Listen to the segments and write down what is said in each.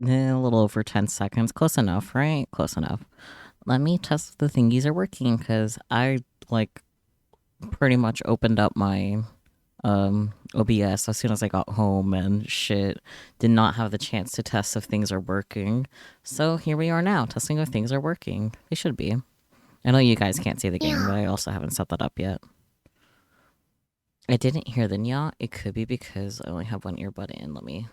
A little over 10 seconds. Close enough, right? Close enough. Let me test if the thingies are working, because I, like, pretty much opened up my OBS as soon as I got home and shit. Did not have the chance to test if things are working. So here we are now, testing if things are working. They should be. I know you guys can't see the game, but I also haven't set that up yet. I didn't hear the nya. It could be because I only have one earbud in. Let me...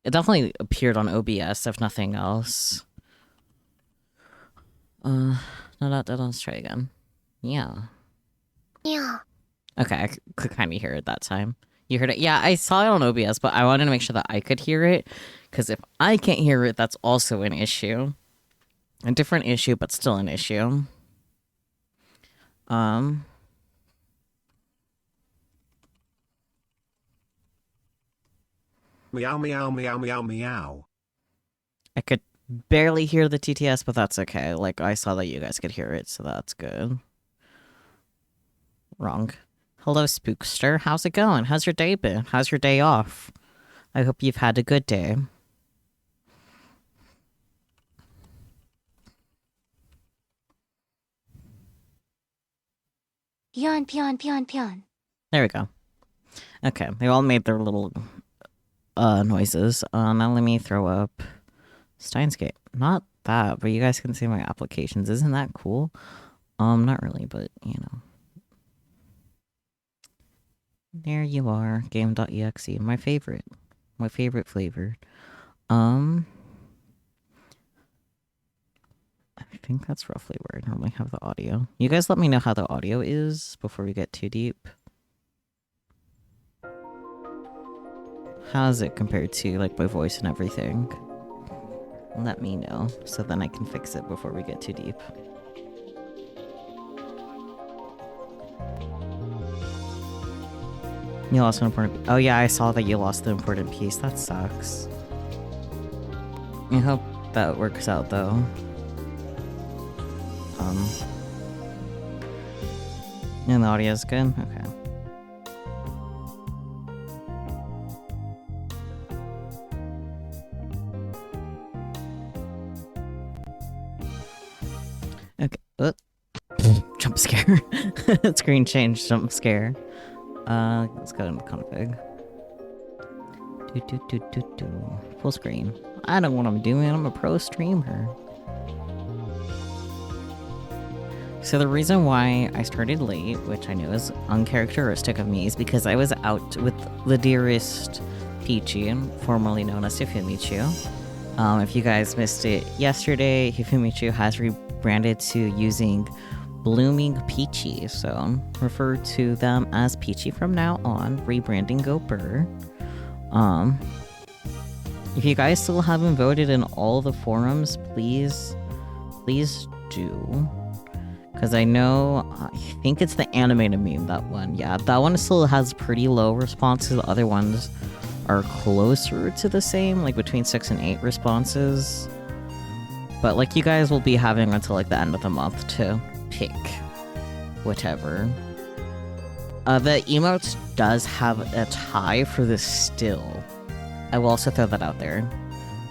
It definitely appeared on OBS, if nothing else. No, let's try again. Yeah. Yeah. Okay, I could kind of hear it that time. You heard it? Yeah, I saw it on OBS, but I wanted to make sure that I could hear it, because if I can't hear it, that's also an issue. A different issue, but still an issue. Meow meow meow meow meow. I could barely hear the TTS, but that's okay. Like, I saw that you guys could hear it, so that's good. Wrong. Hello, Spookster. How's it going? How's your day been? How's your day off? I hope you've had a good day. Pion, pion, pion, pion. There we go. Okay, they all made their little noises. Now let me throw up Steins. Not that, but you guys can see my applications. Isn't that cool? Not really, but you know. There you are, game.exe, my favorite flavor. I think that's roughly where I normally have the audio. You guys let me know how the audio is before we get too deep. How's it compared to, like, my voice and everything? Let me know, so then I can fix it before we get too deep. You lost an important... Oh yeah, I saw that you lost the important piece. That sucks. I hope that works out, though. And the audio's good? Okay. Okay. Jump scare. Screen change, jump scare. Let's go into config. Full screen. I know what I'm doing. I'm a pro streamer. So the reason why I started late, which I know is uncharacteristic of me, is because I was out with the dearest Peachy, formerly known as Hifumichu. If you guys missed it yesterday, Hifumichu has rebranded to using Blooming Peachy, so refer to them as Peachy from now on. Rebranding go burr. If you guys still haven't voted in all the forums, please do. Because I know, I think it's the animated meme, that one. Yeah, that one still has pretty low responses. The other ones are closer to the same, like between 6 and 8 responses. But, like, you guys will be having until, like, the end of the month to pick whatever. The emotes does have a tie for the still. I will also throw that out there.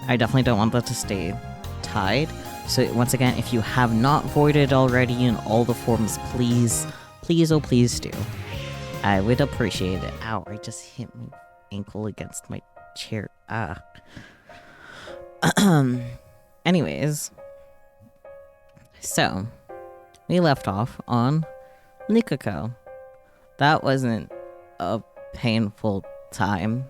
I definitely don't want that to stay tied. So once again, if you have not voted already in all the forums, please, oh please do. I would appreciate it. Ow, I just hit my ankle against my chair. Ah. Anyways. So, we left off on Nikako. That wasn't a painful time.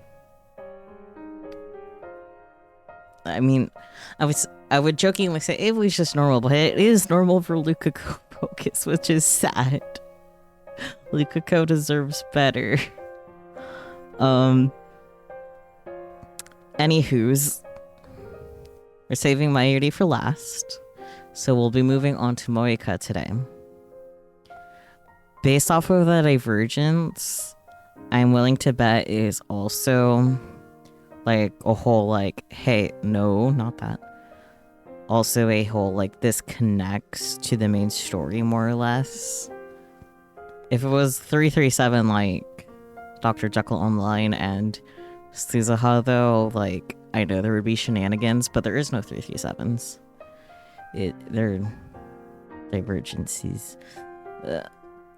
I mean, I would jokingly say it was just normal, but it is normal for Lukaku Focus, which is sad. Lukaku deserves better. Anywho's, we're saving Mayuri for last, so we'll be moving on to moekaaa today. Based off of the divergence, I'm willing to bet is also like a whole like, hey, no, not that. Also a whole like, this connects to the main story more or less. If it was 337 like Dr. Jekyll Online and Suzuha, though, like, I know there would be shenanigans, but there is no 337s. They're divergencies.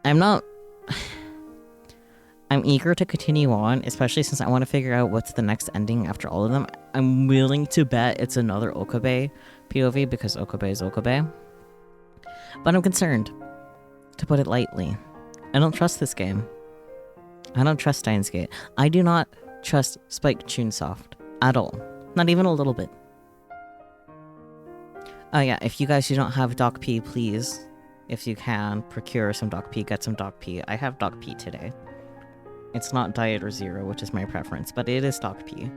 I'm not... I'm eager to continue on, especially since I want to figure out what's the next ending after all of them. I'm willing to bet it's another Okabe POV, because Okabe is Okabe. But I'm concerned, to put it lightly. I don't trust this game. I don't trust Steins Gate. I do not trust Spike Chunsoft at all. Not even a little bit. Oh yeah, if you guys do not have Doc P, please, if you can, procure some Doc P, get some Doc P. I have Doc P today. It's not Diet or Zero, which is my preference, but it is Doc P.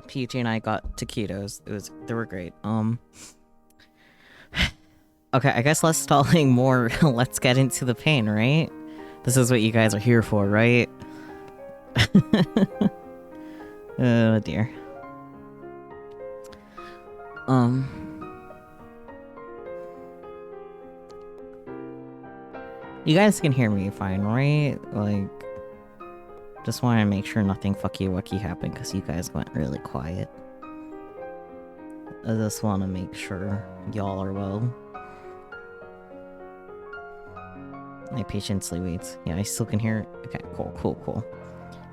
PG and I got taquitos. They were great. Okay, I guess less stalling, more let's get into the pain, right? This is what you guys are here for, right? Oh dear. You guys can hear me fine, right? Like, just want to make sure nothing fucky-wucky happened because you guys went really quiet. I just want to make sure y'all are well. My patiently waits. Yeah, I still can hear. Okay, cool.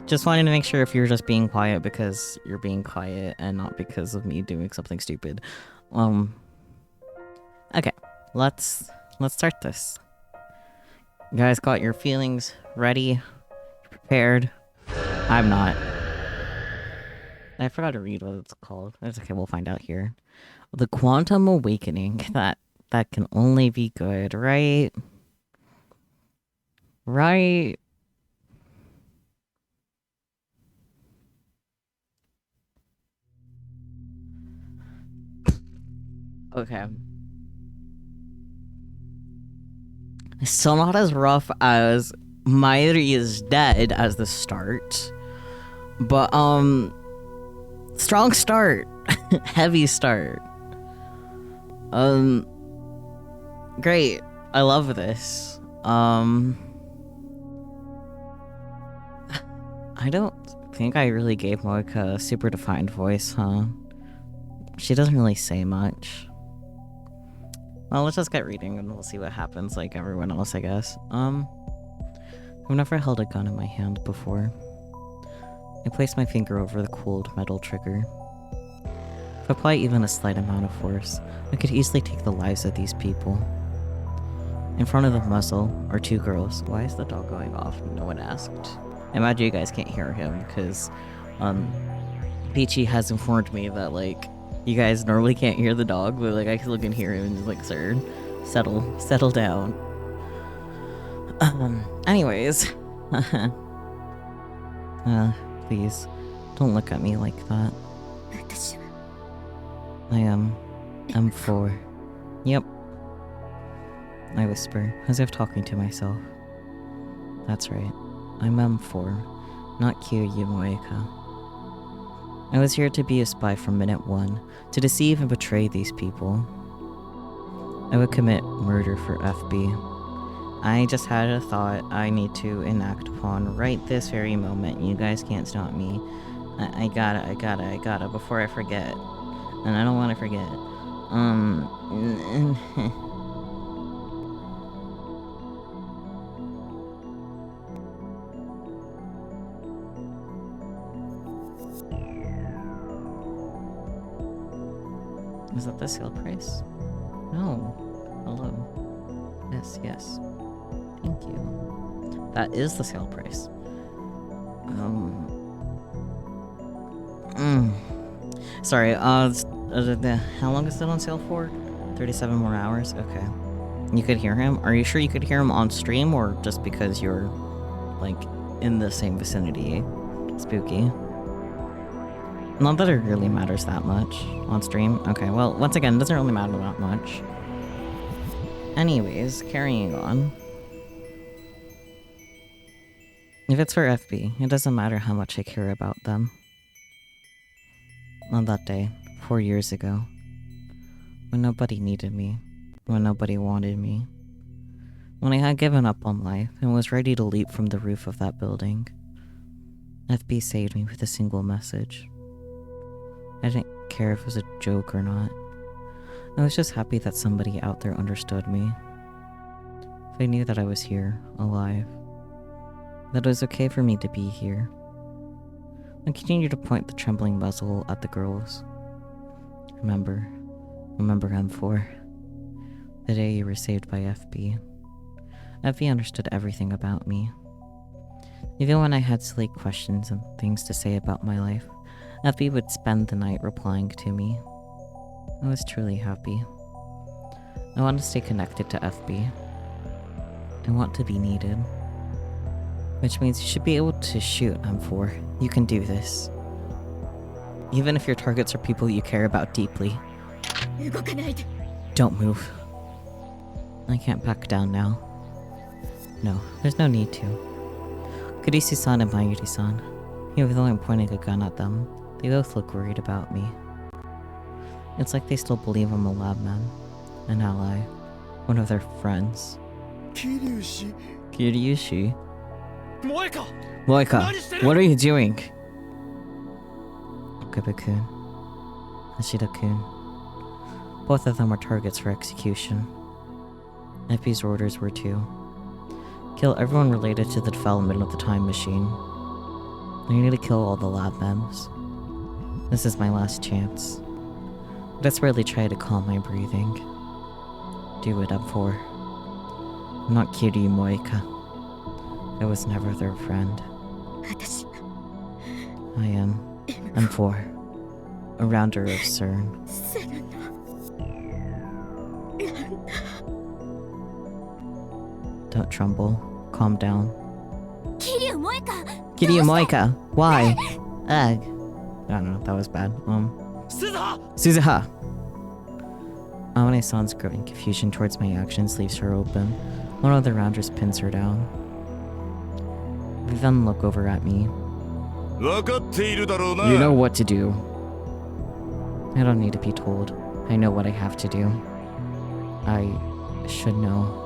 Just wanted to make sure if you're just being quiet because you're being quiet and not because of me doing something stupid. Okay, let's start this. You guys got your feelings ready, prepared? I'm not. I forgot to read what it's called. It's okay, we'll find out here. The Quantum Awakening. That can only be good, right? Right? Okay. It's still not as rough as Mairi is Dead as the start. But, strong start. Heavy start. Great. I love this. I don't think I really gave Moeka a super defined voice, huh? She doesn't really say much. Well, let's just get reading and we'll see what happens like everyone else, I guess. I've never held a gun in my hand before. I placed my finger over the cold metal trigger. If I apply even a slight amount of force, I could easily take the lives of these people. In front of the muzzle are two girls. Why is the dog going off? No one asked. I imagine you guys can't hear him because Peachy has informed me that like you guys normally can't hear the dog, but like I still can hear him and just like, sir, settle down. Anyways. Please, don't look at me like that. I am M4. Yep. I whisper, as if talking to myself. That's right. I'm M4, not Kiryu Moeka. I was here to be a spy from minute one, to deceive and betray these people. I would commit murder for FB. I just had a thought I need to enact upon right this very moment. You guys can't stop me. I gotta, before I forget. And I don't want to forget. Is that the sale price? No. Hello. Yes. Thank you. That is the sale price. Sorry, how long is it on sale for? 37 more hours? Okay. You could hear him? Are you sure you could hear him on stream or just because you're, like, in the same vicinity? Spooky. Not that it really matters that much on stream. Okay, well, once again, it doesn't really matter that much. Anyways, carrying on. If it's for FB, it doesn't matter how much I care about them. On that day, 4 years ago, when nobody needed me, when nobody wanted me, when I had given up on life and was ready to leap from the roof of that building, FB saved me with a single message. I didn't care if it was a joke or not. I was just happy that somebody out there understood me. They knew that I was here, alive. That it was okay for me to be here. I continued to point the trembling muzzle at the girls. Remember M4. The day you were saved by FB. FB understood everything about me. Even when I had silly questions and things to say about my life, FB would spend the night replying to me. I was truly happy. I want to stay connected to FB. I want to be needed. Which means you should be able to shoot M4. You can do this. Even if your targets are people you care about deeply. Don't move. I can't back down now. No, there's no need to. Kurisu-san and Mayuri-san, even though I'm pointing a gun at them, they both look worried about me. It's like they still believe I'm a lab man, an ally, one of their friends. Kiryushi? Kiryushi? Moeka! Moeka, what are you doing? Okebe-kun, Hashida-kun. Both of them were targets for execution. FB's orders were to kill everyone related to the development of the time machine. I need to kill all the lab mems. This is my last chance. I desperately try to calm my breathing. Do it, M4. I'm not Kiryu Moeka. I was never their friend. I am M4, a rounder of CERN. Don't tremble. Calm down. Kiryu Moeka! Kiryu Moeka! Why? Ugh. I don't know, that was bad. Suzuha! Amane-san's growing confusion towards my actions leaves her open. One of the rounders pins her down. They then look over at me. You know what to do. I don't need to be told. I know what I have to do. I should know.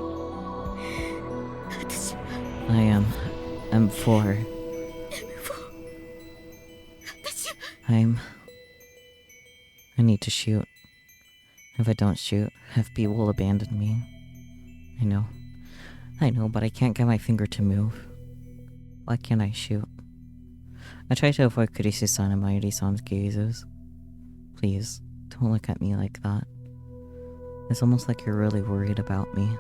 I am M4. I need to shoot. If I don't shoot, FB will abandon me. I know, but I can't get my finger to move. Why can't I shoot? I try to avoid Kurisu-san and Mayuri-san's gazes. Please, don't look at me like that. It's almost like you're really worried about me.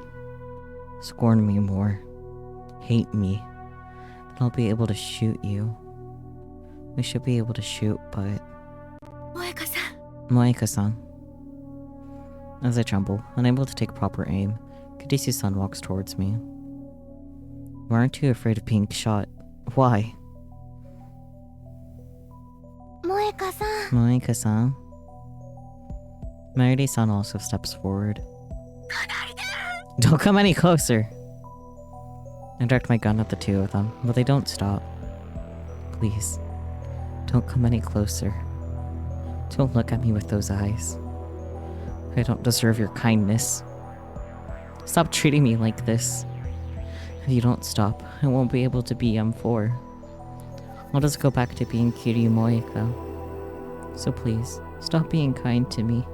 Scorn me more. Hate me. Then I'll be able to shoot you. We should be able to shoot, but... Moeka-san. As I tremble, unable to take proper aim, Kurisu-san walks towards me. Why aren't you afraid of being shot? Why? Moeka-san. Moeka-san. Mayuri-san also steps forward. Don't come any closer! I direct my gun at the two of them, but they don't stop. Please, don't come any closer. Don't look at me with those eyes. I don't deserve your kindness. Stop treating me like this. If you don't stop, I won't be able to be M4. I'll just go back to being Kiryu Moeka. So please, stop being kind to me.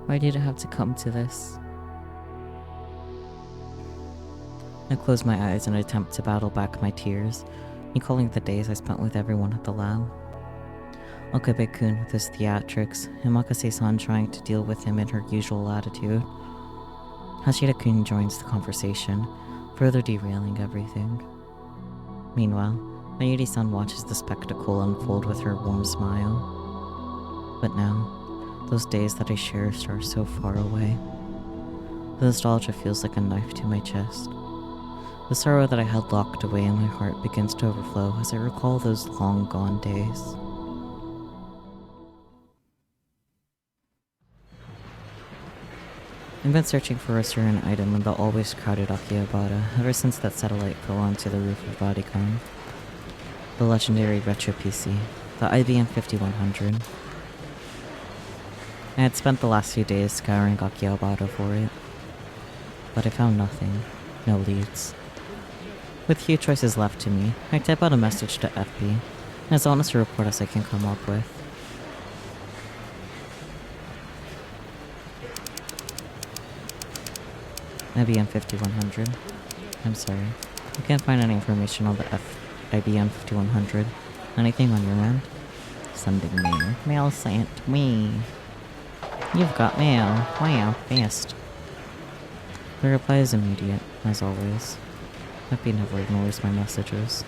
Why did it have to come to this? I close my eyes and attempt to battle back my tears, recalling the days I spent with everyone at the lab. Okebe-kun with his theatrics, and Makase-san trying to deal with him in her usual attitude. Hashida-kun joins the conversation, further derailing everything. Meanwhile, Mayuri-san watches the spectacle unfold with her warm smile. But now, those days that I cherished are so far away. The nostalgia feels like a knife to my chest. The sorrow that I had locked away in my heart begins to overflow as I recall those long-gone days. I've been searching for a certain item in the always crowded Akihabara ever since that satellite fell onto the roof of Vatican. The legendary retro PC, the IBM 5100. I had spent the last few days scouring Akihabara for it, but I found nothing, no leads. With few choices left to me, I type out a message to FB, as honest a report as I can come up with. IBM 5100. I'm sorry. I can't find any information on the IBM 5100. Anything on your end? Sending mail. Mail sent me. You've got mail. Wow, fast. The reply is immediate, as always. FB never ignores my messages.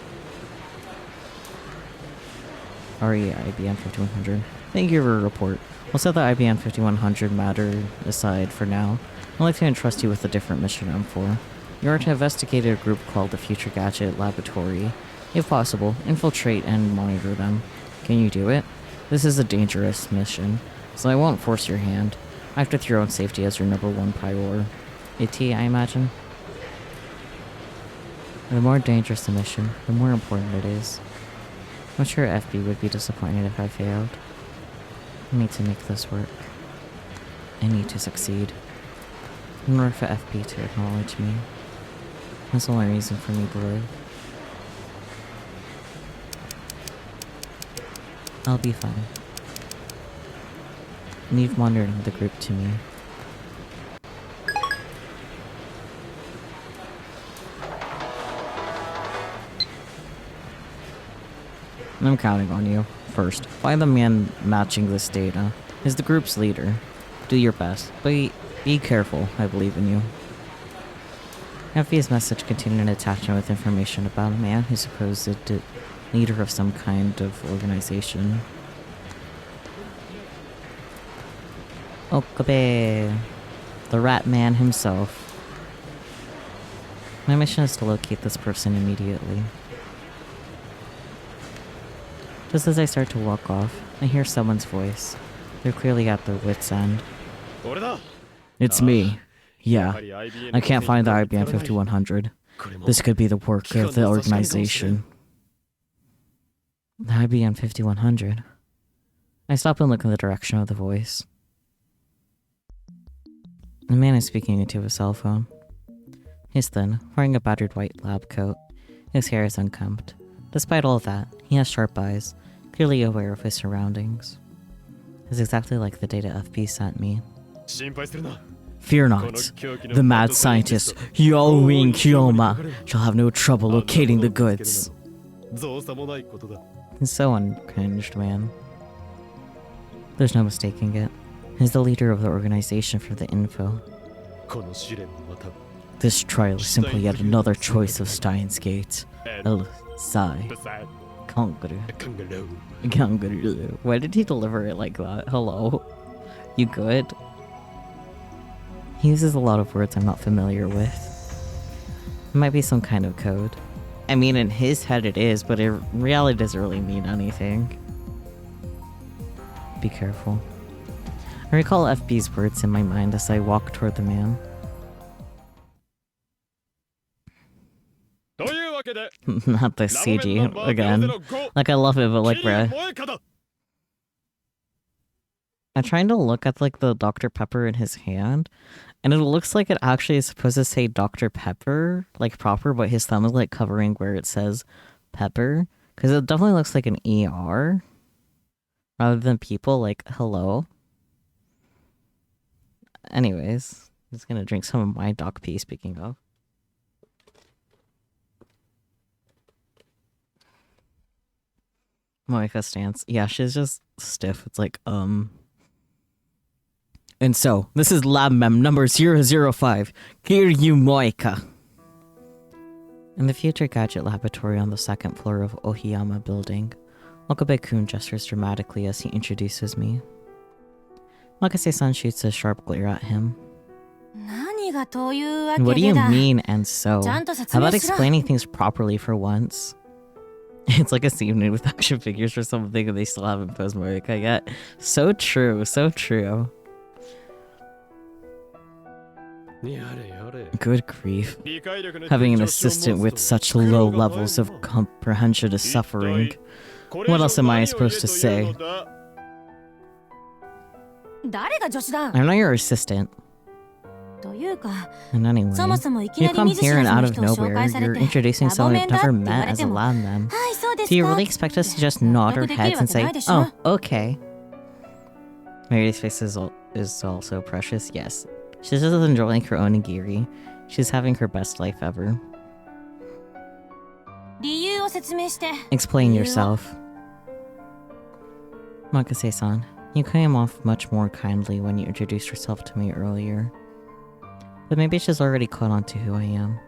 IBM 5100. Thank you for your report. We'll set the IBM 5100 matter aside for now. I'd like to entrust you with a different mission I'm for. You are to investigate a group called the Future Gadget Laboratory. If possible, infiltrate and monitor them. Can you do it? This is a dangerous mission, so I won't force your hand. I have to keep your own safety as your #1 priority, I imagine. The more dangerous the mission, the more important it is. I'm sure FB would be disappointed if I failed. I need to make this work. I need to succeed. In order for FB to acknowledge me. That's the only reason for me to live. I'll be fine. Leave monitoring the group to me. I'm counting on you. First, find the man matching this data. He's the group's leader. Do your best, but be careful. I believe in you. FB's message contained an attachment with information about a man who's supposed to leader of some kind of organization. Okabe, the rat man himself. My mission is to locate this person immediately. Just as I start to walk off, I hear someone's voice. They're clearly at their wits' end. It's me. Yeah, I can't find the IBM 5100. This could be the work of the organization. The IBM 5100? I stop and look in the direction of the voice. The man is speaking into his cell phone. He's thin, wearing a battered white lab coat. His hair is unkempt. Despite all of that, he has sharp eyes, clearly aware of his surroundings. It's exactly like the data FB sent me. Fear not. The mad scientist, Yo-Wing Kyoma, shall have no trouble locating the goods. He's so uncringed, man. There's no mistaking it. He's the leader of the organization for the info. This trial is simply yet another choice of Steins Gate. Sai. Kangaroo. Why did he deliver it like that? Hello? You good? He uses a lot of words I'm not familiar with. It might be some kind of code. I mean, in his head it is, but in reality doesn't really mean anything. Be careful. I recall FB's words in my mind as I walk toward the man. Not the CG again. Like, I love it, but like, bruh. I'm trying to look at like the Dr. Pepper in his hand, and it looks like it actually is supposed to say Dr. Pepper, like proper, but his thumb is like covering where it says Pepper, because it definitely looks like an ER rather than people. Like, hello. Anyways, I'm just gonna drink some of my Doc P, speaking of. Moeka stance. Yeah, she's just stiff. It's like, And so, this is lab mem number 005. Kiryu Moeka. In the Future Gadget Laboratory on the 2nd floor of Ohiyama Building, Okabe-kun gestures dramatically as he introduces me. Makase-san shoots a sharp glare at him. What do you mean, and so? How about explaining things properly for once? It's like a scene made with action figures or something, and they still haven't posed Moeka yet. So true, so true. Good grief. Having an assistant with such low levels of comprehension is suffering. What else am I supposed to say? I'm not your assistant. And anyway, you come here and out of nowhere, you're introducing someone we've never met as a lab mem. Do you really expect us to just nod our heads and say, oh, okay? Mary's face is also precious, yes. She's just enjoying her onigiri. She's having her best life ever. Explain yourself. Makase-san, you came off much more kindly when you introduced yourself to me earlier. But maybe she's already caught on to who I am.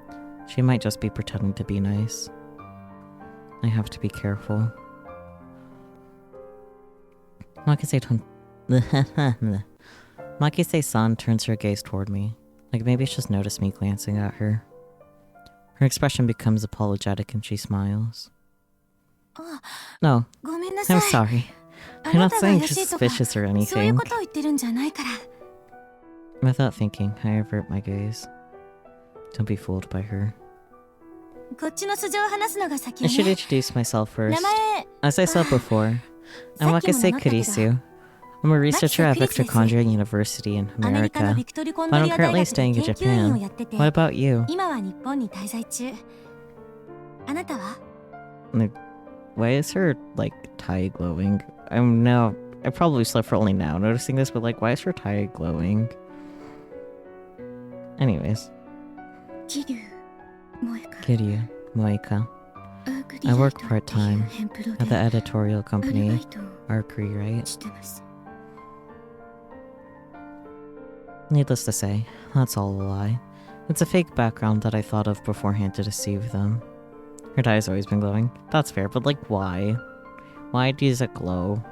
She might just be pretending to be nice. I have to be careful. Makise-san turns her gaze toward me, like maybe she's noticed me glancing at her. Her expression becomes apologetic and she smiles. No, I'm sorry. I'm not saying you're suspicious or anything. Without thinking, I avert my gaze. Don't be fooled by her. I should introduce myself first. As I said before, I'm Wakase Kurisu. I'm a researcher at Mitochondria University in America, but I'm currently staying in Japan. What about you? Like, why is her, like, tie glowing? I probably slept for only now noticing this, but like, why is her tie glowing? Anyways. Kiryu, Moeka. I work part-time at the editorial company, Archery, right? Needless to say, that's all a lie. It's a fake background that I thought of beforehand to deceive them. Her dye's always been glowing. That's fair, but like, why? Why does it glow?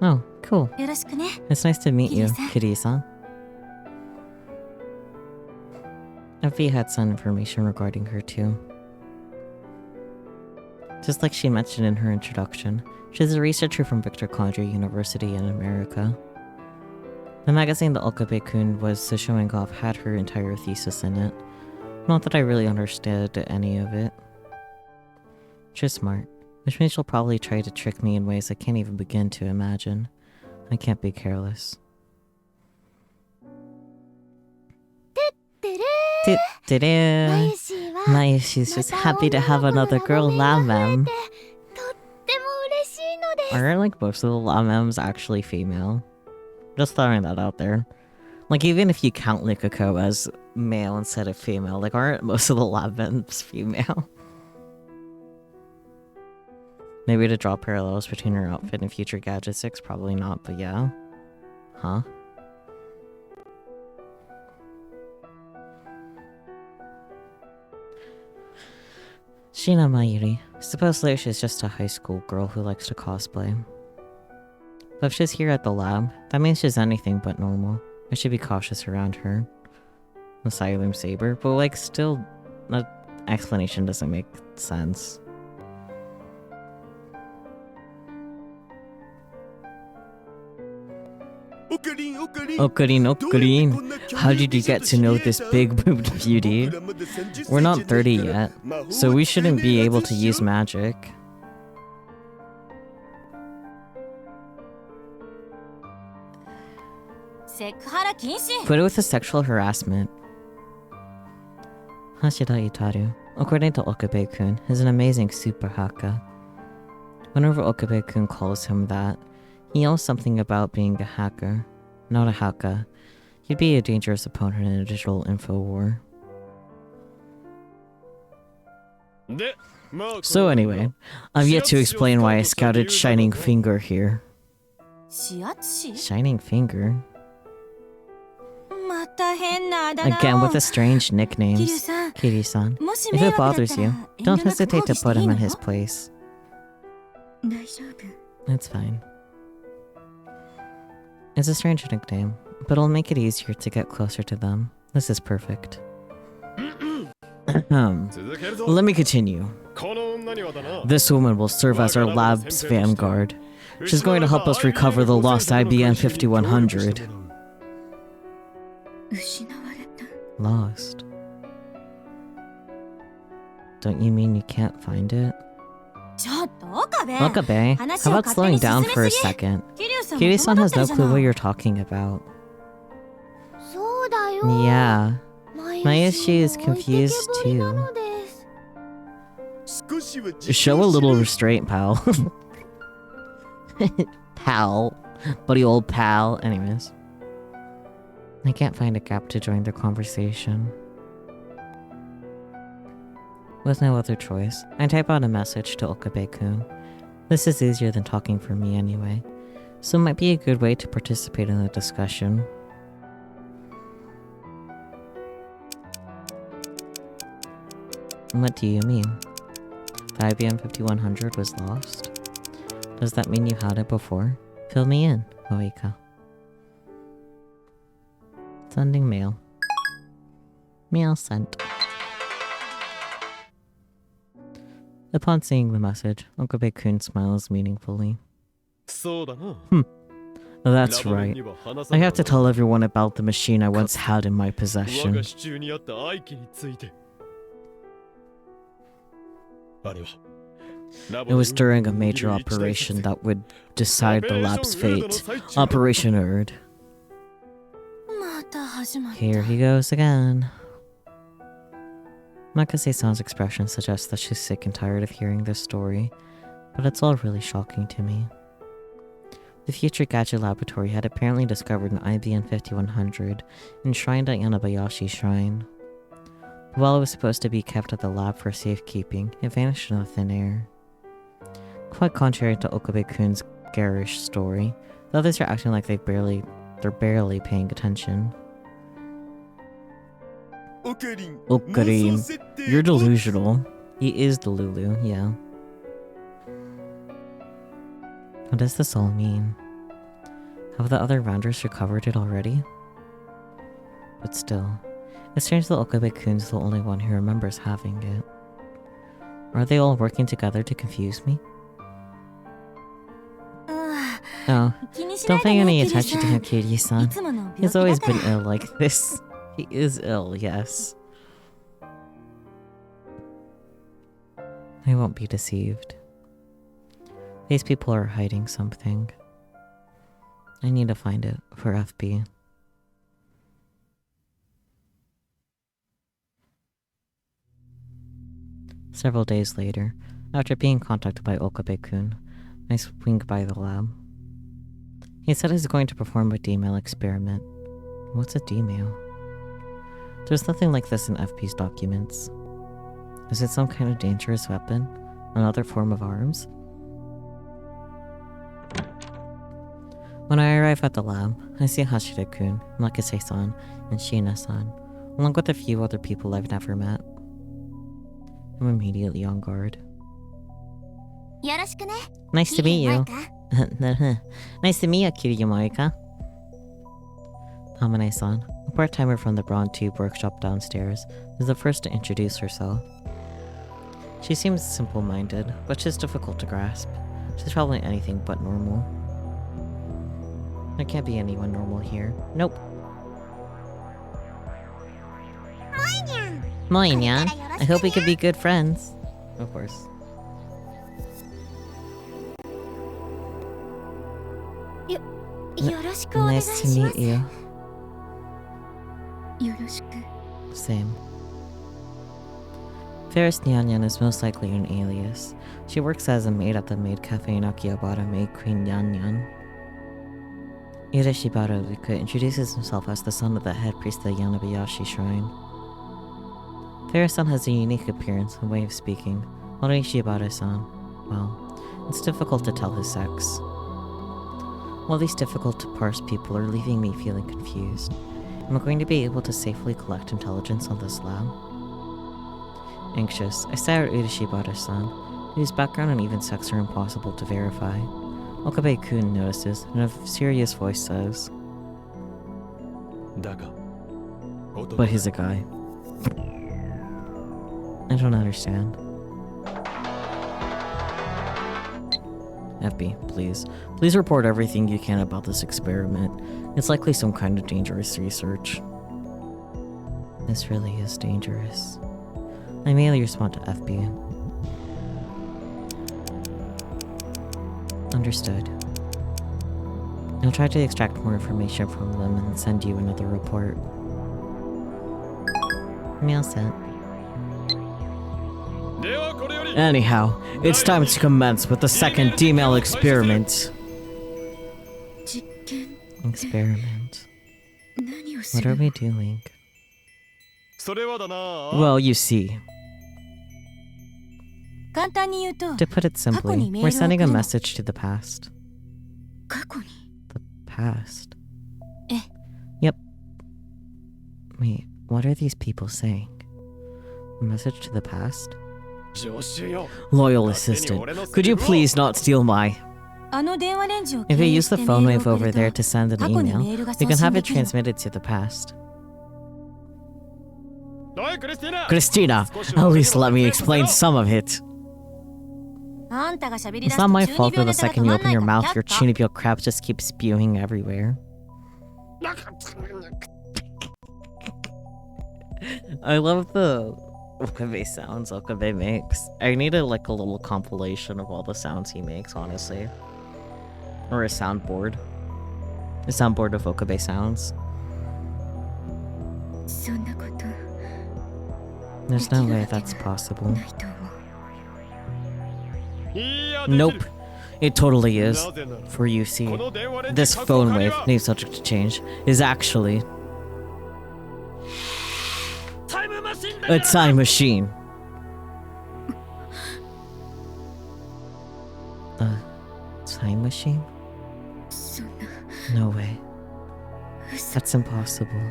Oh, cool. It's nice to meet you, Kiryu-san. Effie had some information regarding her too. Just like she mentioned in her introduction, she's a researcher from Mitochondria University in America. The magazine that Okabe-kun was showing off had her entire thesis in it. Not that I really understood any of it. She's smart, which means she'll probably try to trick me in ways I can't even begin to imagine. I can't be careless. Mayushi's just happy to have another girl lab-mem. Are like most of the lab-mems actually female? Just throwing that out there. Like, even if you count Likako as male instead of female, like, aren't most of the lab-mems female? Maybe to draw parallels between her outfit and future Gadget 6, probably not, but yeah. Huh? Shina Mayuri. Supposedly she's just a high school girl who likes to cosplay. But if she's here at the lab, that means she's anything but normal. I should be cautious around her. Asylum Saber, but like still, that explanation doesn't make sense. Okarin. How did you get to know this big-boobed beauty? We're not 30 yet, so we shouldn't be able to use magic. Put it with the sexual harassment. Hashida Itaru, according to Okabe-kun, is an amazing super haka. Whenever Okabe-kun calls him that, he yells something about being a hacker, not a haka. He'd be a dangerous opponent in a digital info war. So anyway, I've yet to explain why I scouted Shining Finger here. Shining Finger? Again with the strange nicknames. Kiryu-san, if it bothers you, don't hesitate to put him in his place. It's fine. It's a strange nickname, but it'll make it easier to get closer to them. This is perfect. Let me continue. This woman will serve as our lab's vanguard. She's going to help us recover the lost IBM 5100. Lost? Don't you mean you can't find it? Okabe, how about slowing down for a second? Kiryu-san has no clue what you're talking about. そうだよ Yeah. Mayashi is confused too. なのです 少しは自 Show a 重し little ろ restraint, pal. Pal. Buddy old pal. Anyways. I can't find a gap to join their conversation. With no other choice, I type out a message to Okabe-kun. This is easier than talking for me anyway, so it might be a good way to participate in the discussion. What do you mean? The IBM 5100 was lost? Does that mean you had it before? Fill me in, Moeka. Sending mail. Mail sent. Upon seeing the message, Okabe-kun smiles meaningfully. そうだな That's right. I have to tell everyone about the machine I once had in my 我 possession. が手中にあった愛機についてあれは It was during a major operation that would decide the lab's fate. Operation Erd. また始まった Here he goes again. Makase-san's expression suggests that she's sick and tired of hearing this story, but it's all really shocking to me. The Future Gadget Laboratory had apparently discovered an IBM 5100 enshrined at Yanabayashi Shrine. But while it was supposed to be kept at the lab for safekeeping, it vanished in the thin air. Quite contrary to Okabe-kun's garish story, the others are acting like they're barely paying attention. オカリン Okarin, 妄想設定 you're delusional. He is Delulu, yeah. What does this all mean? Have the other rounders recovered it already? But still, it's strange that Okabe-kun's the only one who remembers having it. Are they all working together to confuse me? うん Oh, 気にしな don't いで pay ね any キリ attention さ to ん him, Kiryu-san. いつもの病気 He's always だか been ら ill like this. He is ill, yes. I won't be deceived. These people are hiding something. I need to find it for FB. Several days later, after being contacted by Okabe-kun, I swing by the lab. He said he's going to perform a D-mail experiment. What's a D-mail? There's nothing like this in FP's documents. Is it some kind of dangerous weapon? Another form of arms? When I arrive at the lab, I see Hashida-kun, Makase-san, and Shina-san, along with a few other people I've never met. I'm immediately on guard. よろしくね Nice to meet you. か Nice to meet you, Kiryu Moeka. Hamane-san, a part-timer from the Brawn Tube workshop downstairs, is the first to introduce herself. She seems simple-minded, but she's difficult to grasp. She's probably anything but normal. There can't be anyone normal here. Nope. もいにゃん Moinyan. I hope we could be good friends. Of course. よろしくお願い Nice to しま meet す you. よろしく Same. Ferris Nyanyan is most likely an alias. She works as a maid at the maid cafe in Akihabara, Maid Queen Nyanyan. Irashibara Rika introduces himself as the son of the head priest of the Yanabayashi Shrine. Ferris-san has a unique appearance and way of speaking, while Irashibara-san, well, it's difficult to tell his sex. All these difficult to parse people are leaving me feeling confused. Am I going to be able to safely collect intelligence on this lab? Anxious, I stare at Irashibara-san, whose background and even sex are impossible to verify. Okabe-kun notices, and a serious voice says, だが but he's a guy. I don't understand. FB, please. Please report everything you can about this experiment. It's likely some kind of dangerous research. This really is dangerous. I merely respond to FB. Understood. I'll try to extract more information from them and send you another report. Mail sent. Anyhow, it's time to commence with the second D-mail experiment. Experiment. What are we doing? Well, you see. To put it simply, we're sending a message to the past. The past? Yep. Wait, what are these people saying? A message to the past? Loyal assistant, could you please not steal my... If you use the phone wave over there to send an email, you can have it transmitted to the past. Christina, at least let me explain some of it. It's not my fault that the second you open your mouth, your chunibyo crap just keeps spewing everywhere. I love the Okabe sounds Okabe makes. I need a little compilation of all the sounds he makes, honestly. Or a soundboard. A soundboard of Okabe sounds. There's no way that's possible. Nope. It totally is. For you see, this phone wave, name subject to change, is actually... a time machine. A time machine? No way. That's impossible.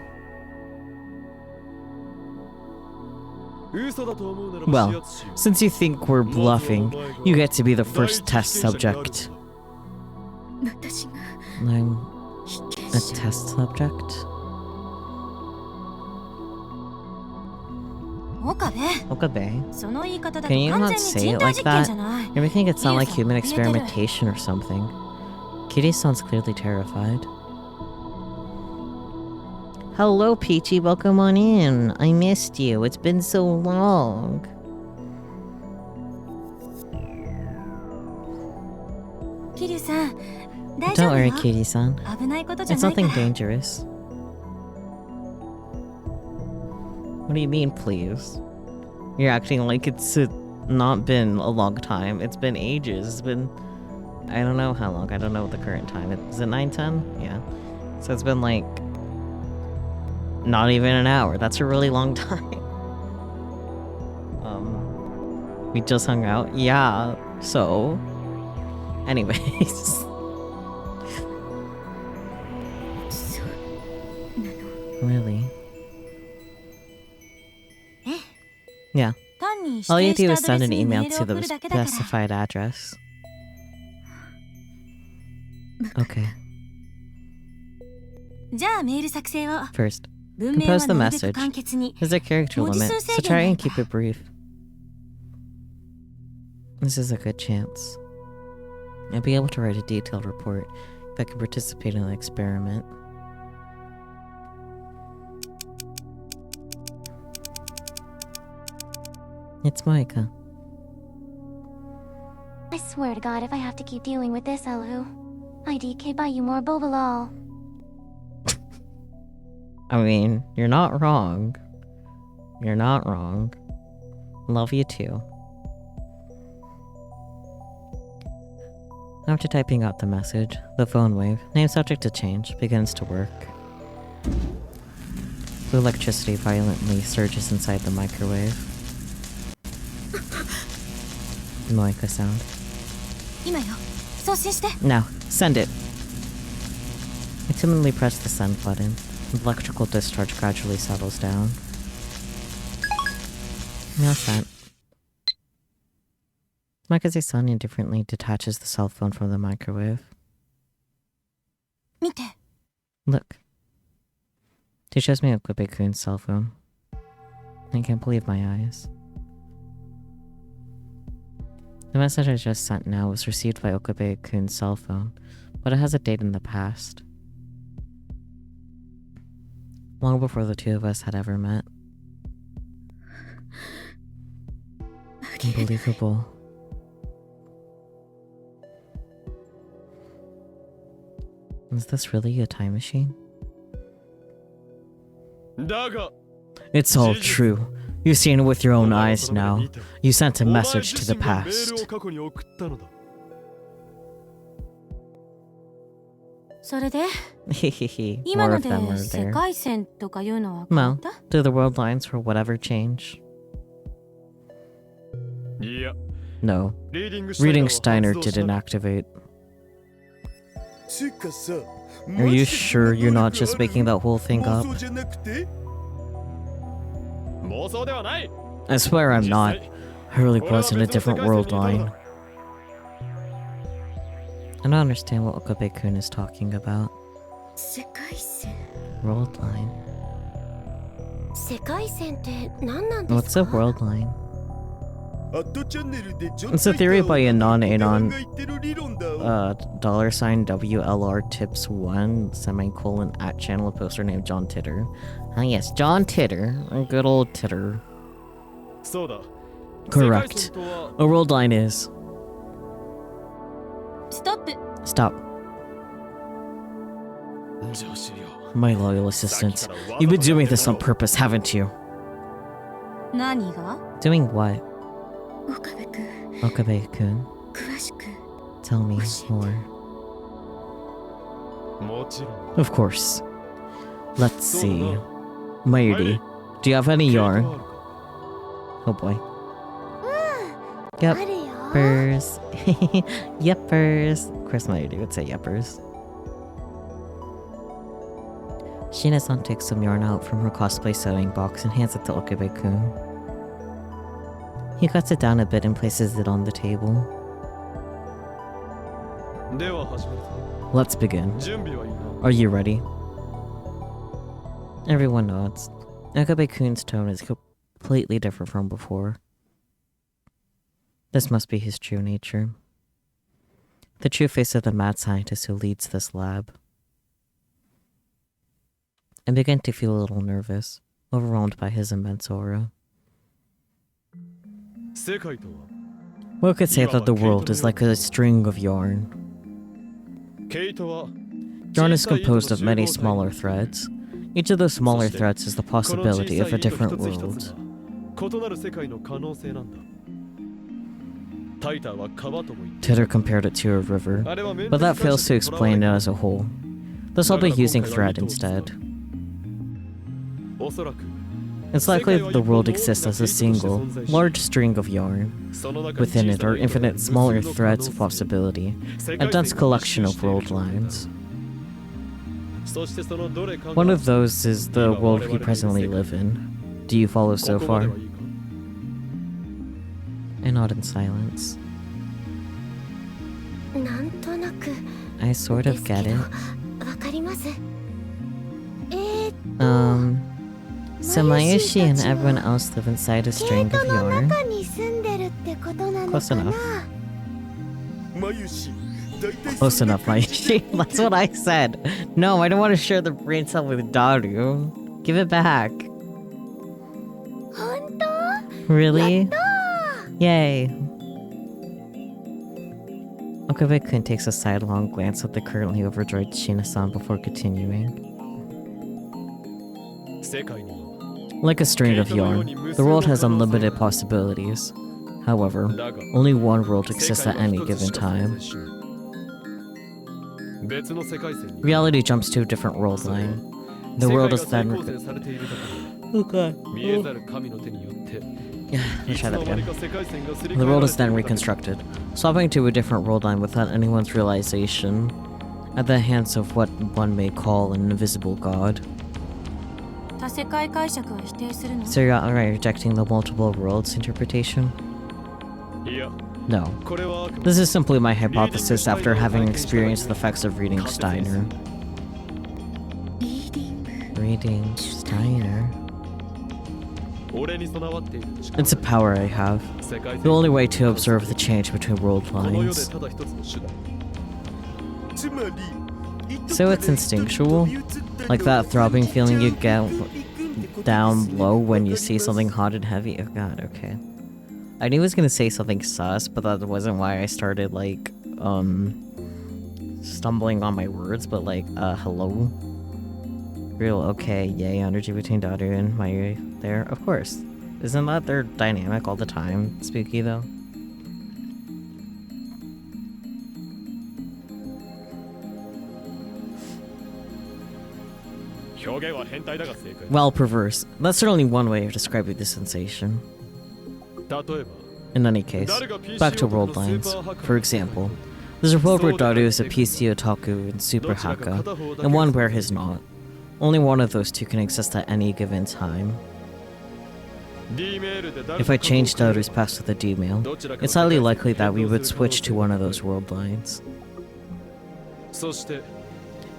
Well, since you think we're bluffing, you get to be the first test subject. I'm a test subject? Okabe? Can you not say it like that? You're making it sound like human experimentation or something. Kitty sounds clearly terrified. Hello, Peachy, welcome on in. I missed you. It's been so long. Don't worry, Kitty-san. It's nothing dangerous. What do you mean, please? You're acting like it's not been a long time. It's been ages. It's been... I don't know how long. I don't know the current time. Is it 9:10? Yeah. So it's been like... not even an hour. That's a really long time. We just hung out. Yeah. So... anyways. Really? Yeah. All you do is send an email to the specified address. Okay. First, compose the message. There's a character limit, so try and keep it brief. This is a good chance. I'll be able to write a detailed report that can participate in the experiment. It's Moeka. I swear to God, if I have to keep dealing with this, Elu, IDK buy you more Bobalol. I mean, you're not wrong. You're not wrong. Love you too. After typing out the message, the phone wave, name subject to change, begins to work. The electricity violently surges inside the microwave. Moeka sound. Now, send it. I timidly press the send button. The electrical discharge gradually settles down. Mail sent. Moeka's-san indifferently detaches the cell phone from the microwave. Look. She shows me Okabe-kun's cell phone. I can't believe my eyes. The message I just sent now was received by Okabe-kun's cell phone, but it has a date in the past. Long before the two of us had ever met. Is this really a time machine? だが It's all true. You've seen it with your own eyes now. You sent a message to the お前 past. 自身がメールを過去に送ったのだ。それで Hehehe. 今 More の of で them are 世 there. 界線とかいうのは変わ Well, った？ do the world lines for whatever change? いや、 No. リーディング Reading シュタイ Steiner ナーは発動し didn't た。 activate. つかさ、 Are you sure you're not just making that whole thing 妄 up? 想じゃなくて？妄想ではない。 I swear I'm not. I really was in a different world line. I don't understand what Okabe-kun is talking about. 世界線。 World line? 世界線って何なんです What's か？ a world line? アットチャンネルで It's a theory by Anon $言ってる理論だわ。 $WLR tips 1 semicolon at channel a poster named John Titter. Ah yes, John Titter. Good old Titter. そうだ。 Correct. 世界線とは A world line is... ストップ。 Stop. 女子よ。 My loyal assistants. You've been doing this on purpose, haven't you? 何が？ Doing what? 岡部くん、 Okabe-kun? 詳しく。 Tell me more. もちろん。 Of course. Let's see. Mayuri, do you have any yarn? Oh boy. あるよ。 Yeppers. Yeppers. Of course Mayuri would say yeppers. Shina-san takes some yarn out from her cosplay sewing box and hands it to Okabe-kun. He cuts it down a bit and places it on the table. では始めるぞ。 Let's begin. 準備はいいな。 Are you ready? Everyone nods. Okabe-kun's tone is completely different from before. This must be his true nature. The true face of the mad scientist who leads this lab. I begin to feel a little nervous, overwhelmed by his immense aura. 世界とは One could say that the world is like a string of yarn. 毛糸は Yarn is composed of many smaller threads. Each of those smaller threads is the この小 possibility さ of い a 糸 different 一つ一 world. つが異なる世界の可能性なんだ。タイターは川とも言って Titter compared it to a river, あれは面 but 倒 that くさ fails し to くて捉わ explain な it い as a whole. Thus I'll be using thread instead. おそらく It's likely that the world exists as a single, large string of yarn. その中に Within it 小さ are い糸 infinite が smaller 無数の可能 threads 性 of possibility, 世 a 界 dense 線に collection 密 of 集している world 状態だ lines. そしてそのどれかが One of those is the world we presently live in. Do you follow so ここまで far? はいいか I nod in silence. なんとなく I sort で of すけ get ど、 it. わかります。So Mayushi and everyone else live inside a 毛 string 糸 of の yarn. 中に住んでるってことなの Close かな？ enough. 眉し大体 Close enough, Mayushi. That's what I said. No, I don't want to share the brain cell with Daru. Give it back. 本当？ Really? Yay. Okabe-kun takes a sidelong glance at the currently overjoyed Shina-san before continuing. 世界には Like a string of yarn, the world has unlimited possibilities. However, only one world exists at any given time. 別の世界線に Reality jumps to a different world line. The 世 world 界 is が再 then... 構成されているだけで Oh god. 見えざる神の手によって Yeah, い let's つ try that の間に again. か世界線がすり The 替えら world れ is てい then るだけで reconstructed, swapping to a different world line without anyone's realization, at the hands of what one may call an invisible god. 多世界解釈は否定するの？ So you're outright rejecting the multiple worlds interpretation? いや No. これはあくまで This is simply my hypothesis after having experienced the effects of reading Steiner. リーディング。 Reading Steiner? 俺に備わっている力 It's a power I have. 世界線 The only way to observe the change between world この世で lines. ただ一つの手段つまり So it's instinctual? Like that throbbing feeling you get down low when you see something hot and heavy? Oh god, okay. I knew I was gonna say something sus, but that wasn't why I started, like, stumbling on my words, but like, hello? Real, okay, yay, energy between Daru and Mayu there. Of course. Isn't that their dynamic all the time? Spooky, though. Well, perverse. That's certainly one way of describing the sensation. In any case, back to world lines. For example, there's a world where Daru is a PC otaku and super haka, and one where he's not. Only one of those two can exist at any given time. If I change Daru's past with a D-mail, it's highly likely that we would switch to one of those world lines.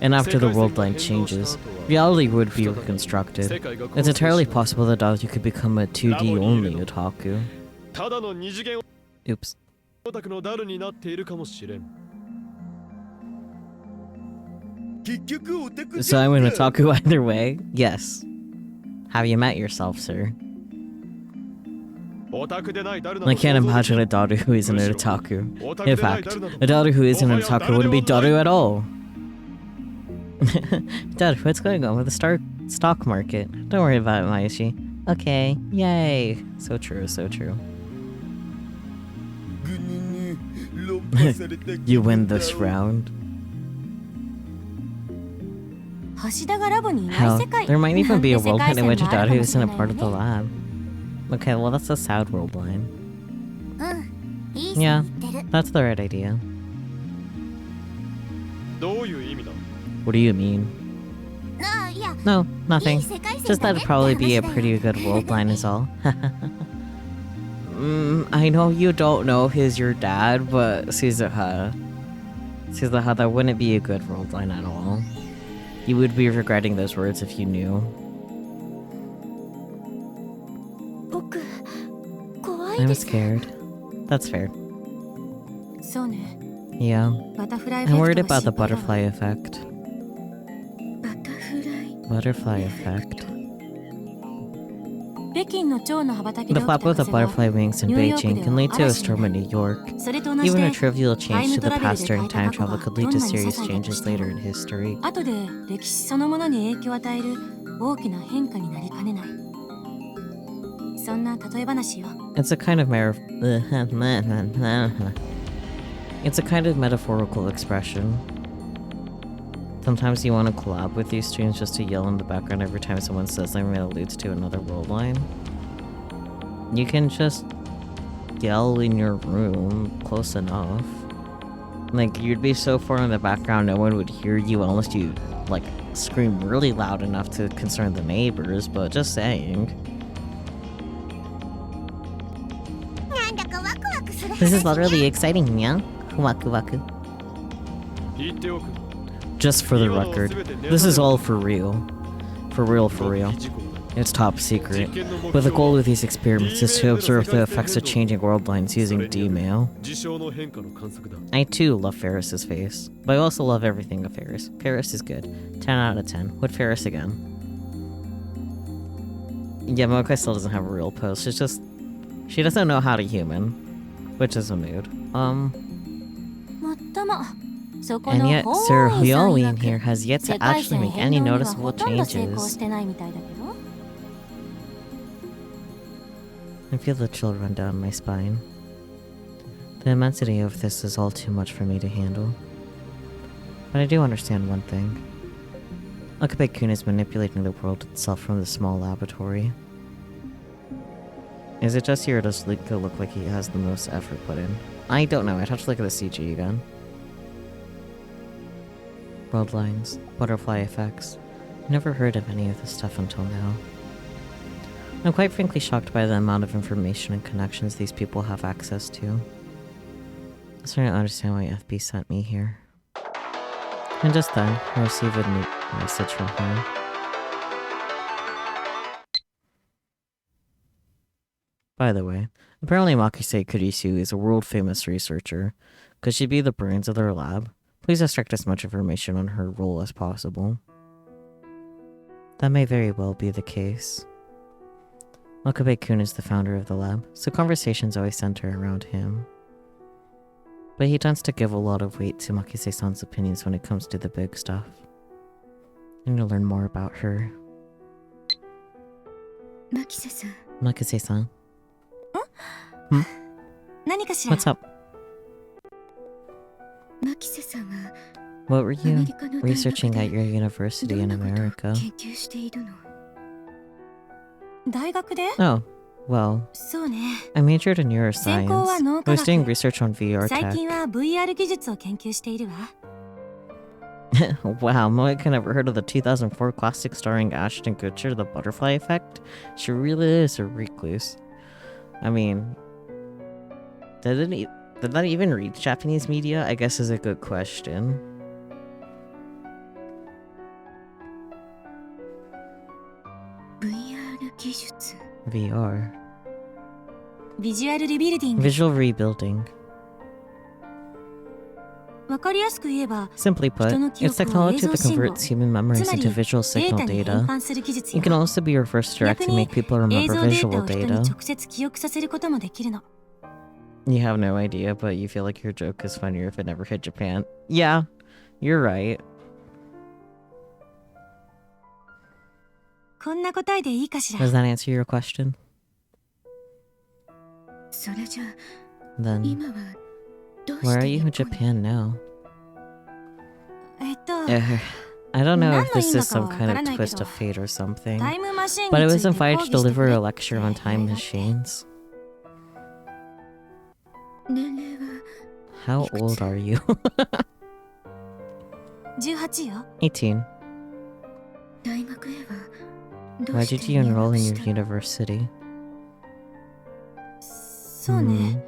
And after the world line changes, reality would be reconstructed. It's entirely possible that Daru could become a 2D only otaku. Oops. So I'm an otaku either way? Yes. Have you met yourself, sir? I can't imagine a Daru who isn't an otaku. In fact, a Daru who isn't an otaku wouldn't be Daru at all. Daru, what's going on with the stock market? Don't worry about it, Mayoshi. Okay, yay. So true, so true. You win this round. Hell, there might even be a world line in which Daru isn't a part of the lab. Okay, well that's a sad world line. Yeah, that's the right idea. What do you mean? No, nothing. Just that it'd probably be a pretty good world line is all. I know you don't know he's your dad, but Suzuha, that wouldn't be a good world line at all. You would be regretting those words if you knew. I'm scared. That's fair. Yeah. I'm worried about the butterfly effect. Butterfly effect. The flap of the butterfly wings in Beijing can lead to a storm in New York. Even a trivial change to the past during time travel could lead to serious changes later in history. It's a kind of It's a kind of metaphorical expression. Sometimes you want to collab with these streams just to yell in the background every time someone says something that alludes to another world line. You can just yell in your room close enough. Like, you'd be so far in the background no one would hear you unless you, like, scream really loud enough to concern the neighbors, but just saying. This is really exciting, yeah? Waku waku. Just for the record, this is all for real. For real, for real. It's top secret. But the goal of these experiments is to observe the effects of changing world lines using D-mail. I too love Ferris's face, but I also love everything of Ferris. Ferris is good. 10 out of 10. Would Ferris again. Yeah, Mokai still doesn't have a real pose. She's just... she doesn't know how to human. Which is a mood. And yet, Sir Hyoi in here has yet to actually make any noticeable changes. I feel the chill run down my spine. The immensity of this is all too much for me to handle. But I do understand one thing. Okabe-kun is manipulating the world itself from the small laboratory. Is it just here or does Luka look like he has the most effort put in? I don't know, I'd have to look at the CG again. World lines, butterfly effects. Never heard of any of this stuff until now. I'm quite frankly shocked by the amount of information and connections these people have access to. I'm starting to understand why FB sent me here. And just then, I received a new message from her. By the way, apparently Makise Kurisu is a world-famous researcher. Could she be the brains of their lab? Please extract as much information on her role as possible. That may very well be the case. Okabe-kun is the founder of the lab, so conversations always center around him. But he tends to give a lot of weight to Makise-san's opinions when it comes to the big stuff. I need to learn more about her. マキセさん Makise-san. 何かしら What's up? マキセさんは What were アメ you リカの大学 researching で at your university ど in んなことを America? 研究しているの大学で Oh, well, そうね I majored in 専攻は neuroscience. 脳 I 科 was doing 学 research on VR 最近 tech. は VR 技術を研究しているわ Wow, Moeka never heard of the 2004 classic starring Ashton Kutcher, The Butterfly Effect? She really is a recluse. I mean, did that even reach Japanese media? I guess is a good question. VR 技術 VR. ビジュアルリビルディング Visual rebuilding. わかりやすく言えば Simply put, 人の記 it's 憶を映 technology 像 that 信号 converts human memories つまり into visual デー signal タに変 data. 換する技術 It よ can also be reversed directly 逆 to に make people 映 remember 像データ visual を人に data. 直接記憶させることもできるの You have no idea, but you feel like your joke is funnier if it never hit Japan. Yeah, you're right. こんな答えでいいかしら Does that answer your question? それじゃ Then, 今はどう where し are て you 日 in 本に Japan now? I don't know if this is some kind of twist of fate or something, タイムマシン but I に was ついて講 invited 義 to して deliver くれ a って lecture on time 依頼が machines. 年齢は How old are you? 18よ 18. 大学へはど Why うし did て you 入 enroll 学 in し your たの university? そうね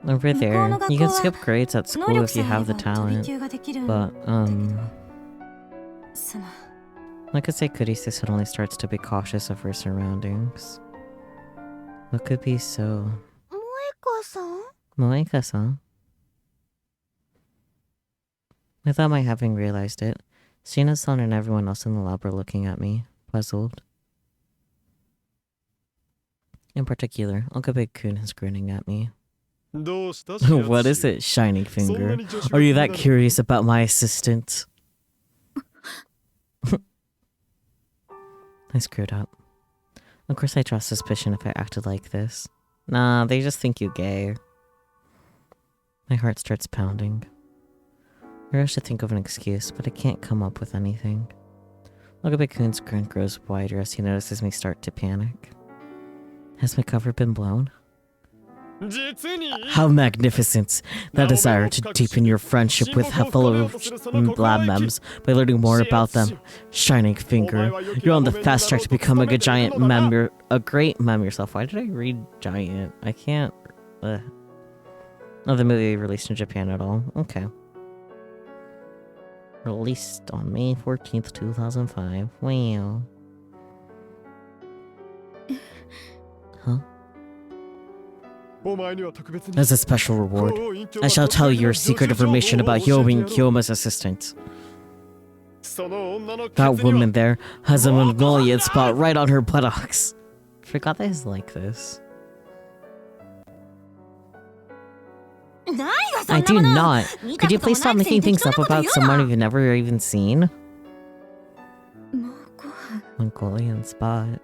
Over there, you can skip grades at 能 school 力 if さ you えあれ have the ば飛び talent, 級ができるん but, だけどその like I say, Kurise suddenly starts to be cautious of her surroundings. What could be so... 萌香さん Moeka-san? Without my having realized it, Shina-san and everyone else in the lab were looking at me, puzzled. In particular, Okabe-kun is grinning at me. どうした What is it, Shining Finger? Are you that curious about my assistant? I screwed up. Of course I draw suspicion if I acted like this. Nah, they just think you gay. My heart starts pounding. I rush to think of an excuse, but I can't come up with anything. Okabe-kun's grin grows wider as he notices me start to panic. Has my cover been blown? 実に How magnificent! The desire to deepen your friendship with fellow lab mems by learning more about them. Shining Finger, you're on the fast track to becoming a giant mem, a great mem yourself. Why did I read giant? I can't. Oh, the movie released in Japan at all. Okay. Released on May 14th, 2005. Wow. Huh? As a special reward, I shall tell you your secret information about Hyobin Kyoma's assistant. That woman there has a Mongolian spot right on her buttocks. Forgot that he's like this. I do not. Could you please stop making things up about someone you've never even seen? Mongolian spot.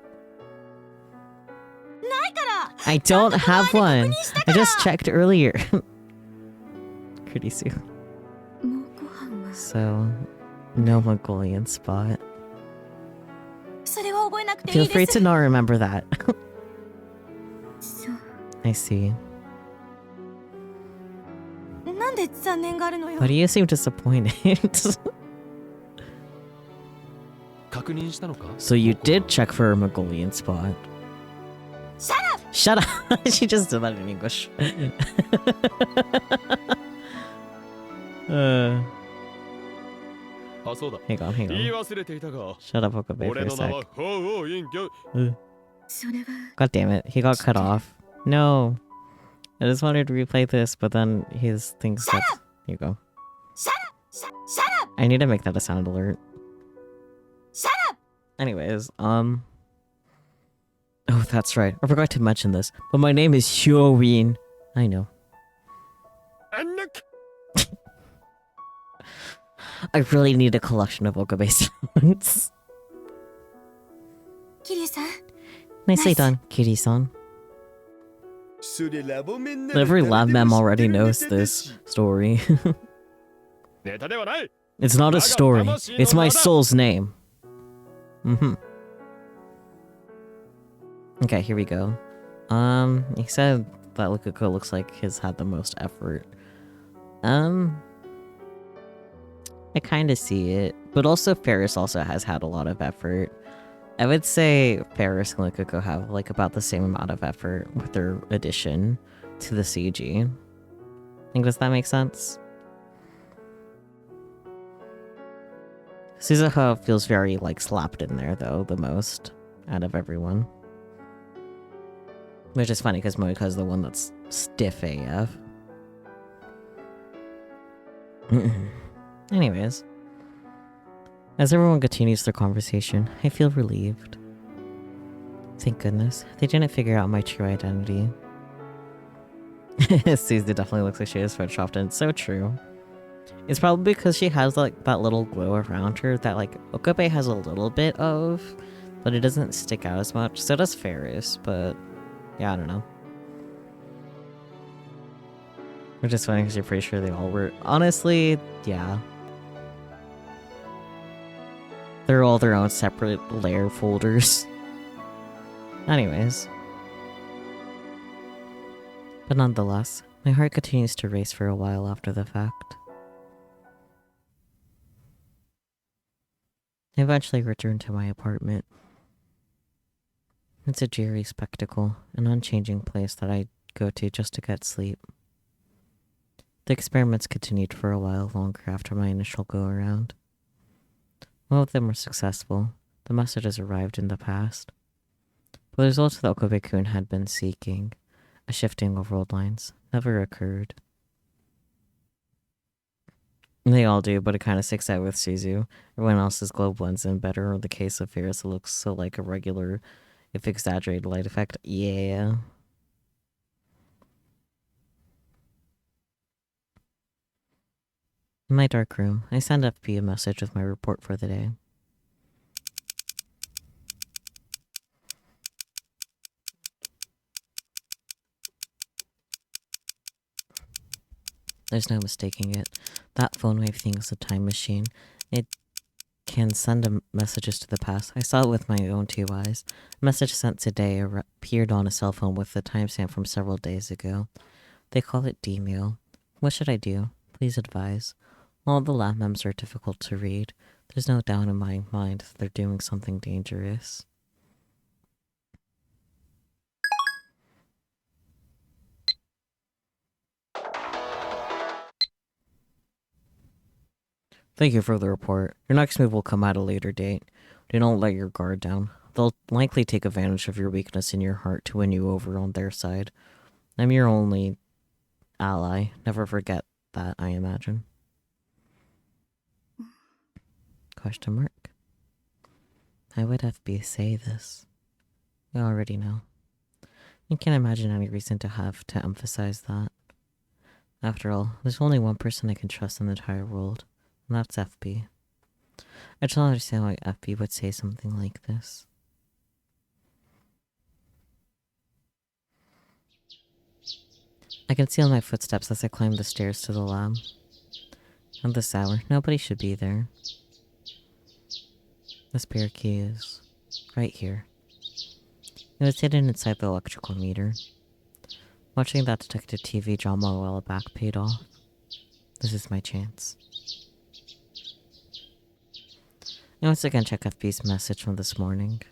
I don't have one. I just checked earlier. Kurisu. So, no Mongolian spot. Feel free to not remember that. I see. Why do you seem disappointed? So you did check for a Mongolian spot. Shut up! She just did that in English. Hang on. Shut up, Okabe, for a sec. God damn it, he got cut off. No. I just wanted to replay this, but then his thing said... Here you go. Shut up! I need to make that a sound alert. Shut up! Anyways, Oh, that's right. I forgot to mention this, but my name is Hyowin. I know. I really need a collection of Okabe sounds. 桐生さん Nicely Nice. done, Kiri-san. それラボメンなら Every 誰 lab でも mem 知って already るネ knows タだ this し story. ネタではない It's not a story. It's my soul's name. Okay, here we go. He said that Lukuko looks like he's had the most effort. I kind of see it, but also Ferris also has had a lot of effort. I would say Ferris and Lukuko have like about the same amount of effort with their addition to the CG. Does that make sense? Suzuha feels very like slapped in there though, the most out of everyone. Which is funny because Moeka is the one that's stiff AF. Anyways. As everyone continues their conversation, I feel relieved. Thank goodness, they didn't figure out my true identity. Suzu definitely looks like she is photoshopped, and it's so true. It's probably because she has like that little glow around her that like Okabe has a little bit of, but it doesn't stick out as much. So does Ferris, but yeah, I don't know. Which is funny because you're pretty sure they all were. Honestly, yeah. They're all their own separate layer folders. Anyways. But nonetheless, my heart continues to race for a while after the fact. I eventually return to my apartment. It's a dreary spectacle, an unchanging place that I go to just to get sleep. The experiments continued for a while longer after my initial go-around. All of them were successful. The messages arrived in the past. But the results that Okabe-kun had been seeking, a shifting of world lines, never occurred. They all do, but it kind of sticks out with Suzu. Everyone else's glow blends in better. In the case of Ferris, it looks so like a regular, if exaggerated, light effect. Yeah. In my dark room, I send FP a message with my report for the day. There's no mistaking it. That phone wave thing is a time machine. It can send messages to the past. I saw it with my own two eyes. A message sent today appeared on a cell phone with the timestamp from several days ago. They call it D-mail. What should I do? Please advise. All the lab mems are difficult to read. There's no doubt in my mind that they're doing something dangerous. Thank you for the report. Your next move will come at a later date. Do not let your guard down. They'll likely take advantage of your weakness in your heart to win you over on their side. I'm your only ally. Never forget that, I imagine. Question mark. Why would FB say this? You already know. You can't imagine any reason to have to emphasize that. After all, there's only one person I can trust in the entire world, and that's FB. I just don't understand why FB would say something like this. I can feel my footsteps as I climb the stairs to the lab. At this hour, nobody should be there. The spare key is right here. It was hidden inside the electrical meter. Watching that detective TV drama a while back paid off. This is my chance. I once again check FB's message from this morning.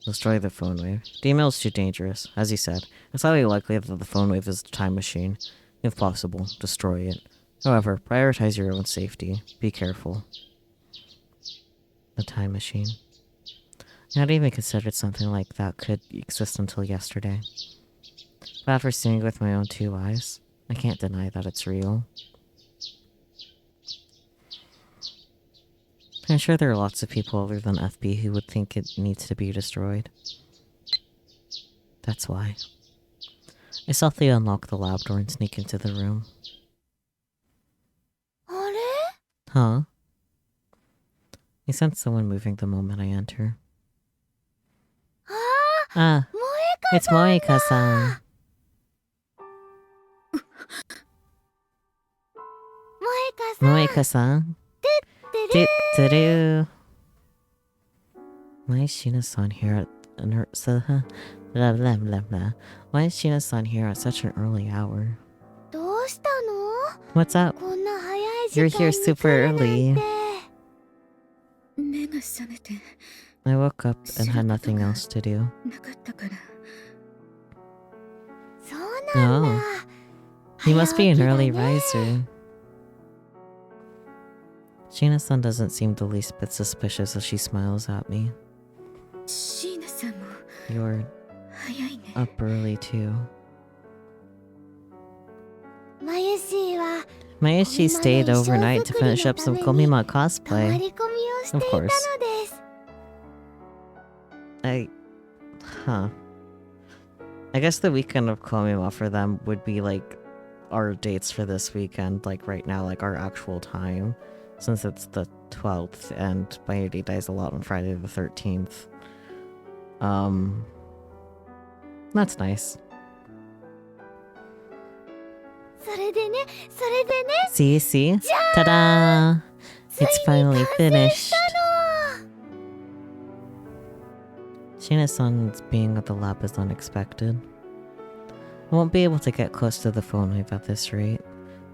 Destroy the phone wave. The email is too dangerous. As he said, it's highly likely that the phone wave is a time machine. If possible, destroy it. However, prioritize your own safety. Be careful. The time machine. I hadn't even considered something like that could exist until yesterday. But after seeing it with my own two eyes, I can't deny that it's real. I'm sure there are lots of people other than FB who would think it needs to be destroyed. That's why. I softly unlock the lab door and sneak into the room. Huh? I sense someone moving the moment I enter. Ah, it's Moeka-san. Moeka-san. Do-do-do. Why is Sheena-san here at blah blah blah blah. Why is Sheena-san here at such an early hour? どうしたの What's up? こんな早い時 You're 間 here に super 来るなんて early. 目が覚めて I woke up and had nothing else to do. なかったから。そうなんだ Oh. You must be an 早 early 起きだね riser. Sheena-san doesn't seem the least bit suspicious as she smiles at me. 椎名さんも You're 早いね。 up early too. まゆしーは Mayashi stayed overnight to finish up some Komima 泊ま cosplay. り込みをしてい Of たの course. です Huh. I guess the weekend of Komima for them would be like our dates for this weekend, like right now, like our actual time, since it's the 12th and Mayuri dies a lot on Friday the 13th. That's nice. それでね See? Ta-da! It's finally finished. Sheena-san's being at the lab is unexpected. I won't be able to get close to the phone wave at this rate.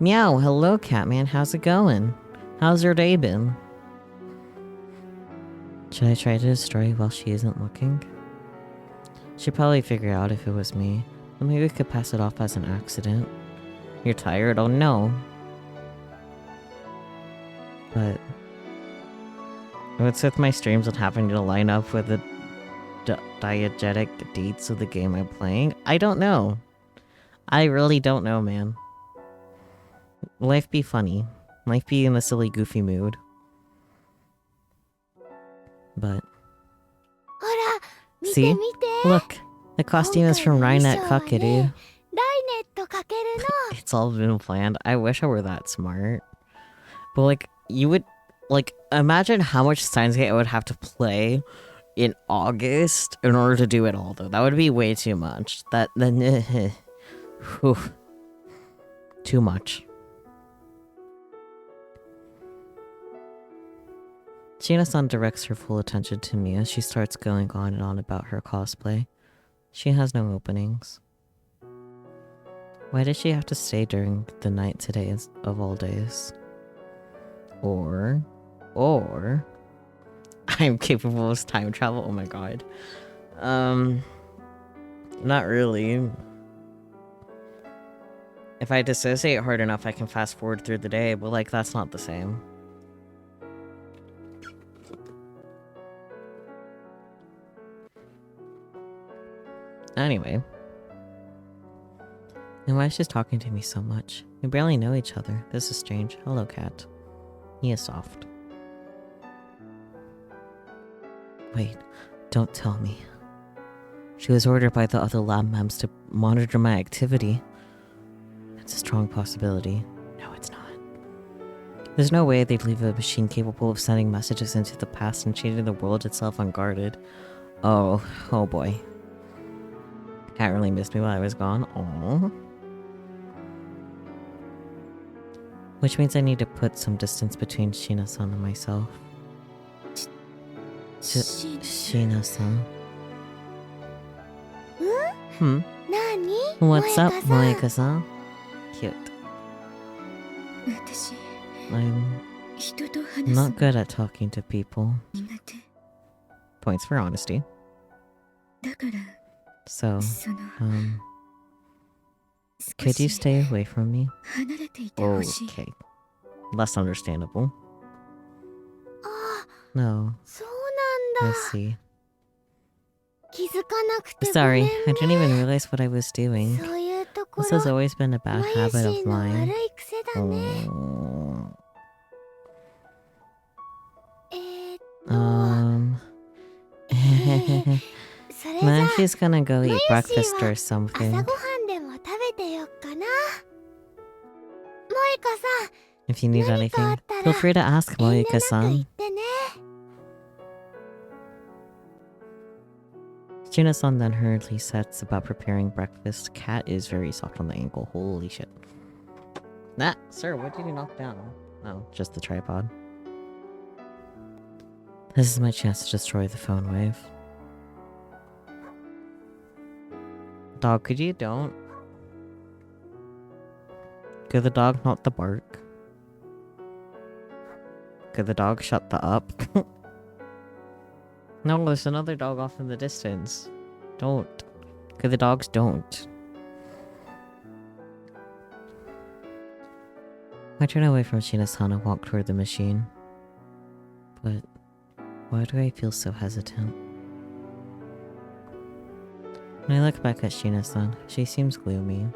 Meow, hello Catman, how's it going? How's your day been? Should I try to destroy while she isn't looking? She'd probably figure out if it was me, but maybe we could pass it off as an accident. You're tired? Oh no. But what's with my streams and having to line up with the diegetic dates of the game I'm playing? I don't know. I really don't know, man. Life be funny. Life be in a silly, goofy mood. But ほら見 see? て見て Look, the costume is from Rainet Kakeru. ライネットかけるの It's all been planned. I wish I were that smart. But like, you would like imagine how much Steins I would have to play in August in order to do it all though. That would be way too much. Too much. Sheena-san directs her full attention to me as she starts going on and on about her cosplay. She has no openings. Why did she have to stay during the night today of all days? Or I'm capable of time travel. Oh my god. Not really. If I dissociate hard enough, I can fast forward through the day, but like that's not the same. Anyway. And why is she talking to me so much? We barely know each other. This is strange. Hello, cat. He is soft. Wait, don't tell me. She was ordered by the other lab mems to monitor my activity. It's a strong possibility. No, it's not. There's no way they'd leave a machine capable of sending messages into the past and changing the world itself unguarded. Oh boy. Cat really missed me while I was gone. Aww. Which means I need to put some distance between Sheena-san and myself. Sheena-san.何 What's up, 萌香さん Moeka-san? Cute. 私 I'm 人と話す not の good at talking to people. 苦手 Points for honesty. だから So, その 少 could you し stay away from me? 離れていてほしい Okay. Less understandable. あ No, そう I なんだ see. 気づかなくてごめん Sorry, ね I didn't even realize what I was doing. そういうとこ This ろ has always been a bad マユ habit シ of ーの悪 mine. い癖だね Oh. と それじゃ Man, あ she's gonna go eat マユシー breakfast は or 朝 something. ごはんでも食べてよっかな萌香さん If you need 何かあ anything, った Feel free to ask, 遠慮なく言っ Moeka-san. てね。 Shina-san then hurriedly sets about preparing breakfast. Cat is very soft on the ankle. Holy shit. Nah, sir, what did you knock down? Oh, just the tripod. This is my chance to destroy the phone wave. Dog, could you don't? Could the dog not the bark? Could the dog shut the up? No, there's another dog off in the distance. Don't. Could the dogs don't? I turn away from Shina-san and walk toward the machine. But why do I feel so hesitant? When I look back at Shina-san, she seems gloomy.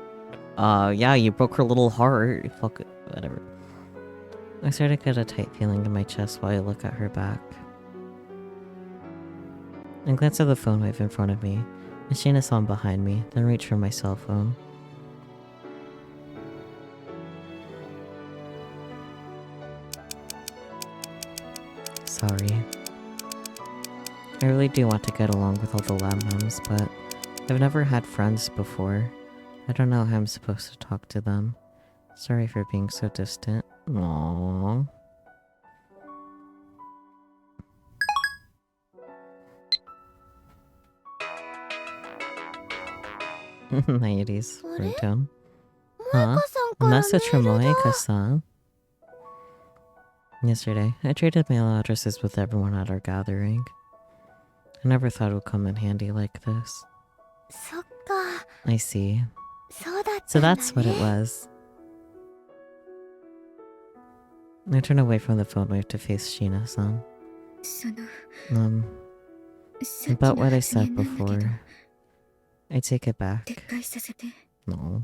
Yeah, you broke her little heart. Fuck it, whatever. I start to get a tight feeling in my chest while I look at her back. I glance at the phone wave in front of me, and Shina-san behind me, then reach for my cell phone. Sorry. I really do want to get along with all the lam-lams, but I've never had friends before. I don't know how I'm supposed to talk to them. Sorry for being so distant. Aww. Nairobi's ringtone. Huh? さん A からメ message ー from ルだ。 Moeka-san. Yesterday, I traded mail addresses with everyone at our gathering. I never thought it would come in handy like this. そっか、 I see. そうだった So んだ that's what it ね。 was. I turn away from the phone wave to face Shina-san. その About さっきの what I 発 said 言なんだけど before. I take it back. 撤回させて。 No.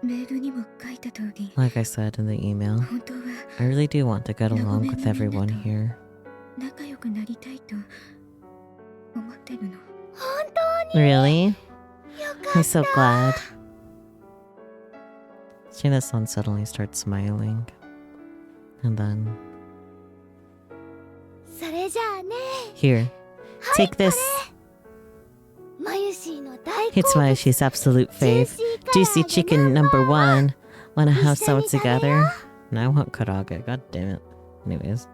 メールにも書いた通り、 Like I said in the email, 本当は I really do want to get along with everyone here. 仲良くなりたいと思ってるの。 本当に Really? よか I'm っ so glad. Shina-san suddenly starts smiling. And then, た。それじゃあね。 here, take this. マユシーの大好 It's 物。 Mayoshi's absolute ジュー fave. シー唐揚げ Juicy chicken number one. Wanna have some 一緒に食べよう。 together? Now I want karaage. God damn it. Anyways.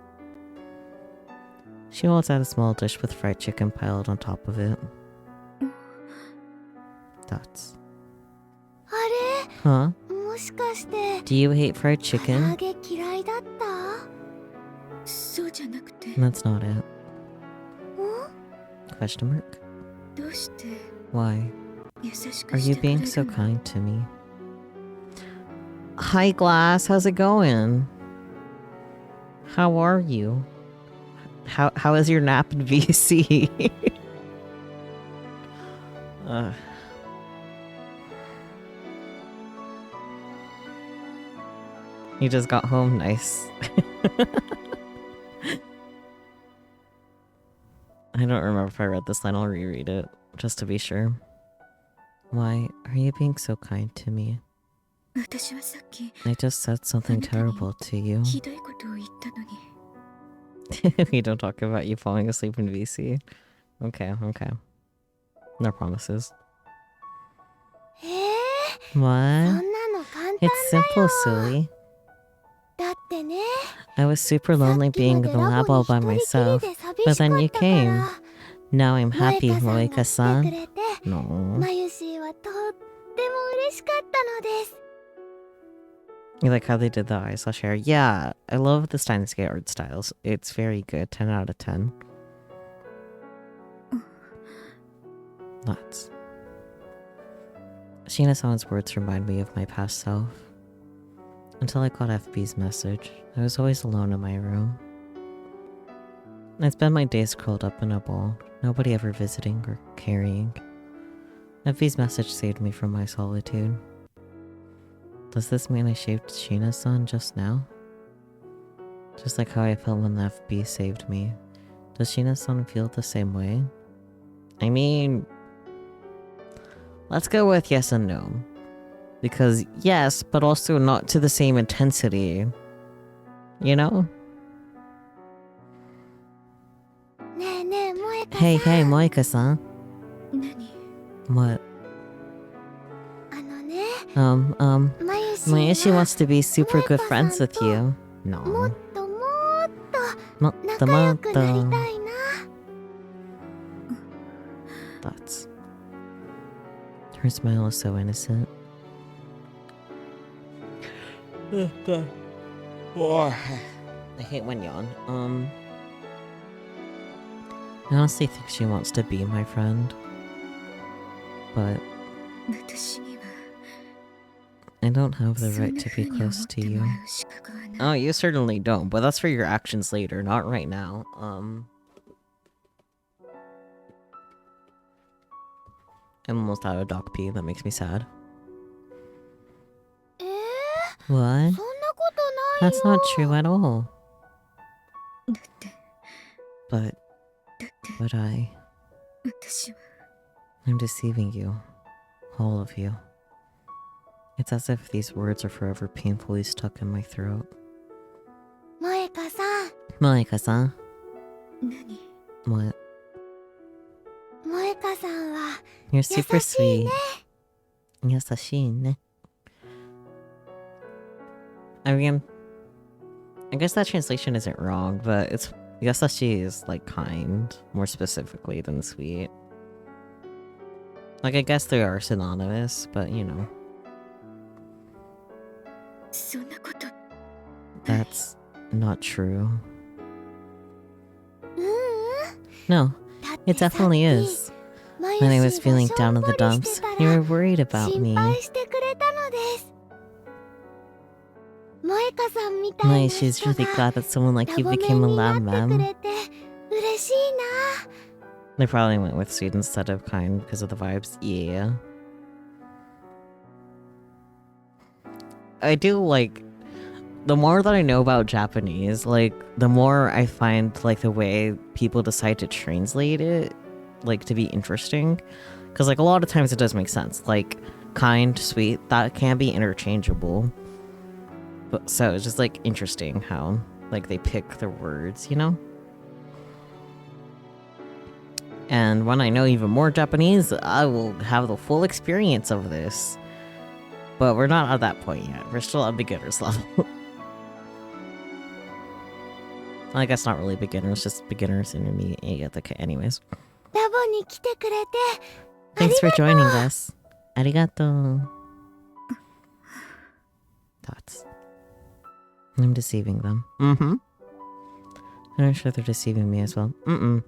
She holds out a small dish with fried chicken piled on top of it. Dots. あれ Huh? もしかして Do you hate fried 唐揚 chicken? げ嫌いだった？そうじゃなくて、 That's not it. ん？ Question mark? どうして Why? 優し Are くし you てくれ being る so の？ kind to me? Hi, Glass. How's it going? How are you? How is your nap in VC? You just got home. Nice. I don't remember if I read this line. I'll reread it just to be sure. Why are you being so kind to me? 私はさっき I just said something terrible to you. ひどいことを言ったのに。 We don't talk about you falling asleep in VC. Okay, okay. No promises. えー、そ What? んなの簡単 It's だ simple, よ。 silly. だってね、 I was super さ lonely っきま being で in the ラボ lab に all by 一人きり myself. で寂 But しか then っ you たか came. ら、 Now I'm 萌 happy, 香さんが来てく Moeka-san. れて、 No. マユシーはとっても嬉しかったのです。 You like how they did the eyelash hair? Yeah, I love the Steins art styles. It's very good. 10 out of 10. Lots. Shina-san's words remind me of my past self. Until I got FB's message, I was always alone in my room. I spent my days curled up in a ball, nobody ever visiting or caring. FB's message saved me from my solitude. Does this mean I shaved Shina-san just now? Just like how I felt when the FB saved me. Does Shina-san feel the same way? I mean, let's go with yes and no. Because yes, but also not to the same intensity. you know? ねえねえ、萌香さん。 Hey, hey, Moeka-san. 何 What? あのね、 Mayushi wants to be super good friends with you. も No. っともっと Motto 仲良くなり motto. たいな。 Thoughts. Her smile is so innocent. I hate when yawn. I honestly think she wants to be my friend. But 私には I don't have the そん right な to 風 be に思っ close て to も you. らう資格はない Oh, you certainly don't, but that's for your actions later, not right now. I'm almost out of dog pee, that makes me sad. そん What? なことない That's よ。 not true at all. だって But, だって but I... 私は I'm deceiving you. All of you. It's as if these words are forever painfully stuck in my throat. 萌香さん、 Moeka-san. 何 What? 萌香さんは You're super 優しいね。 sweet. Yasashii ne. I mean, I guess that translation isn't wrong, but it's yasashi is like kind, more specifically than sweet. Like, I guess they are synonymous, but you know, そんなこと that's not true. ううん。 No, だって it さっき definitely is. マユ When I シ was が feeling しょ down ん in ぼ the りし dumps, てた you ら were worried about 心 me. 配してくれたのです。萌香さんみたいな She's 人 really が glad that someone like ラ you ボメ became ン a にな lab ってく mem. れて嬉しいな。 They probably went with sweet instead of kind because of the vibes. Yeah. I do like... The more that I know about Japanese, like, the more I find, like, the way people decide to translate it, like, to be interesting. Because, like, a lot of times it does make sense. Like, kind, sweet, that can be interchangeable. But, so it's just, like, interesting how, like, they pick their words, you know? And when I know even more Japanese, I will have the full experience of this. But we're not at that point yet. We're still at beginner's level. I guess not really beginners, just beginners, intermediate, okay, anyways. ラボに来てくれて Thanks for joining us. Arigato. Thoughts. I'm deceiving them. Mm-hmm. And I'm sure they're deceiving me as well. Mm-mm.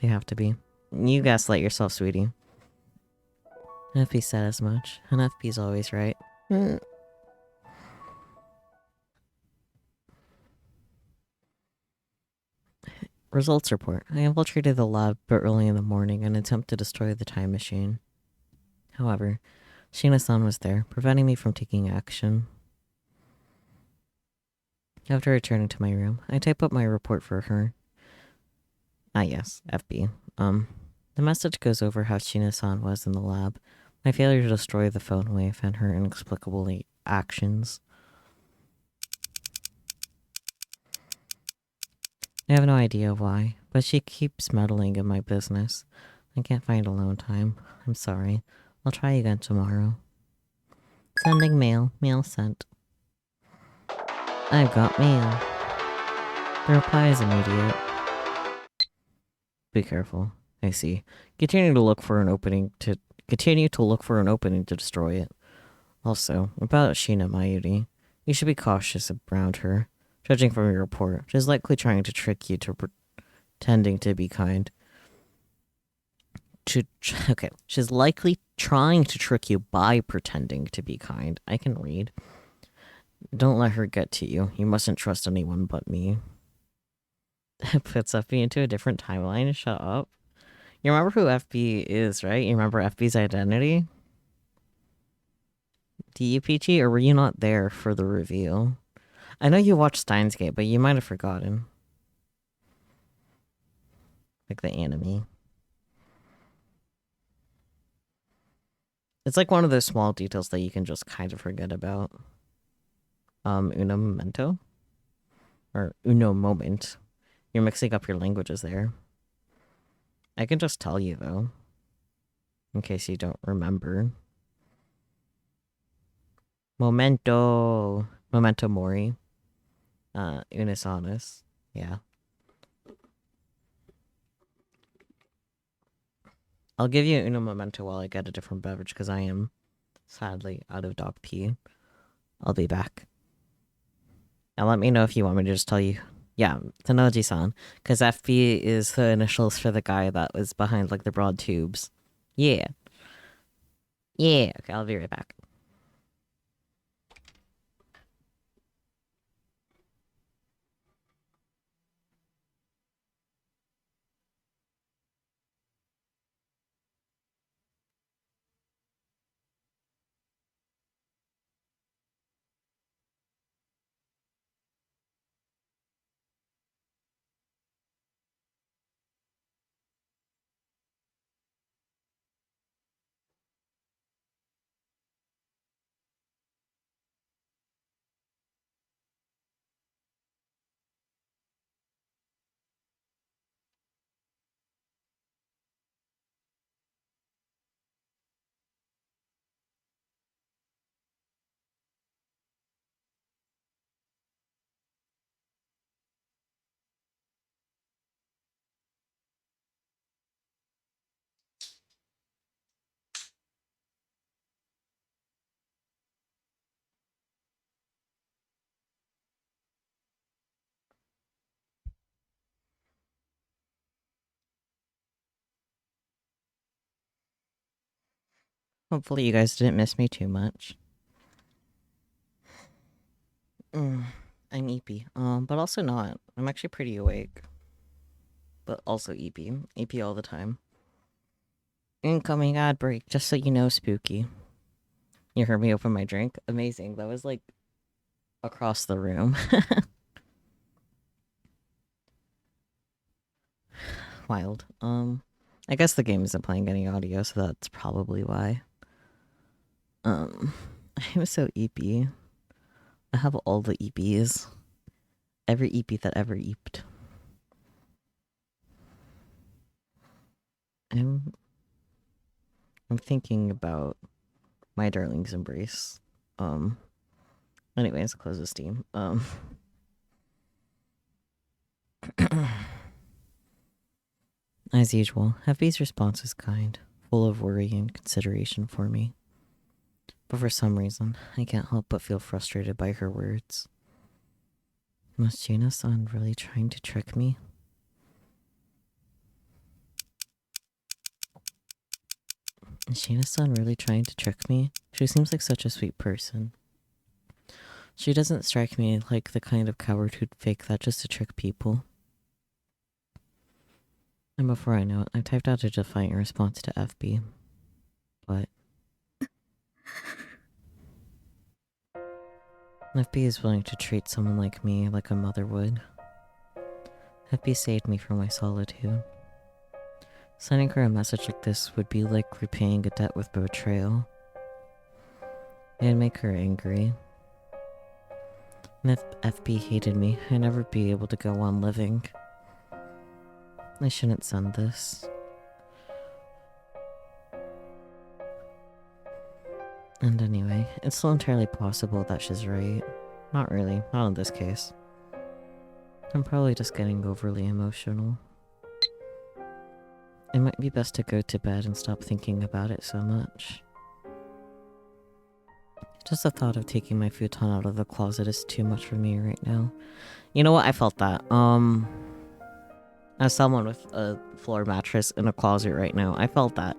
They have to be. You gaslight yourself, sweetie. FP said as much. And FP's always right. Results report. I infiltrated the lab but early in the morning in an attempt to destroy the time machine. However, Shina-san was there, preventing me from taking action. After returning to my room, I type up my report for her. Ah yes, FB. The message goes over how Shina-san was in the lab, my failure to destroy the phone wave, and her inexplicable actions. I have no idea why, but she keeps meddling in my business. I can't find alone time. I'm sorry. I'll try again tomorrow. Sending mail. Mail sent. I've got mail. The reply is immediate. Be careful. I see. Continue to look for an opening to destroy it. Also, about Shina Mayuri, you should be cautious around her. Judging from your report, she's likely trying to trick you to pretending to be kind. She's likely trying to trick you by pretending to be kind. I can read. Don't let her get to you. You mustn't trust anyone but me. It puts FB into a different timeline. Shut up. You remember who FB is, right? You remember FB's identity? Do you, Peachy, or were you not there for the reveal? I know you watched Steins Gate, but you might have forgotten. Like the anime. It's like one of those small details that you can just kind of forget about. Una memento? Or uno moment. You're mixing up your languages there. I can just tell you, though. In case you don't remember. Momento. Memento mori. Unis honest. Yeah. I'll give you uno momento while I get a different beverage, because I am sadly out of dog pee. I'll be back. Now let me know if you want me to just tell you. Yeah, Tanoji-san. Because FB is the initials for the guy that was behind, like, the broad tubes. Yeah. Yeah. Okay, I'll be right back. Hopefully you guys didn't miss me too much. I'm EP, but also not. I'm actually pretty awake. But also EP. EP all the time. Incoming ad break, just so you know, spooky. You heard me open my drink? Amazing. That was like across the room. Wild. I guess the game isn't playing any audio, so that's probably why. I'm so EP. I have all the EPs. Every EP that ever EP'd. I'm thinking about My Darling's Embrace. Anyways, close the Steam. As usual, Effie's response was kind, full of worry and consideration for me. But for some reason, I can't help but feel frustrated by her words. Was Gina-san really trying to trick me? Is Gina-san really trying to trick me? She seems like such a sweet person. She doesn't strike me like the kind of coward who'd fake that just to trick people. And before I know it, I typed out a defiant response to FB. But FB is willing to treat someone like me like a mother would. FB saved me from my solitude. Sending her a message like this would be like repaying a debt with betrayal. It'd make her angry. And if FB hated me, I'd never be able to go on living. I shouldn't send this. And anyway, it's still entirely possible that she's right. Not really, not in this case. I'm probably just getting overly emotional. It might be best to go to bed and stop thinking about it so much. Just the thought of taking my futon out of the closet is too much for me right now. You know what? I felt that. As someone with a floor mattress in a closet right now, I felt that.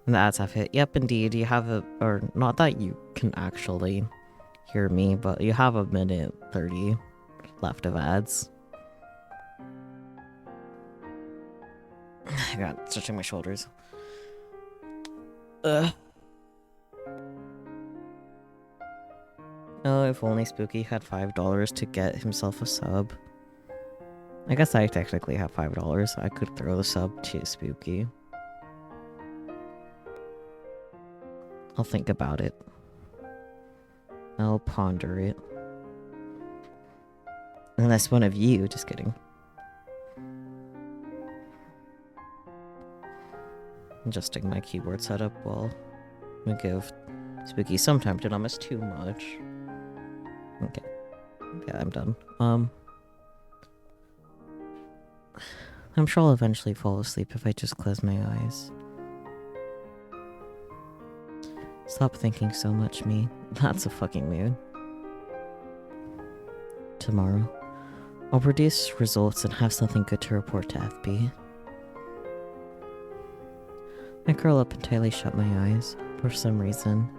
That's have it. Yep, indeed. You have or not that you can actually hear me, but you have a minute 30 left of ads. God, stretching my shoulders. Oh, if only Spooky had $5 to get himself a sub. I guess I technically have $5. I could throw the sub to Spooky. I'll think about it. I'll ponder it. Unless one of you, just kidding. Adjusting my keyboard setup while we give Spooky some time to not miss too much. Okay. Yeah, I'm done. I'm sure I'll eventually fall asleep if I just close my eyes. Stop thinking so much, me. That's a fucking mood. Tomorrow, I'll produce results and have something good to report to FB. I curl up and tightly shut my eyes. For some reason,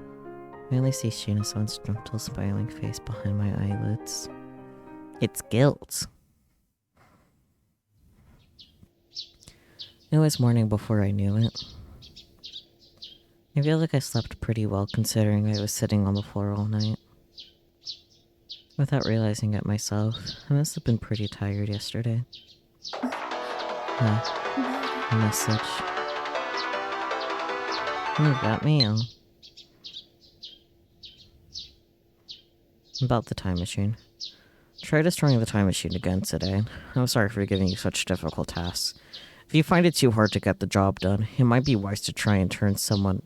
I only see Shina-san's gentle smiling face behind my eyelids. It's guilt. It was morning before I knew it. I feel like I slept pretty well considering I was sitting on the floor all night. Without realizing it myself, I must have been pretty tired yesterday. A message. You got me on. About the time machine. Try destroying the time machine again today. I'm sorry for giving you such difficult tasks. If you find it too hard to get the job done, it might be wise to try and turn someone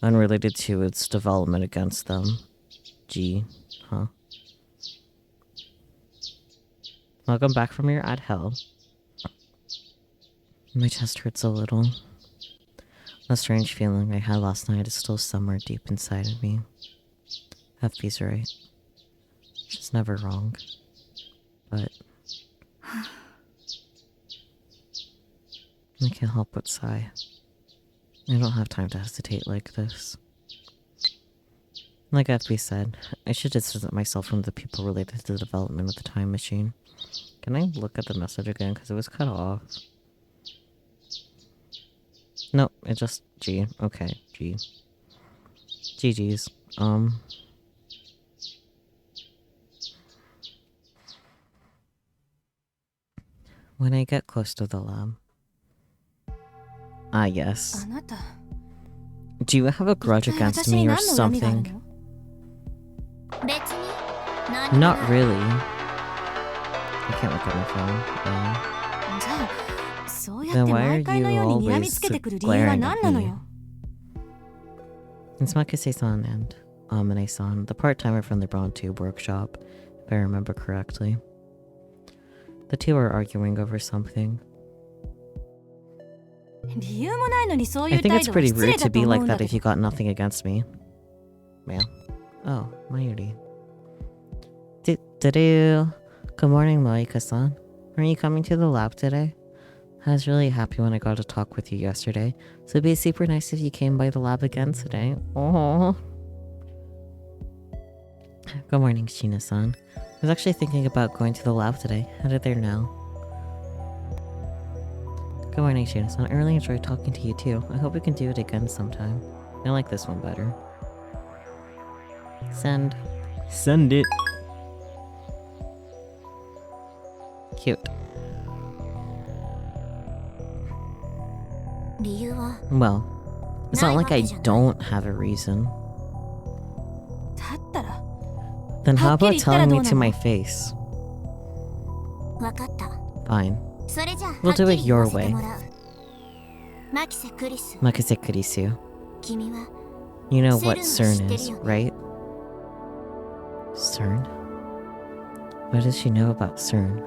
unrelated to its development against them. Gee, huh? Welcome back from your ad hell. My chest hurts a little. The strange feeling I had last night is still somewhere deep inside of me. FB's right. She's never wrong. But I can't help but sigh. I don't have time to hesitate like this. Like FB said, I should distance myself from the people related to the development of the time machine. Can I look at the message again? Because it was cut off. Nope, it just... G. Okay, G. GG's. When I get close to the lab... Ah, yes. Do you have a grudge against me or something? Not really. I can't look at my phone. Then why are you always glaring at me? It's Makase-san and Amane-san, the part-timer from the Brown Tube workshop, if I remember correctly. The two are arguing over something. I think it's pretty rude to be like that if you got nothing against me. Yeah. Oh, Mayuri. Good morning, Moeka-san. Are you coming to the lab today? I was really happy when I got to talk with you yesterday, so it'd be super nice if you came by the lab again today. Oh. Good morning, Shina-san. I was actually thinking about going to the lab today. Headed there now. Good morning, Shina-san. I really enjoyed talking to you too. I hope we can do it again sometime. I like this one better. Send. Send it. Cute. Well, it's not like I don't have a reason. Then how about telling me to my face? Fine. We'll do it your way. Makise kurisu. You know what CERN is, right? CERN? What does she know about CERN?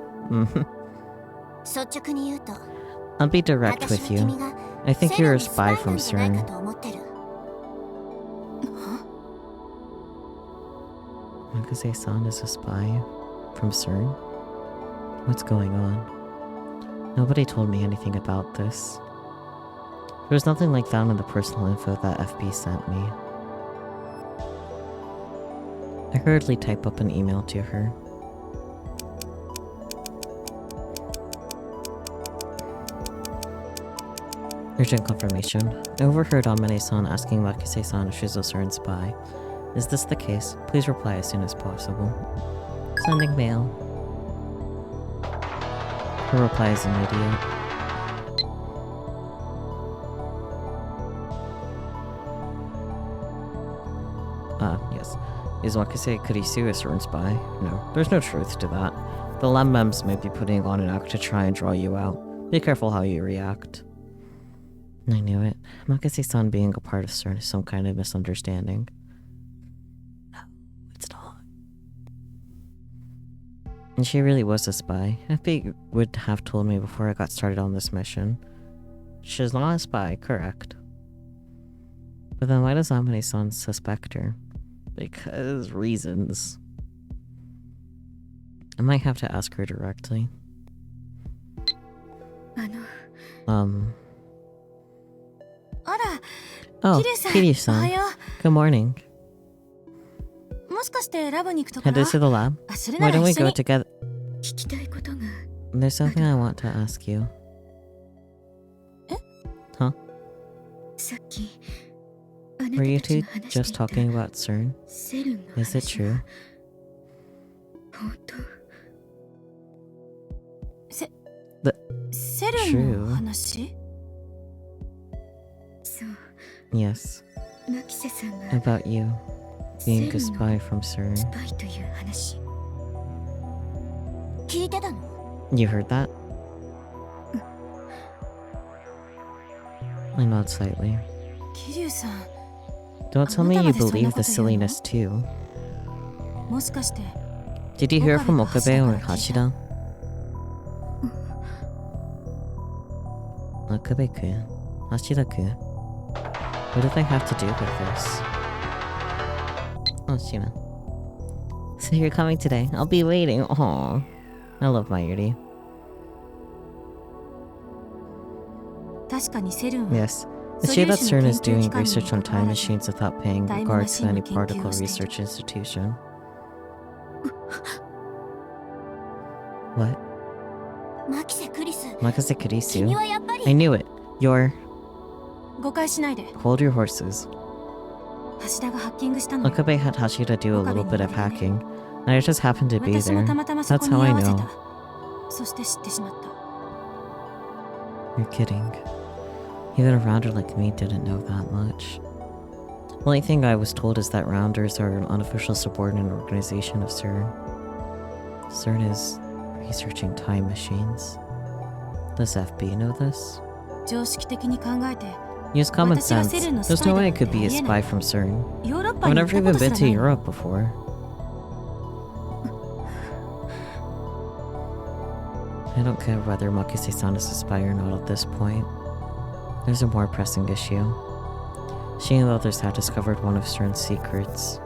I'll be direct with you. I think you're a spy from CERN. Makase-san is a spy from CERN? What's going on? Nobody told me anything about this. There was nothing like that in the personal info that FB sent me. I hurriedly type up an email to her. Urgent confirmation. I overheard Amane-san asking Makise-san if she's a CERN spy. Is this the case? Please reply as soon as possible. Sending mail. Her reply is immediate. Yes. Is Makise Kurisu a CERN spy? No, there's no truth to that. The Lemmems might be putting on an act to try and draw you out. Be careful how you react. I knew it. Makase-san being a part of CERN is some kind of misunderstanding. No, it's not. And she really was a spy. FB would have told me before I got started on this mission. She's not a spy, correct. But then why does Amane-san suspect her? Because reasons. I might have to ask her directly. あら、 Oh, 桐生さん、おは Kiryu-san. よ Good morning. う。もしかしてラボに行くとか？ Head to the lab. あ、それな Why ら don't we 一緒 go に。 together? 聞きたいことが。 There's something I want to ask you. さっき、 Were you two just talking about CERN? セルンの Is it 話 true? は本当？ The セルンの話？ そう、 Yes, マキセさんが about you セ being ル a ンの spy from CERN. スパイという話。聞いてたの？ You heard that? I nod slightly. 桐生さん、 Don't tell me you believe the silliness too. もしかして Did you hear from Okabe or Hashida? Okabe-kun, Hashida-kun. What did they have to do with this? Oh, Shina. So you're coming today. I'll be waiting. Aww. I love my Yuri. 確かにセルンは Yes. It's true that CERN is doing research on time machines without paying regard to any particle research institution. What? マキセクリス、 Makase 君 Kurisu? はやっぱり I knew it. You're... 誤解しないで。 Hold your horses. 橋田がハッキングしたの。 Okabe had Hashida do a little bit of hacking, and I just happened to be 私も there. たまたまそこ That's に how 居 I 合わせ know. た。そして知ってしまった。 You're kidding. Even a rounder like me didn't know that much. The only thing I was told is that rounders are an unofficial subordinate organization of CERN. CERN is researching time machines. Does FB know this? 常識的に考えて、 Use common 私は sense. セルンの There's スパイ no だ way な I んて could be あ a りえな spy い。 from CERN. ヨーロッパ I've に行 never ったこ even とす been ら to ない。 Europe before. I don't care whether Makise-san is a spy or not at this point. There's a more pressing issue. She and others have discovered one of CERN's secrets.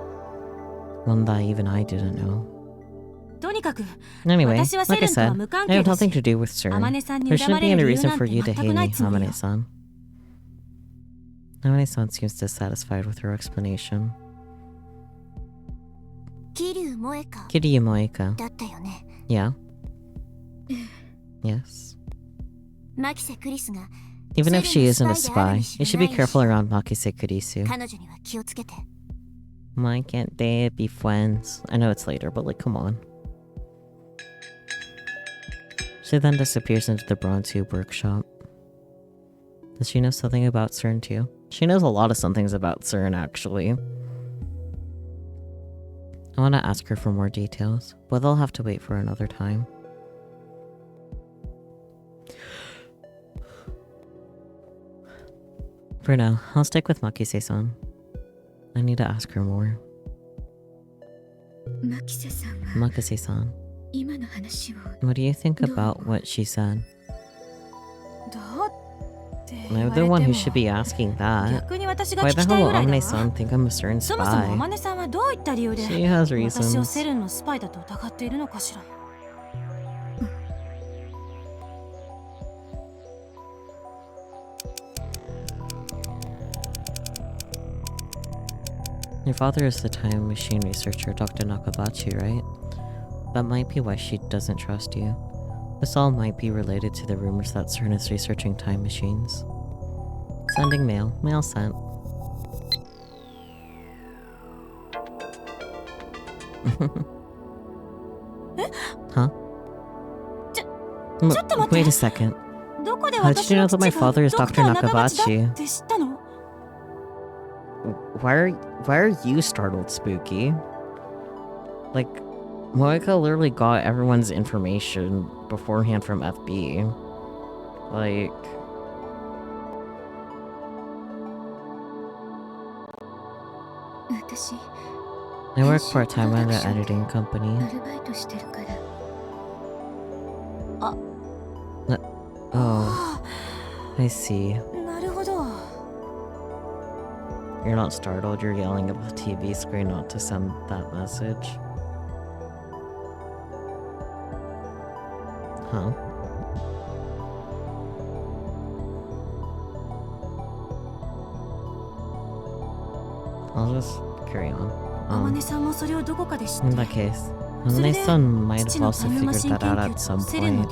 One that even I didn't know. とにかく、 Anyway, 私はセ like I ルンとは said, 無関 I 係 have だし、 nothing to do with CERN. 天音さんに There 恨ま shouldn't れ be る any 理由 reason なん for て you 全 to く hate な me, いつもりよ。 Amane-san. Amane-san seems dissatisfied with her explanation. 桐生萌香 Kiryu Moeka. だったよね。 Yeah? Yes. マキセクリスが Even if she isn't a セルンの spy, スパイであるに you し should ろ be ないし、 careful around Makise Kurisu. 彼女には気をつけて。 Why can't they be friends? I know it's later, but like, come on. She then disappears into the Bronze Tube workshop. Does she know something about CERN too? She knows a lot of somethings about CERN, actually. I want to ask her for more details, but they'll have to wait for another time. For now, I'll stick with Makise-san. I need to ask her more. マキセさんは Makise-san, 今の話を。 what do you think about what she said? だって言 I'm わ the れ one て who も should be asking that. 逆に私が Why 聞 the きた hell い will ぐらいだ Amane-san わ。 think I'm a CERN そもそも spy? 天音さんはどういった理由で She has 私を reasons. セルンのスパイだと疑っているのかしら。 Your father is the time machine researcher, Dr. Nakabachi, right? That might be why she doesn't trust you. This all might be related to the rumors that CERN is researching time machines. Sending mail. Mail sent. Huh? Wait a second. どこで How did 私 you の know that my 父が father is ドクタ Dr. ー中町だ Nakabachi? って知ったの？ Why are you startled, Spooky? Like, Moeka literally got everyone's information beforehand from FB. Like... I work part-time at an editing company. Oh, I see. You're not startled, you're yelling at the TV screen not to send that message. Huh? I'll just carry on. In that case, Amane-san might have also figured that out at some point.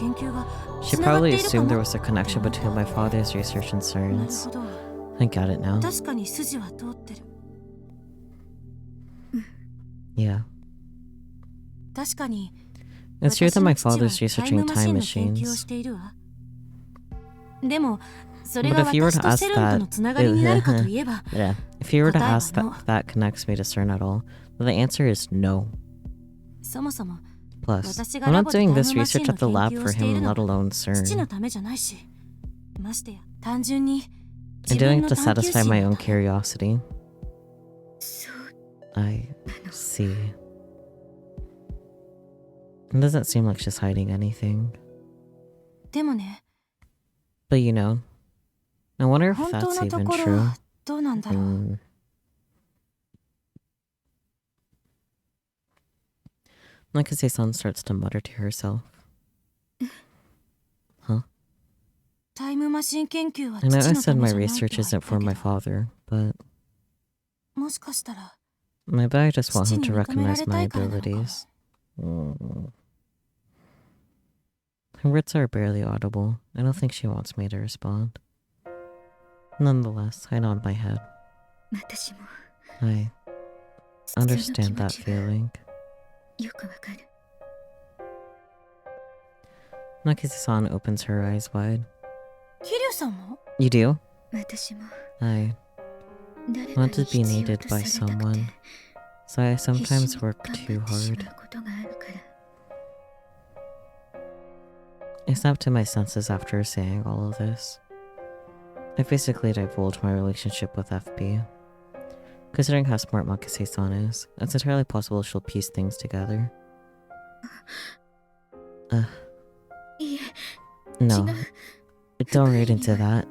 She probably assumed there was a connection between my father's research and Steins. I got it now. Yeah. It's true that my father's researching time machines. But if you were to ask that, yeah, if you were to ask that connects me to CERN at all, well, the answer is no. Plus, I'm not doing this research at the lab for him, let alone CERN. I'm doing it to satisfy my own curiosity. I see. It doesn't seem like she's hiding anything. But you know, I wonder if that's even true. Nakase-san starts to mutter to herself. Huh? I know I said my research isn't for my father, but maybe I just want him to recognize my abilities. Her words are barely audible. I don't think she wants me to respond. Nonetheless, I nod my head. I understand that feeling. Nakase-san opens her eyes wide. You do? I want to be needed by someone, so I sometimes work too hard. I snapped to my senses after saying all of this. I basically divulged my relationship with FB. Considering how smart Nakase-san is, it's entirely possible she'll piece things together. No. Don't read into that.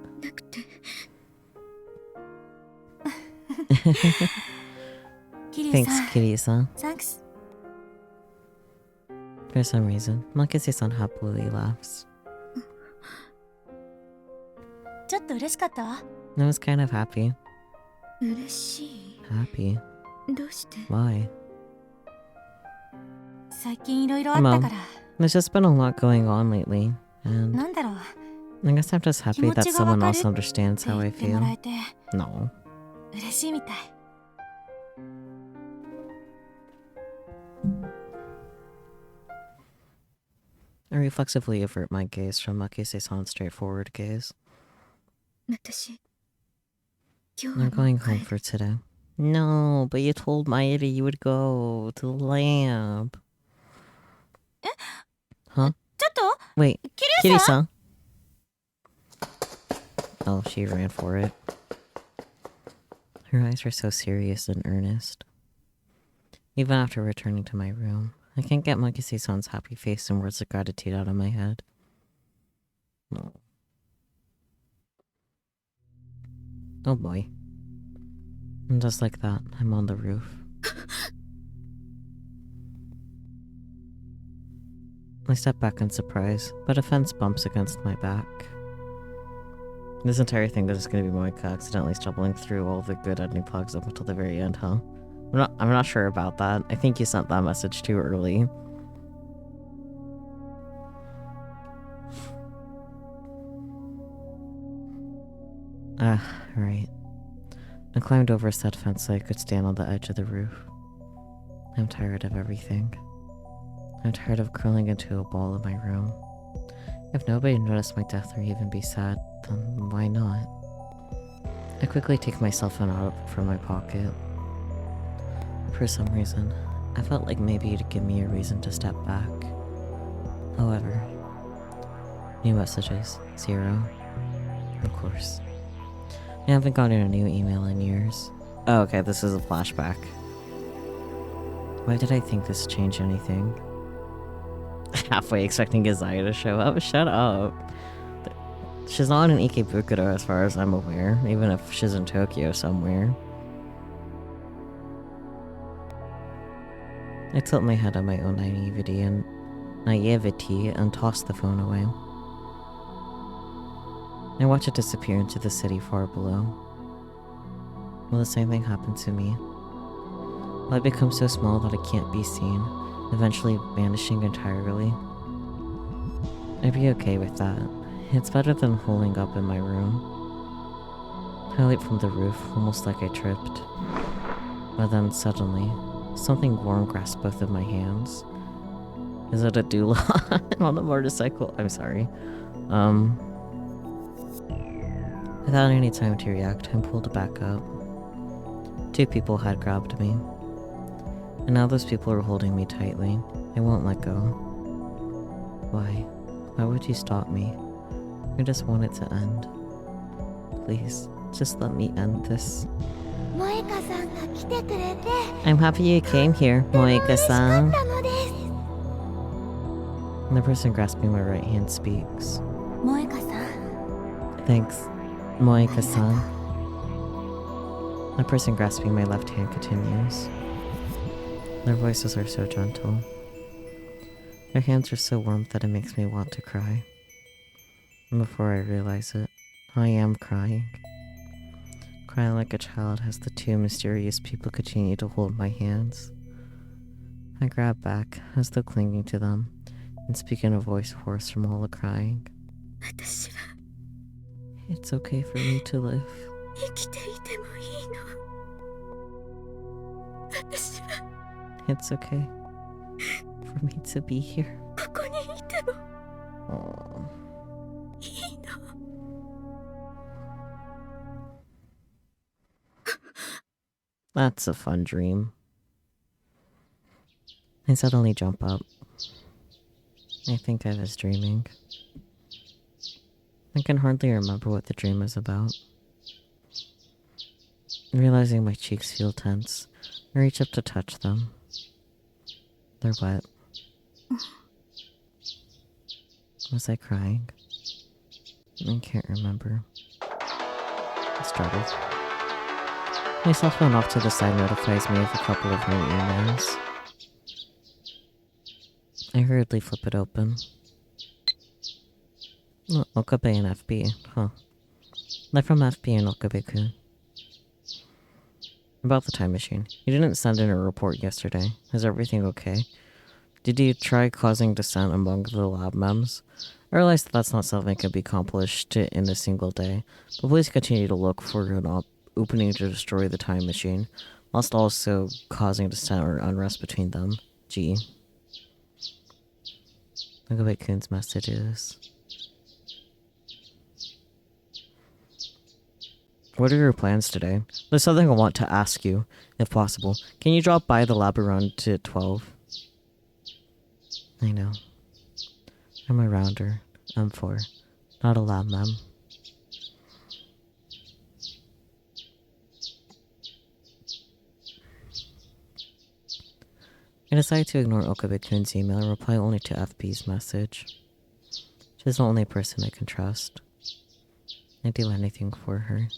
Thanks, Kiryu-san. For some reason, Nakase-san happily laughs. I was kind of happy. Happy? Why? Well, there's just been a lot going on lately, and I guess I'm just happy that someone else understands how I feel. No. I reflexively avert my gaze from Nakase-san's straightforward gaze. I'm going home for today. No, but you told Mairi you would go to the lab. Huh? Wait, Kiryu-san? Oh, she ran for it. Her eyes were so serious and earnest. Even after returning to my room, I can't get Nakase-san's happy face and words of gratitude out of my head. No. Oh boy. And just like that, I'm on the roof. I step back in surprise, but a fence bumps against my back. This entire thing is going to be Moeka accidentally stumbling through all the good ending plugs up until the very end, huh? I'm not sure about that. I think you sent that message too early. Right. I climbed over said fence so I could stand on the edge of the roof. I'm tired of everything. I'm tired of curling into a ball in my room. If nobody noticed my death or even be sad, then why not? I quickly take my cell phone out from my pocket. For some reason, I felt like maybe you'd give me a reason to step back. However, new messages, 0. Of course. I haven't gotten a new email in years. Oh, okay, this is a flashback. Why did I think this changed anything? Halfway expecting Isaiah to show up? Shut up. She's not in Ikebukuro as far as I'm aware, even if she's in Tokyo somewhere. I tilt my head at my own naivety and toss the phone away. I watch it disappear into the city far below. Will the same thing happen to me? Will I become so small that I can't be seen, eventually vanishing entirely? I'd be okay with that. It's better than holding up in my room. I leaped from the roof, almost like I tripped. But then suddenly, something warm grasped both of my hands. Is it a doula on the motorcycle? I'm sorry. Without any time to react, I pulled back up. 2 people had grabbed me. And now those people are holding me tightly. I won't let go. Why? Why would you stop me? I just want it to end. Please, just let me end this. I'm happy you came here, Moeka-san. And the person grasping my right hand speaks. Thanks, Moeka-san. The person grasping my left hand continues. Their voices are so gentle. Their hands are so warm that it makes me want to cry. And before I realize it, I am crying. Crying like a child as the 2 mysterious people continue to hold my hands. I grab back, as though clinging to them, and speak in a voice hoarse from all the crying. It's okay for me to live. It's okay for me to be here. Aww. That's a fun dream. I suddenly jump up. I think I was dreaming. I can hardly remember what the dream was about. Realizing my cheeks feel tense, I reach up to touch them. They're wet. Was I crying? I can't remember. I startled. My cell phone off to the side notifies me of a couple of new emails. I hurriedly flip it open. Oh, Okabe and FB, huh. They're from FB and Okabe-kun. About the time machine. You didn't send in a report yesterday. Is everything okay? Did you try causing dissent among the lab mems? I realize that's not something that can be accomplished in a single day, but please continue to look for an opening to destroy the time machine, whilst also causing dissent or unrest between them. G. Okabe-kun's message is... What are your plans today? There's something I want to ask you, if possible. Can you drop by the lab around to 12? I know. I'm a rounder. I'm 4. Not a lab mem. I decide to ignore Okabe-kun's email and reply only to FB's message. She's the only person I can trust. I'd do anything for her.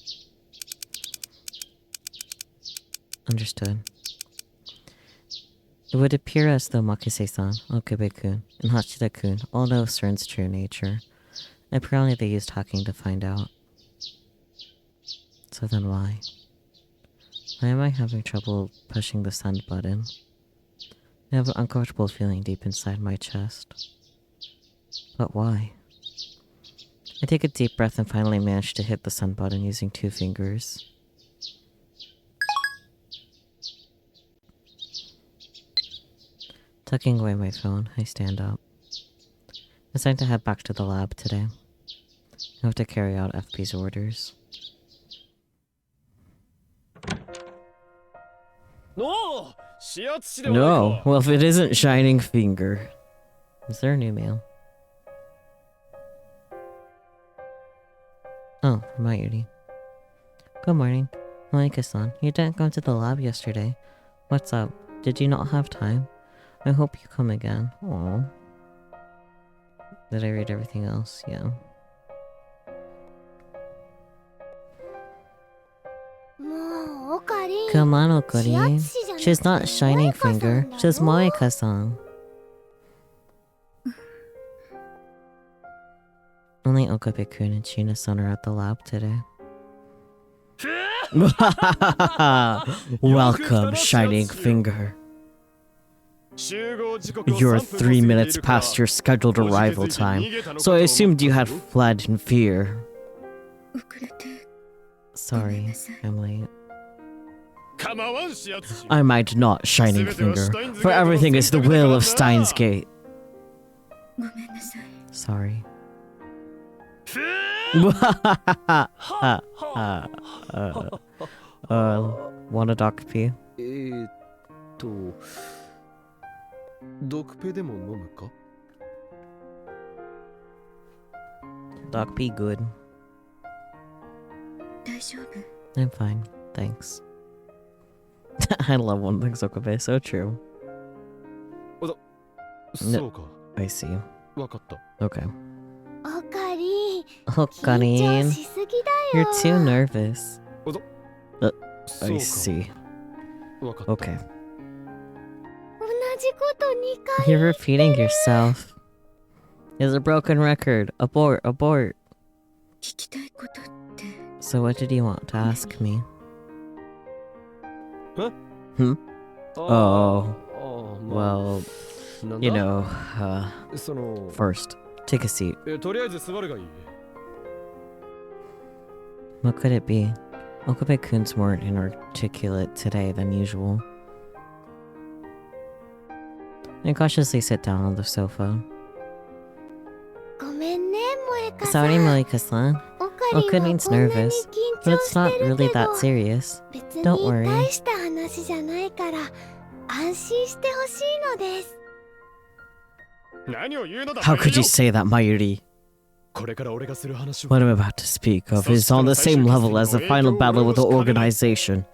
Understood. It would appear as though Makise-san, Okabe-kun, and Hachida-kun all know CERN's true nature. Apparently they used hacking to find out. So then why? Why am I having trouble pushing the send button? I have an uncomfortable feeling deep inside my chest. But why? I take a deep breath and finally manage to hit the send button using 2 fingers. Tucking away my phone, I stand up. It's time to head back to the lab today. I have to carry out FP's orders. No! No. Well, if it isn't Shining Finger. Is there a new mail? Oh, Mayuri. Good morning. Moeka-san, you didn't come to the lab yesterday. What's up? Did you not have time? I hope you come again. Aww. Did I read everything else? Yeah. Come on, Okarin. She's not Shining Finger. She's Moeka-san. Only Okabe-kun and China-san are at the lab today. Welcome, Shining Finger. You're 3 minutes past your scheduled arrival time, so I assumed you had fled in fear. Sorry, I'm late. I might not, Shining Finger, for everything is the will of Steins Gate. Sorry. Want a Doc P? 毒ペでも飲むか Doc P good. 大丈夫 I'm fine, thanks. I love one thing Sokobe, so true. そうか I see. わかった Okay. おかりん Okarin, しすぎだ you're よ too nervous. そう I か see. わかった Okay. 同じこと2回 You're repeating yourself. It's a broken record. Abort, abort. 聞きたいことって So what did you want to ask me? Huh? Hmm? あ Oh, あま well, あなんだ you know, その first, take a seat. とりあえず座るがいい What could it be? Okabe-kun's more inarticulate today than usual. I cautiously sit down on the sofa. ごめんね萌香 Sorry, さん Moeka-san. おかりんは Okarin's こんなに nervous, 緊 but 張 it's し not てる really け that ど serious. 別 Don't に worry. 大した話じゃないから安心してほしいのです 何を言うのだ How could you say that, Mayuri? これから俺がする話を What I'm about to speak of is on the same level as the final battle with the organization.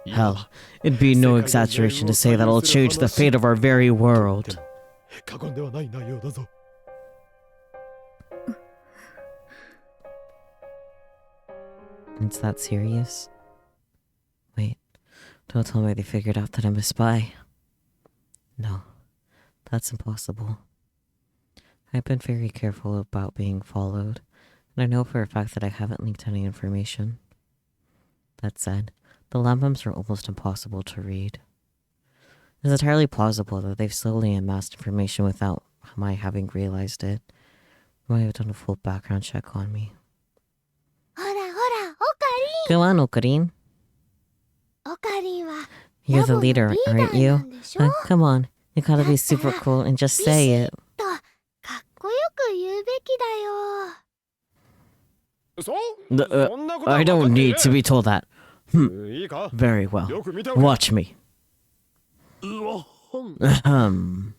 Hell, it'd be no exaggeration to say that it'll change the fate of our very world. 過言ではない内容だぞ It's that serious? Wait, don't tell me they figured out that I'm a spy. No, that's impossible. I've been very careful about being followed, and I know for a fact that I haven't leaked any information. That said, the lambums are almost impossible to read. It's entirely plausible that they've slowly amassed information without my having realized it. They might have done a full background check on me. ほらほらおか Go on, Okarin. りんおかりんは You're the ラボの leader, リーダー aren't you? なんでしょ Come on, you gotta be super cool and just say it. とかっこよく言うべきだよそう Uh, I don't need to be told that. いいか Very well. よく見ておけ Watch me. うわほん Ahem.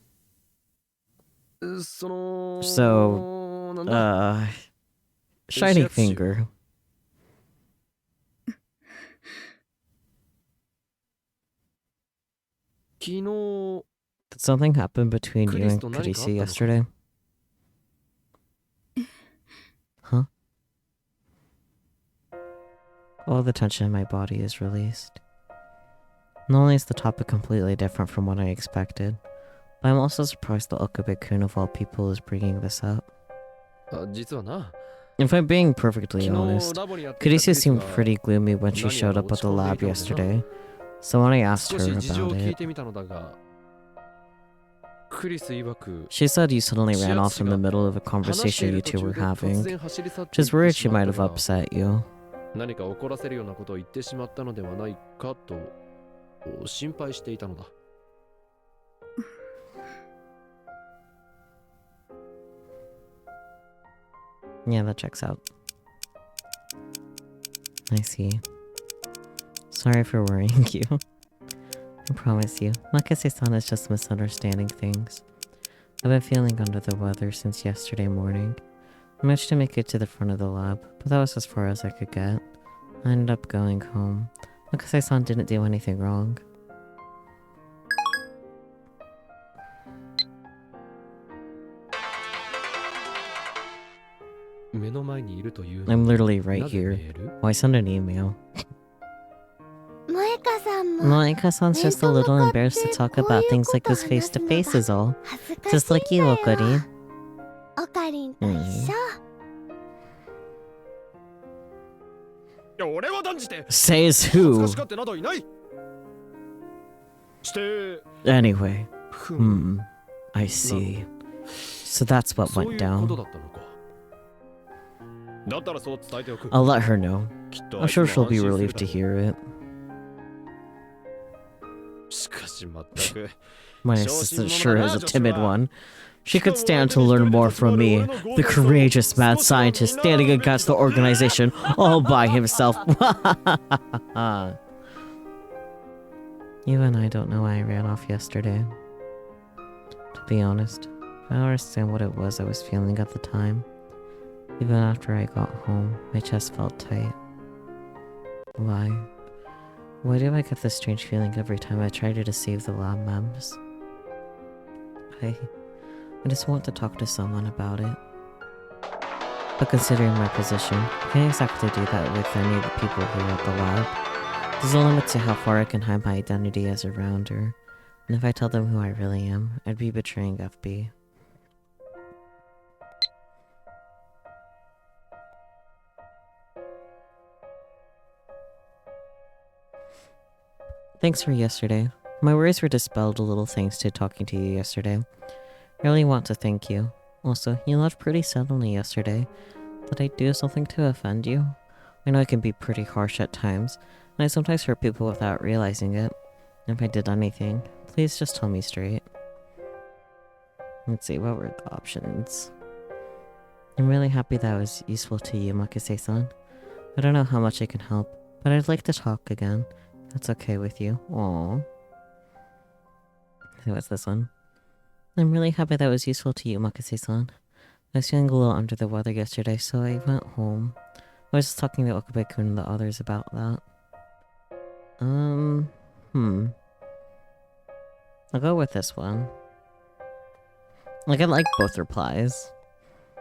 その So, なんだ Shining Finger. 昨日 Did something happen between you and Chrisと何かあったのか？ Kurisi yesterday? Huh? All the tension in my body is released. Not only is the topic completely different from what I expected, but I'm also surprised that Okabe-kun of all people is bringing this up. あ実はな If I'm being 昨 perfectly 日 honest, ラボにやっていた Kurisi クリス seemed が pretty gloomy when she showed up at the lab yesterday, so when I asked 少 her し事情を about 聞い it, てみたのだがクリス曰く she said you suddenly ran off in the middle of a 話して conversation い you る途 two 中 were で突 having. 然走り去ってい Just って worried し she ま might った have が upset you. 何か怒らせるようなことを言ってしまったのではないかと心配していたのだ Yeah, that checks out. I see. Sorry for worrying you. I promise you, Makase-san is just misunderstanding things. I've been feeling under the weather since yesterday morning. I managed to make it to the front of the lab, but that was as far as I could get. I ended up going home. Makase-san didn't do anything wrong. I'm literally right here. Why send an email? Moeka-san's just a little embarrassed to talk about things like this face to face is all. Just like you, Okarin. Says who? Anyway. I see. So that's what went down. I'll let her know. I'm sure she'll be relieved to hear it. My assistant sure is a timid one. She could stand to learn more from me, the courageous mad scientist standing against the organization all by himself. Even I don't know why I ran off yesterday. To be honest, I don't understand what it was I was feeling at the time. Even after I got home, my chest felt tight. Why? Why do I get this strange feeling every time I try to deceive the lab members? I just want to talk to someone about it. But considering my position, I can't exactly do that with any of the people here at the lab. There's a limit to how far I can hide my identity as a rounder, and if I tell them who I really am, I'd be betraying FB. Thanks for yesterday. My worries were dispelled a little thanks to talking to you yesterday. I really want to thank you. Also, you left pretty suddenly yesterday. Did I do something to offend you? I know I can be pretty harsh at times, and I sometimes hurt people without realizing it. If I did anything, please just tell me straight. Let's see, what were the options? I'm really happy that I was useful to you, Makase-san. I don't know how much I can help, but I'd like to talk again. That's okay with you. Aww. So what's this one? I'm really happy that was useful to you, Makase-san. I was feeling a little under the weather yesterday, so I went home. I was just talking to Okabe-kun and the others about that. I'll go with this one. Like, I like both replies.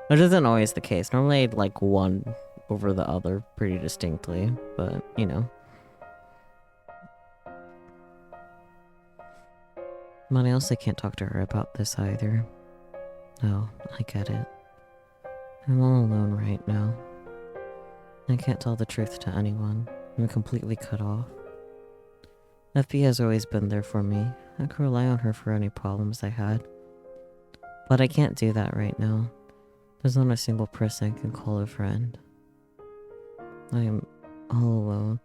Which isn't always the case. Normally I'd like one over the other pretty distinctly, but, you know. But I also can't talk to her about this either. Oh, I get it. I'm all alone right now. I can't tell the truth to anyone. I'm completely cut off. FB has always been there for me. I could rely on her for any problems I had. But I can't do that right now. There's not a single person I can call a friend. I am all alone.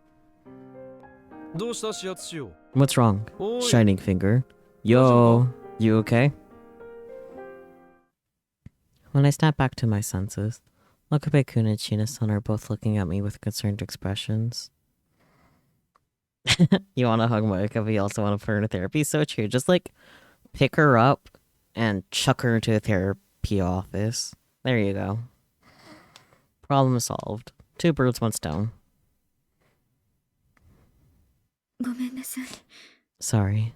What's wrong? Shining finger. Yo, you okay? When I snap back to my senses, Okabe-kun and Shina-san are both looking at me with concerned expressions. You want to hug Moeka, but you also want to put her in therapy? So true. Just like pick her up and chuck her into a therapy office. There you go. Problem solved. 2 birds, 1 stone. Sorry.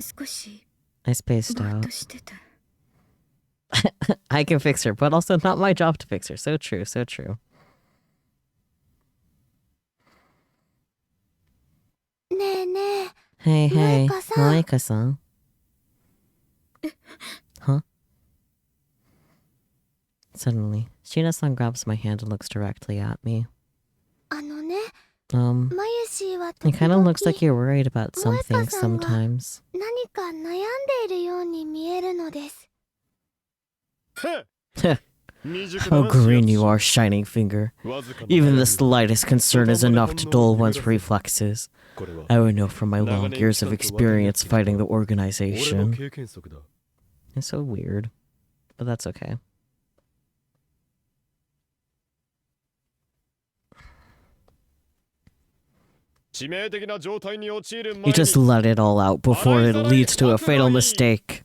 I spaced out. I can fix her, but also not my job to fix her. So true, so true. Hey, Moeka-san. Huh? Suddenly, Shina-san grabs my hand and looks directly at me. It kind of looks like you're worried about something sometimes. How green you are, Shining Finger. Even the slightest concern is enough to dull one's reflexes. I would know from my long years of experience fighting the organization. It's so weird, but that's okay. 致命的な状態に陥る You 前 just に let it all out before it leads to a fatal mistake.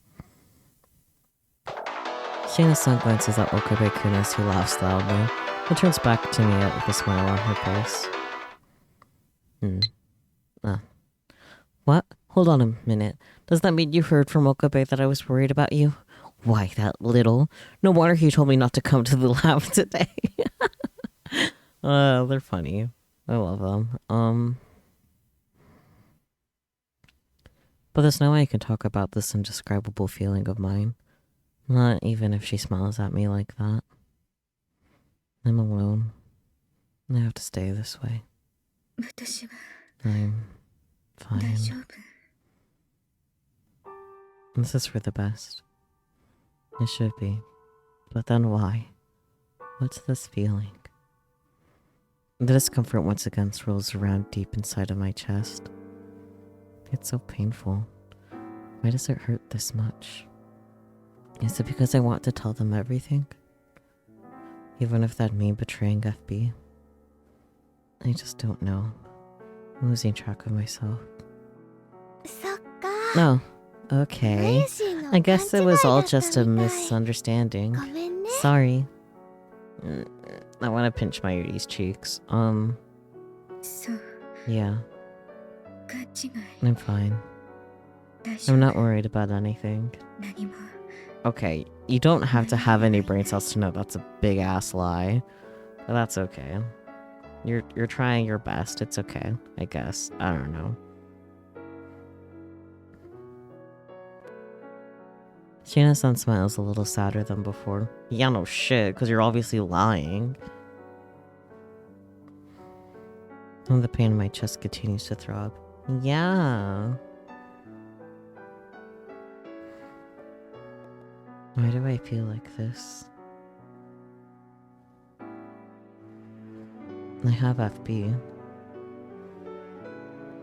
Shayna-san glances at Okabe-kun as he laughs loudly and turns back to me with a smile on her face. What? Hold on a minute. Does that mean you heard from Okabe that I was worried about you? Why, that little. No wonder he told me not to come to the lab today. They're funny. I love them. But there's no way I can talk about this indescribable feeling of mine. Not even if she smiles at me like that. I'm alone. I have to stay this way. 私は I'm 大 fine. 丈夫。 This is for the best. It should be. But then why? What's this feeling? The discomfort once again swirls around deep inside of my chest. It's so painful. Why does it hurt this much? Is it because I want to tell them everything? Even if that means betraying FB? I just don't know. I'm losing track of myself. そっか。 No. Okay. I guess it was all just a misunderstanding. ごめんね。 Sorry. I want to pinch my Yudi's cheeks. そう、 Yeah. 勘違い。 I'm fine. 大丈 I'm 夫。 not worried about anything. 何も。 Okay, you don't have to have any brain cells to know that's a big ass lie. But that's okay. You're trying your best. It's okay, I guess. I don't know. Shayna-san smiles a little sadder than before. Yeah, no shit, because you're obviously lying. And the pain in my chest continues to throb. Yeah. Why do I feel like this? I have FB.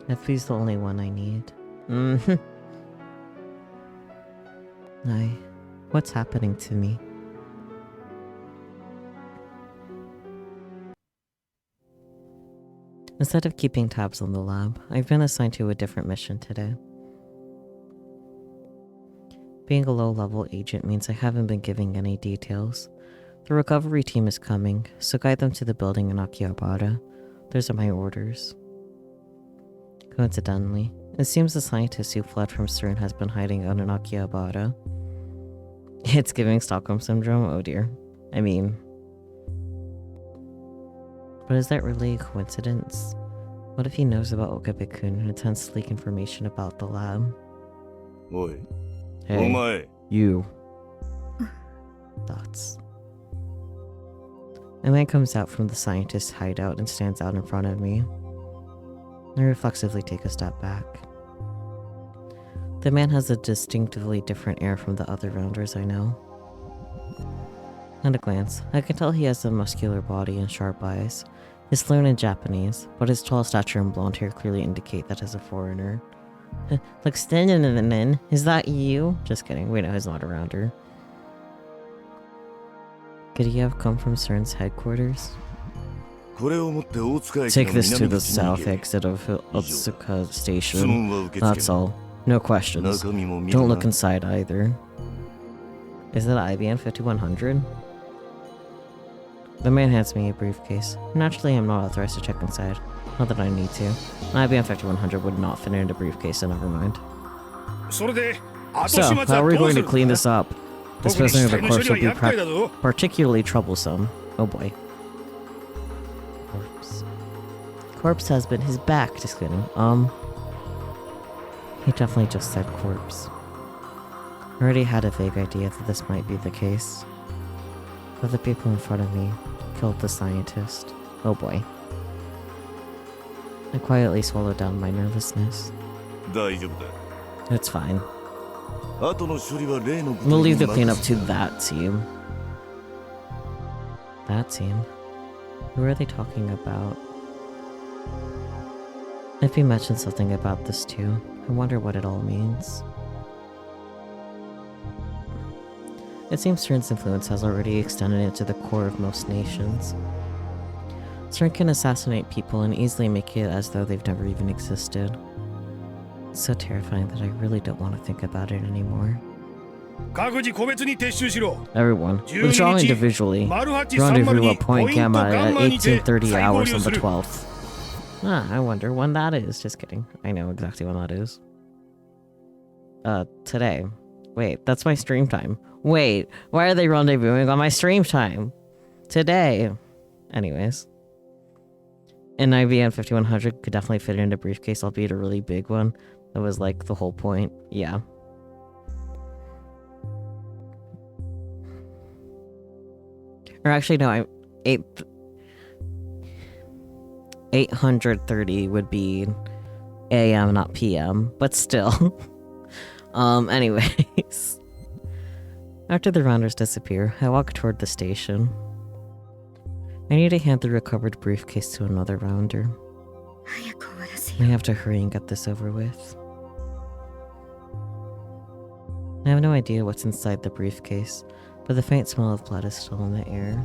FB's the only one I need. What's happening to me? Instead of keeping tabs on the lab, I've been assigned to a different mission today. Being a low-level agent means I haven't been giving any details. The recovery team is coming, so guide them to the building in Akihabara. Those are my orders. Coincidentally, it seems the scientist who fled from CERN has been hiding out in Akihabara. It's giving Stockholm Syndrome? Oh dear. I mean... But is that really a coincidence? What if he knows about Okabe-kun and intends to leak information about the lab? Oi. Hey, お前 you. Thoughts. A man comes out from the scientist's hideout and stands out in front of me. I reflexively take a step back. The man has a distinctively different air from the other rounders I know. At a glance, I can tell he has a muscular body and sharp eyes. He's fluent in Japanese, but his tall stature and blonde hair clearly indicate that he's a foreigner. Like, Steins, is that you? Just kidding, we know he's not a rounder. Could he have come from CERN's headquarters? これを持って大塚駅 Take の this to 南 the 口に行 south け exit of Otsuka 質 Station. 問は受け That's 付け all. No questions. 中身も見る Don't な look inside either. Is that IBM 5100? The man hands me a briefcase. Naturally, I'm not authorized to check inside. Not that I need to. An IBM 5100 would not fit in a briefcase, so never mind. それで So, how are we going to clean this up? Disposing of the corpse will be 厄介だぞ particularly troublesome. Oh boy. Corpse. Corpse husband, his back. Just kidding. He definitely just said corpse. I already had a vague idea that this might be the case. But the people in front of me killed the scientist. Oh boy. I quietly swallowed down my nervousness. 大丈夫だ It's fine. 後の処理は例の部 We'll 隊 leave the に cleanup 任 to せた that team. That team? Who are they talking about? If he mentioned something about this too, I wonder what it all means. It seems CERN's influence has already extended into the core of most nations. CERN can assassinate people and easily make it as though they've never even existed. It's so terrifying that I really don't want to think about it anymore. 各自個別に撤収しろ。 Everyone, withdraw individually. Rendezvous at Point Gamma at 1830 hours on the 12th. I wonder when that is. Just kidding. I know exactly when that is. Today. Wait, that's my stream time. Wait, why are they rendezvousing on my stream time? Today. Anyways. An IBM 5100 could definitely fit in a briefcase, albeit a really big one. That was like the whole point. Yeah. Or actually, no, 830 would be AM, not PM, but still. Anyways. After the rounders disappear, I walk toward the station. I need to hand the recovered briefcase to another rounder. 早く終わらせ I よう。 have to hurry and get this over with. I have no idea what's inside the briefcase, but the faint smell of blood is still in the air.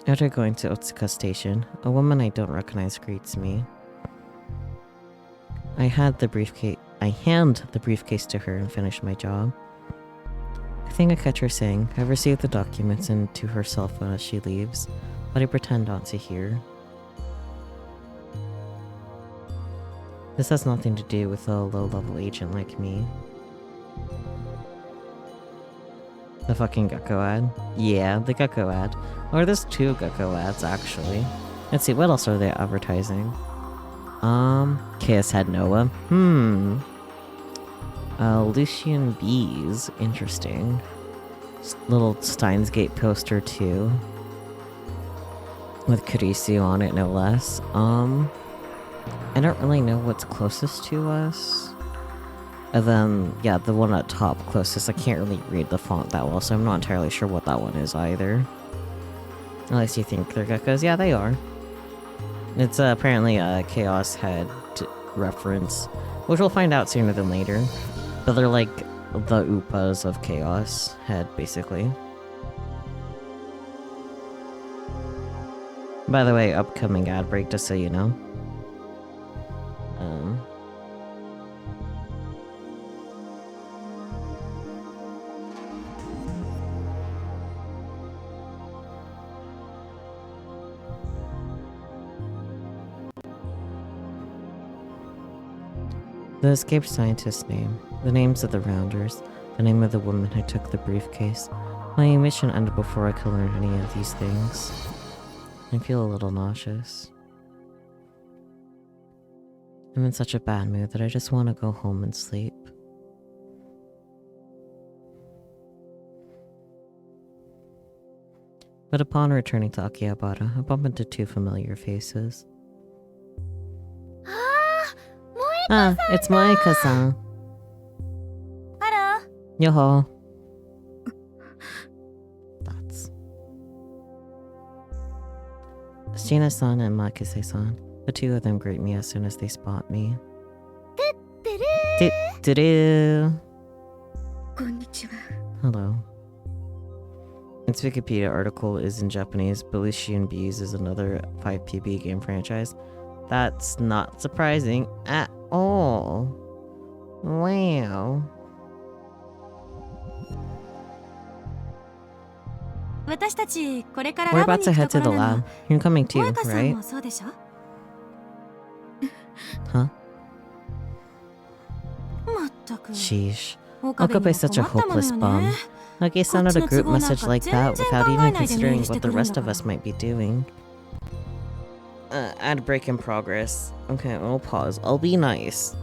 After going to Otsuka Station, a woman I don't recognize greets me. I hand the briefcase to her and finish my job. I think I catch her saying, I've received the documents, into her cell phone as she leaves, but I pretend not to hear. This has nothing to do with a low-level agent like me. The fucking Gecko ad? Yeah, the Gecko ad. Or there's 2 Gecko ads, actually. Let's see, what else are they advertising? KS had Noah. Lucian Bees. Interesting. Little Steins Gate poster, too. With Kurisu on it, no less. I don't really know what's closest to us. And then, yeah, the one at top closest, I can't really read the font that well, so I'm not entirely sure what that one is either. Unless you think they're geckos. Yeah, they are. It's apparently a Chaos Head reference, which we'll find out sooner than later. But they're like the Upas of Chaos Head, basically. By the way, upcoming ad break, just so you know. The escaped scientist's name, the names of the rounders, the name of the woman who took the briefcase. My mission ended before I could learn any of these things. I feel a little nauseous. I'm in such a bad mood that I just want to go home and sleep. But upon returning to Akihabara, I bump into 2 familiar faces. Ah, it's Moeka-san. Hello. Yoho. That's Shina-san and Makise-san. The 2 of them greet me as soon as they spot me. Do-do-do. こんにちは。 Hello. Its Wikipedia article is in Japanese, but Lucian Bees is another 5PB game franchise. That's not surprising at all. Wow. 私たちこれから We're ラボ about に to 行 head くと to こ the ろなの。 lab. You're coming too, 萌香さん right? もそうでしょ？ Huh? まったく。 Sheesh. 岡部に Okabe is は such a 困ったもの hopeless よ bum. ね。 How can you send out a group message like that without even 全然考えないで considering メールして what the くるんだ rest of から。 us might be doing? Ad break in progress. Okay, I'll pause. I'll be nice.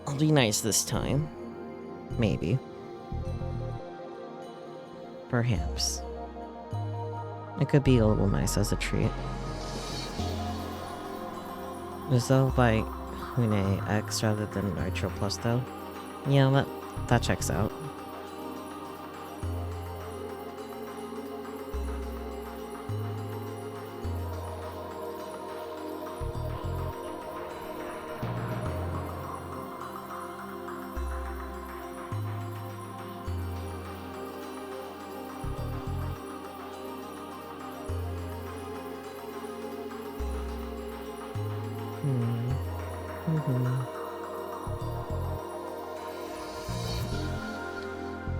I'll be nice this time. Maybe. Perhaps. It could be a little nice as a treat. Resolved by Hune X rather than Nitro Plus though. Yeah, that checks out.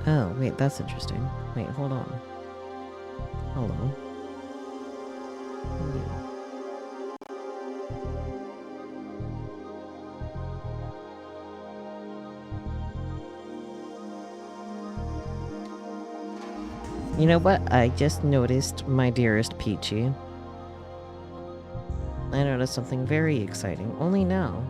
Oh, wait, that's interesting. Wait, hold on. Hello. You know what? I just noticed, my dearest Peachy. I noticed something very exciting. Only now.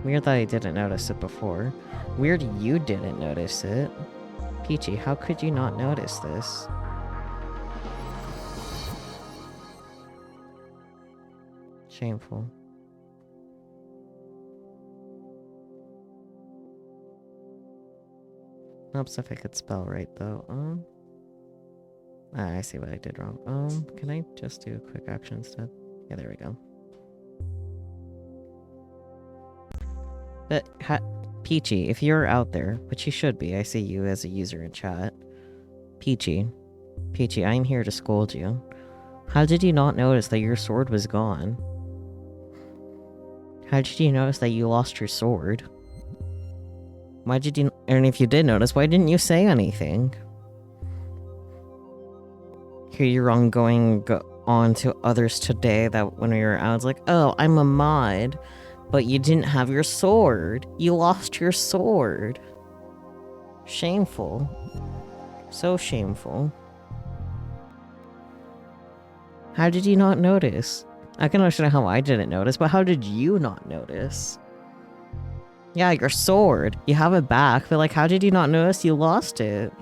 Weird that I didn't notice it before. Weird you didn't notice it. Peachy, how could you not notice this? Shameful. Helps if I could spell right, though. I see what I did wrong. Can I just do a quick action instead? Yeah, there we go. But, Peachy, if you're out there, which you should be, I see you as a user in chat. Peachy, I'm here to scold you. How did you not notice that your sword was gone? How did you notice that you lost your sword? Why did you... And if you did notice, why didn't you say anything? Here you're on going on to others today that when we were out, it's like, oh, I'm a mod. But you didn't have your sword. You lost your sword. Shameful. So shameful. How did you not notice? I can understand how I didn't notice, but how did you not notice? Yeah, your sword. You have it back, but like, how did you not notice you lost it?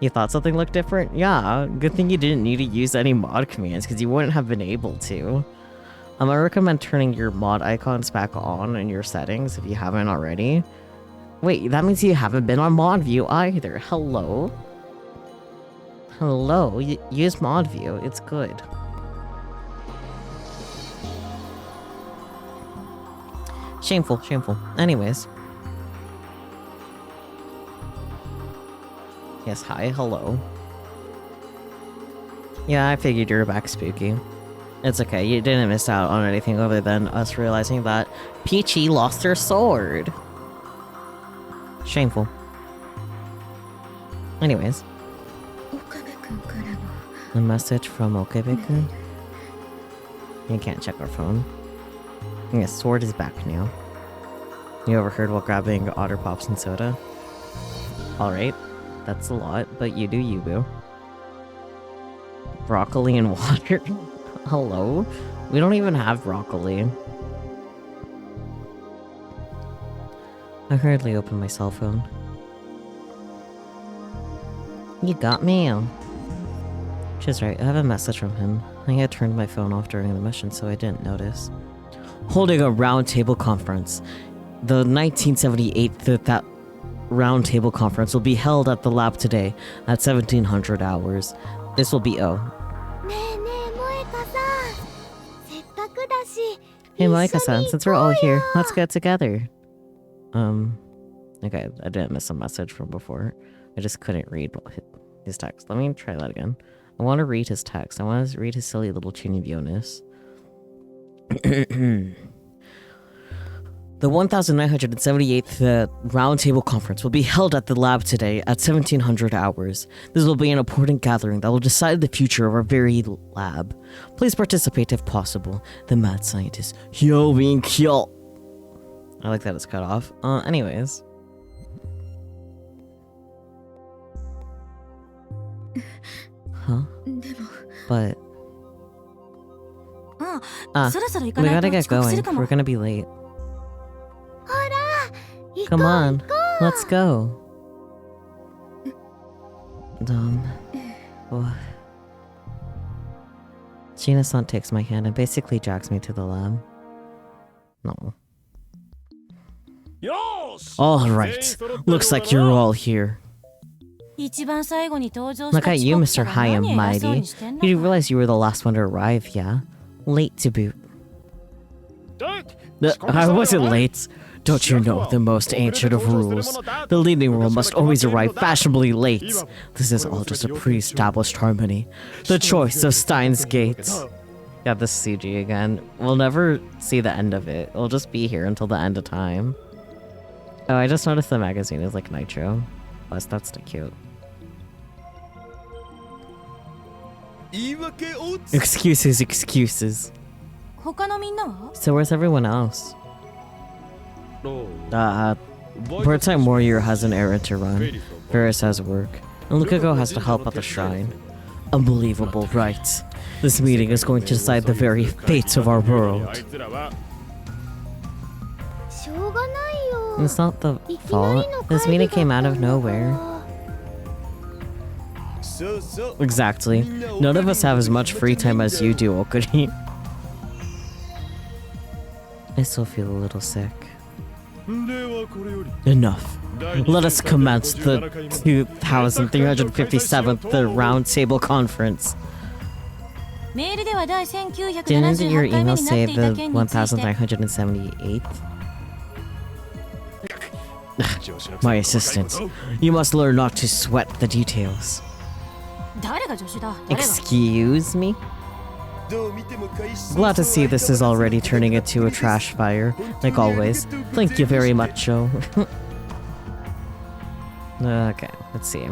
You thought something looked different? Yeah, good thing you didn't need to use any mod commands, because you wouldn't have been able to. I recommend turning your mod icons back on in your settings if you haven't already. Wait, that means you haven't been on mod view either. Hello? Hello? Use mod view. It's good. Shameful, shameful. Anyways. Yes, hi, hello. Yeah, I figured you were back, Spooky. It's okay, you didn't miss out on anything other than us realizing that Peachy lost her sword. Shameful. Anyways. A message from Okabe-kun? You can't check our phone. Yeah, sword is back now. You overheard while grabbing Otter Pops and soda? Alright, that's a lot, but you do you, boo. Broccoli and water? Hello? We don't even have broccoli. I hurriedly opened my cell phone. You got mail. She's right, I have a message from him. I had turned my phone off during the mission, so I didn't notice. Holding a round table conference. The 1978 that round table conference will be held at the lab today at 1700 hours. This will be Hey Moeka-san, since we're all here, let's get together. Okay, I didn't miss a message from before. I just couldn't read his text. Let me try that again. I want to read his text. I want to read his silly little Chinny bonus. The 1978th Roundtable Conference will be held at the lab today at 1700 hours. This will be an important gathering that will decide the future of our very lab. Please participate if possible. The mad scientist, Hyo Wing Kyo. I like that it's cut off. Anyways. Huh? But... we gotta get going. We're gonna be late. Come on, let's go. Gina-san takes my hand and basically drags me to the lab. No. Alright, looks like you're all here. Look at you, Mr. High and Mighty. You didn't realize you were the last one to arrive, yeah? Late to boot. I wasn't late. Don't you know the most ancient of rules? The leading rule must always arrive fashionably late. This is all just a pre-established harmony. The choice of Steins Gates. Yeah, this CG again. We'll never see the end of it. It'll just be here until the end of time. Oh, I just noticed the magazine is like Nitro. Plus, that's the cute. Excuses, excuses. 他のみんなは So where's everyone else? Part-time warrior has an errand to run. Varys has work. And Lukaku has to help at the shrine. Unbelievable, right? This meeting is going to decide the very fates of our world. しょうがないよ。 And it's not the fault. This meeting came out of nowhere. Exactly. None of us have as much free time as you do, Okuri. I still feel a little sick. Enough. Let us commence the 2357th Round Table Conference. メールでは第 Didn't your 1978回目 email になっ say ていた the 件について 1378th? My assistant. You must learn not to sweat the details. 誰が助手だ誰が Excuse me? Glad to see this is already turning into a trash fire, like always. Thank you very much, Joe. Okay, let's see.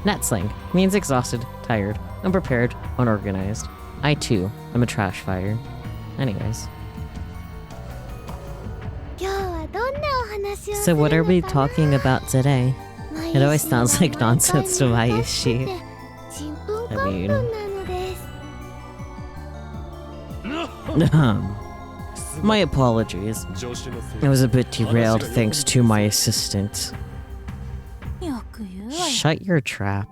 Natsling means exhausted, tired, unprepared, unorganized. I too am a trash fire. Anyways. 今日はどんなお話をす So る what are we のかな talking about today? It always sounds like nonsense to Mayushi. ちんぷんかんぷん I mean- なのです My apologies. I was a bit derailed thanks to my assistant. よく言うわよ Shut your trap.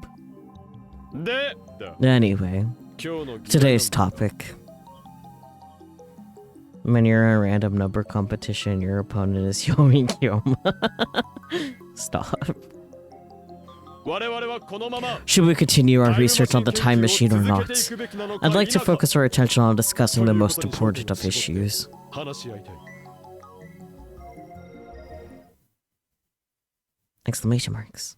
で Anyway, 今日の today's topic. When you're in a random number competition, your opponent is Yomi Kyoma. Stop. 我々はこのまま Should we continue our research on the time machine or not? I'd like to focus our attention on discussing the most important of issues. 話し合いたい Exclamation marks.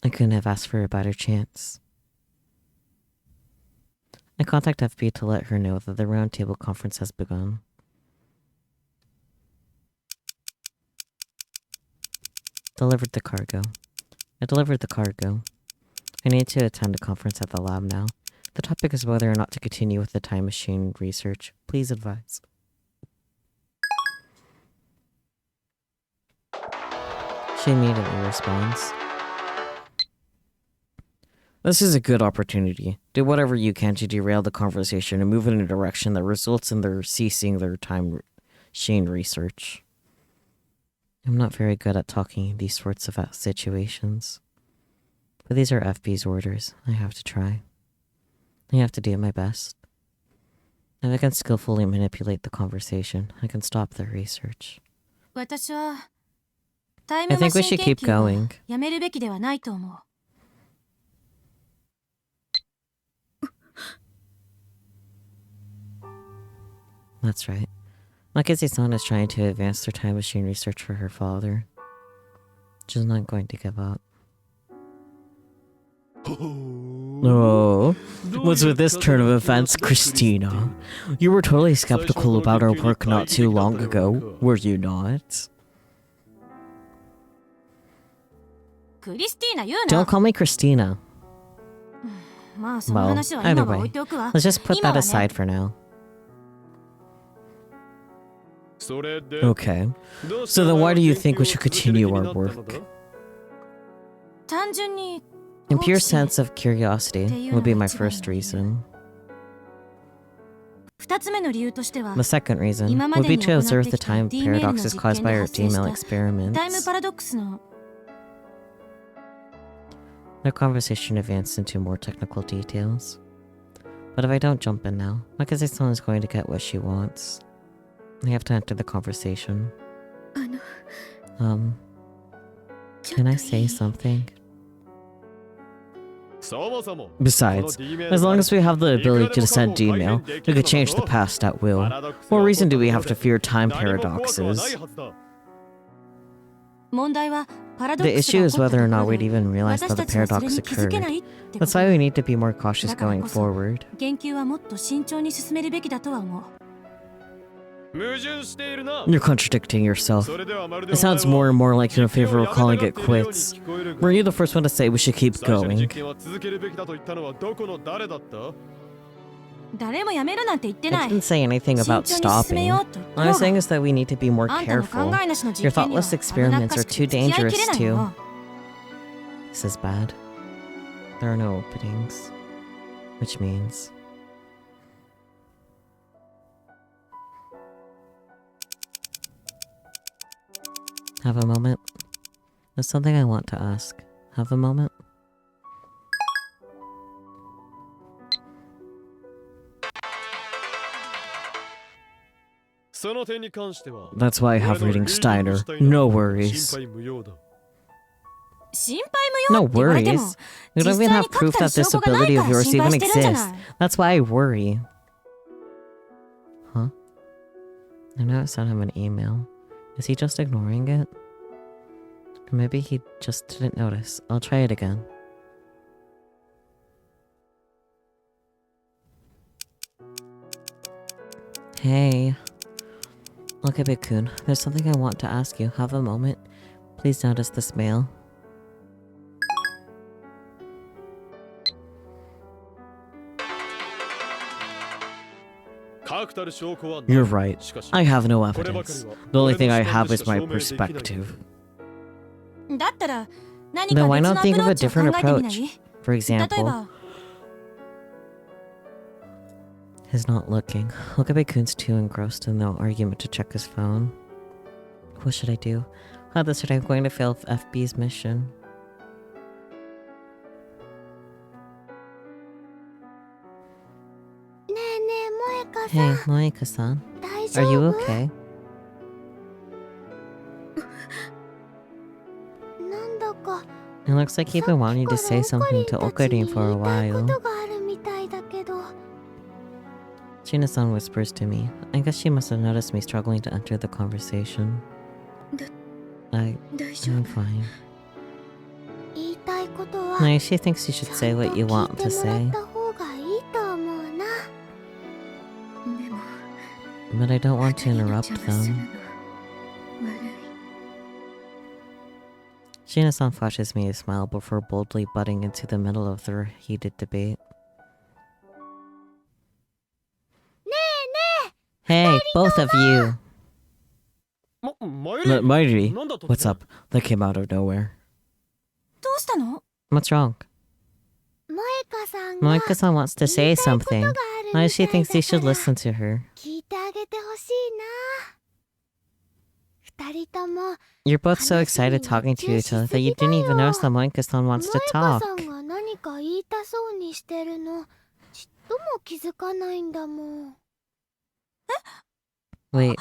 I couldn't have asked for a better chance. I contact FB to let her know that the roundtable conference has begun. Delivered the cargo. I delivered the cargo. I need to attend a conference at the lab now. The topic is whether or not to continue with the time machine research. Please advise. She immediately responds. This is a good opportunity. Do whatever you can to derail the conversation and move in a direction that results in their ceasing their time machine research. I'm not very good at talking in these sorts of situations. But these are FB's orders. I have to try. I have to do my best. If I can skillfully manipulate the conversation, I can stop the research. 私はタイム I マ think we シン should 研 keep 究を going. やめるべきではないと思う That's right. Makaze-san is trying to advance their time machine research for her father. She's not going to give up. Oh, what's with this turn of events, Christina? You were totally skeptical about our work not too long ago, were you not? クリスティーナ言う Don't な call me Christina. まあその Well, 話は either 今は置 way, いておくわ let's just put 今 that は aside ね for now. それで Okay. どうした So then why do you think we 研 should 究を continue 続ける気に our なったの work? だ 単純に In pure 好奇心 sense of curiosity would be my first reason. 二つ目の理由としては The second reason would be to observe the time paradoxes caused by our D-mail タイム experiments. パラドックスの The conversation advanced into more technical details. But if I don't jump in now, Makaze-san is going to get what she wants. I have to enter the conversation. ちょっ Can と I い say い something? そもそも Besides, as long as we have the ability to send D-mail, we could change the past at will. What reason do we have to fear time paradoxes? The issue is whether or not we'd even realize that the paradox occurred. That's why we need to be more cautious going forward. 研究はもっと慎重に進めるべきだとは思う。 You're contradicting yourself. It sounds more and more like you're in favor of calling it quits. Were you the first one to say we should keep going? 誰もやめるなんて言って I ない。 didn't say anything about 慎重に進め stopping. ようと言った What の I'm が saying is that we need to be more あんたの考 careful. えなしの Your 実験には thoughtless 危なっ experiments か are しくて too 付き合いきれ dangerous ないの too. This is bad. There are no openings. Which means... Have a moment? There's something I want to ask. Have a moment? That's why I have reading Steiner. No worries. 心配 No 無用って言われても worries. We don't even have proof that this ability of yours 心 even 配してるんじゃ exists. ない。 That's why I worry. Huh? I know I sent him an email. Is he just ignoring it? Or maybe he just didn't notice. I'll try it again. Hey. Look at Bikun. There's something I want to ask you. Have a moment? Please notice this mail. You're right. I have no evidence. The only thing I have is my perspective. だったら何 Then か why 別 not のア think プ of ロ a ーチを考 different えてみな approach? い？ For 例え example, ば he's not looking. Look at Bakun's too engrossed in the argument to check his phone. What should I do? How this I'm going to fail FB's mission. Hey, Moeka-san. Are you okay? It looks like you've been wanting to say something to Okarin for a while. Shina-san whispers to me. I guess she must have noticed me struggling to enter the conversation. I'm fine. No, she thinks you should say what you want to say. But I don't want to interrupt them. Shina-san flashes me a smile before boldly butting into the middle of their heated debate. Hey, both of you! Mairi, what's up? That came out of nowhere. どうしたの？ What's wrong? Moeka-san wants to say something. Why she thinks you should listen to her. You're both so excited talking to each other that you didn't even notice that Moeka-san wants to talk. Wait,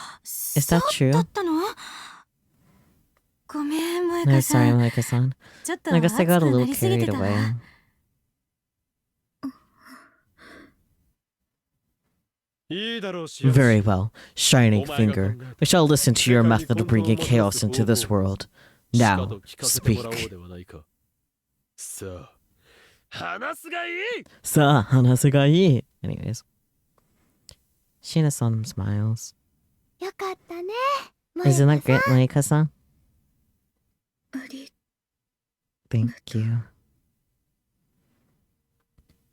is that そう true? だったの？ごめん、萌 No, 香さ sorry, ん。 Moeka-san. ちょっと I 熱 guess I く got a な little りすぎ carried てた away. わ。Very well, Shining Finger. We shall listen to your method of bringing chaos into this world. Now, speak. Sa, hanasu ga ii. Anyways. Shina-san smiles. Isn't that great, Moeka-san? あり Thank you.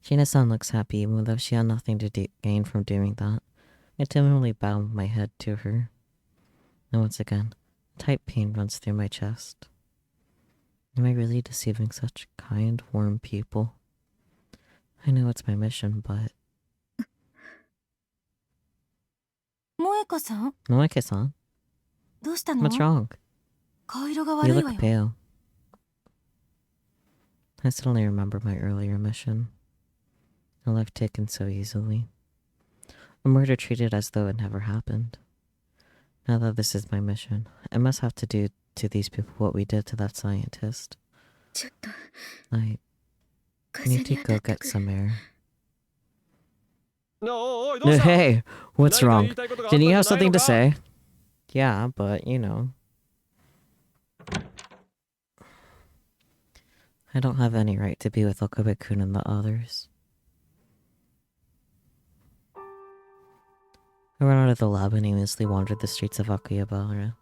Shina-san looks happy even though she had nothing to gain from doing that. I timidly bowed my head to her. And once again, a tight pain runs through my chest. Am I really deceiving such kind, warm people? I know it's my mission, but... 萌香さん Moeka-san, どうしたの？ what's wrong? 顔色が You 悪いわ look よ。 pale. I suddenly remember my earlier mission. A life taken so easily. A murder treated as though it never happened. Now that this is my mission, I must have to do to these people what we did to that scientist. ちょっと I 風 need に to 当た go った get くらい。 some air. おいどうした？ Hey, what's 何か wrong? 言いたいことがあったん Didn't じ you ゃ have ないの something to か？ say? Yeah, but you know. I don't have any right to be with Okabe-kun and the others. I ran out of the lab and aimlessly wandered the streets of Akihabara.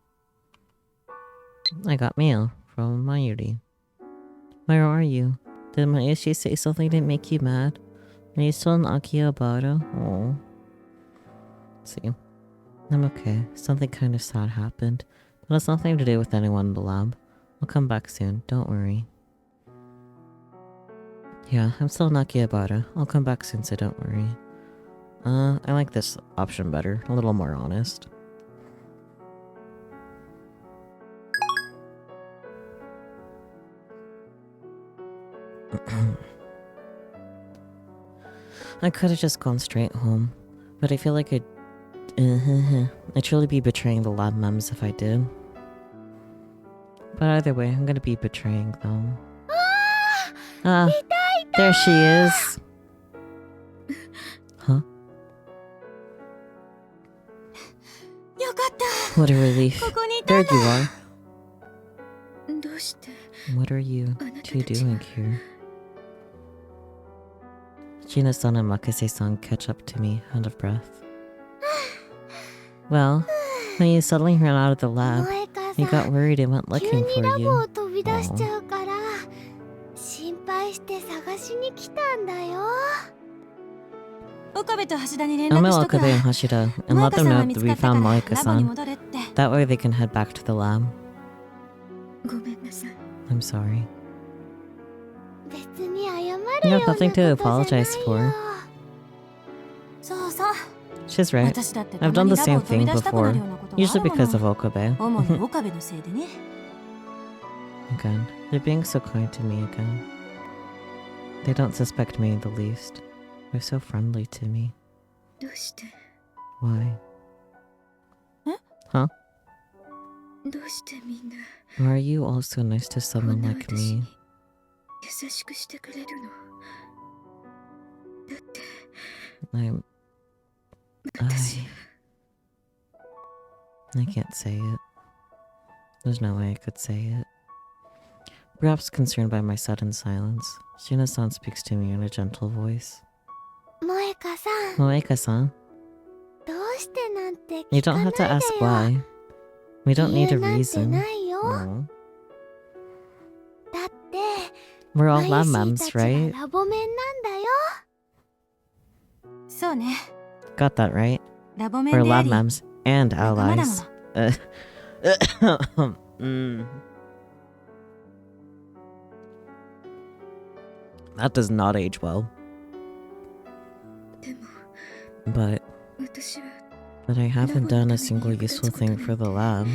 I got mail from Mayuri. Where are you? Did Mayushi say something that make you mad? Are you still in Akihabara? Oh. See. I'm okay. Something kind of sad happened. But it's nothing to do with anyone in the lab. I'll come back soon. Don't worry. Yeah, I'm still in Akihabara. I'll come back soon, so don't worry. I like this option better. A little more honest. I could have just gone straight home, but I feel like I'd truly be betraying the lab mems if I did. But either way, I'm gonna be betraying them. Ah, there she is. Huh? What a relief. There you are. What are you two doing here? Shina-san and Makase-san catch up to me, out of breath. Well, when you suddenly ran out of the lab, he got worried and went looking for you. Aw. I'll mail Okabe and Hashida and let them know that we found Moeka-san. That way they can head back to the lab. I'm sorry. You have nothing to apologize for. She's right. I've done the same thing before, usually because of Okabe. Again, they're being so kind to me again. They don't suspect me in the least. They're so friendly to me. Why? Huh? Why are you all so nice to someone like me? I can't say it. There's no way I could say it. Perhaps concerned by my sudden silence, Shina-san speaks to me in a gentle voice. Moeka-san. You don't have to ask why. We don't need a reason. No. We're all lab mems, right? Got that right? We're lab mems and allies. That does not age well. But I haven't done a single useful thing for the lab.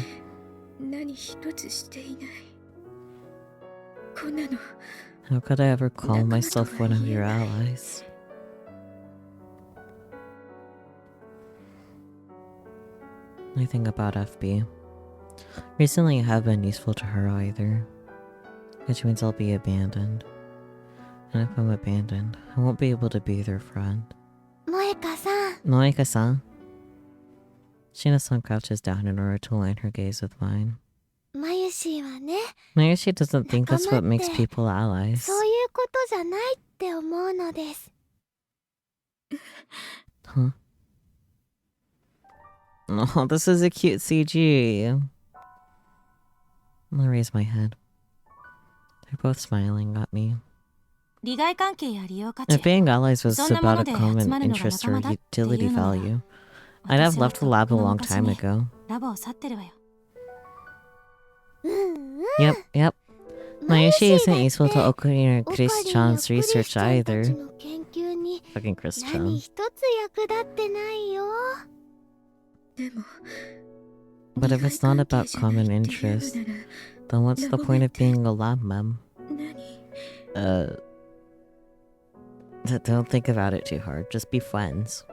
How could I ever call myself one of your allies? I think about FB. Recently I haven't been useful to her either, which means I'll be abandoned. And if I'm abandoned, I won't be able to be their friend. Moeka-san. Shina-san crouches down in order to align her gaze with mine. Mayushi doesn't think that's what makes people allies. Huh? Oh, this is a cute CG. I'll raise my head. They're both smiling at me. If being allies was about a common interest or utility value, I'd have left the lab a long time ago. Yep. Mayushi isn't useful to Okuni or Chris-chan's research either. Fucking Chris-chan. But if it's not about common interest, then what's the point of being a lab mem? Don't think about it too hard, just be friends.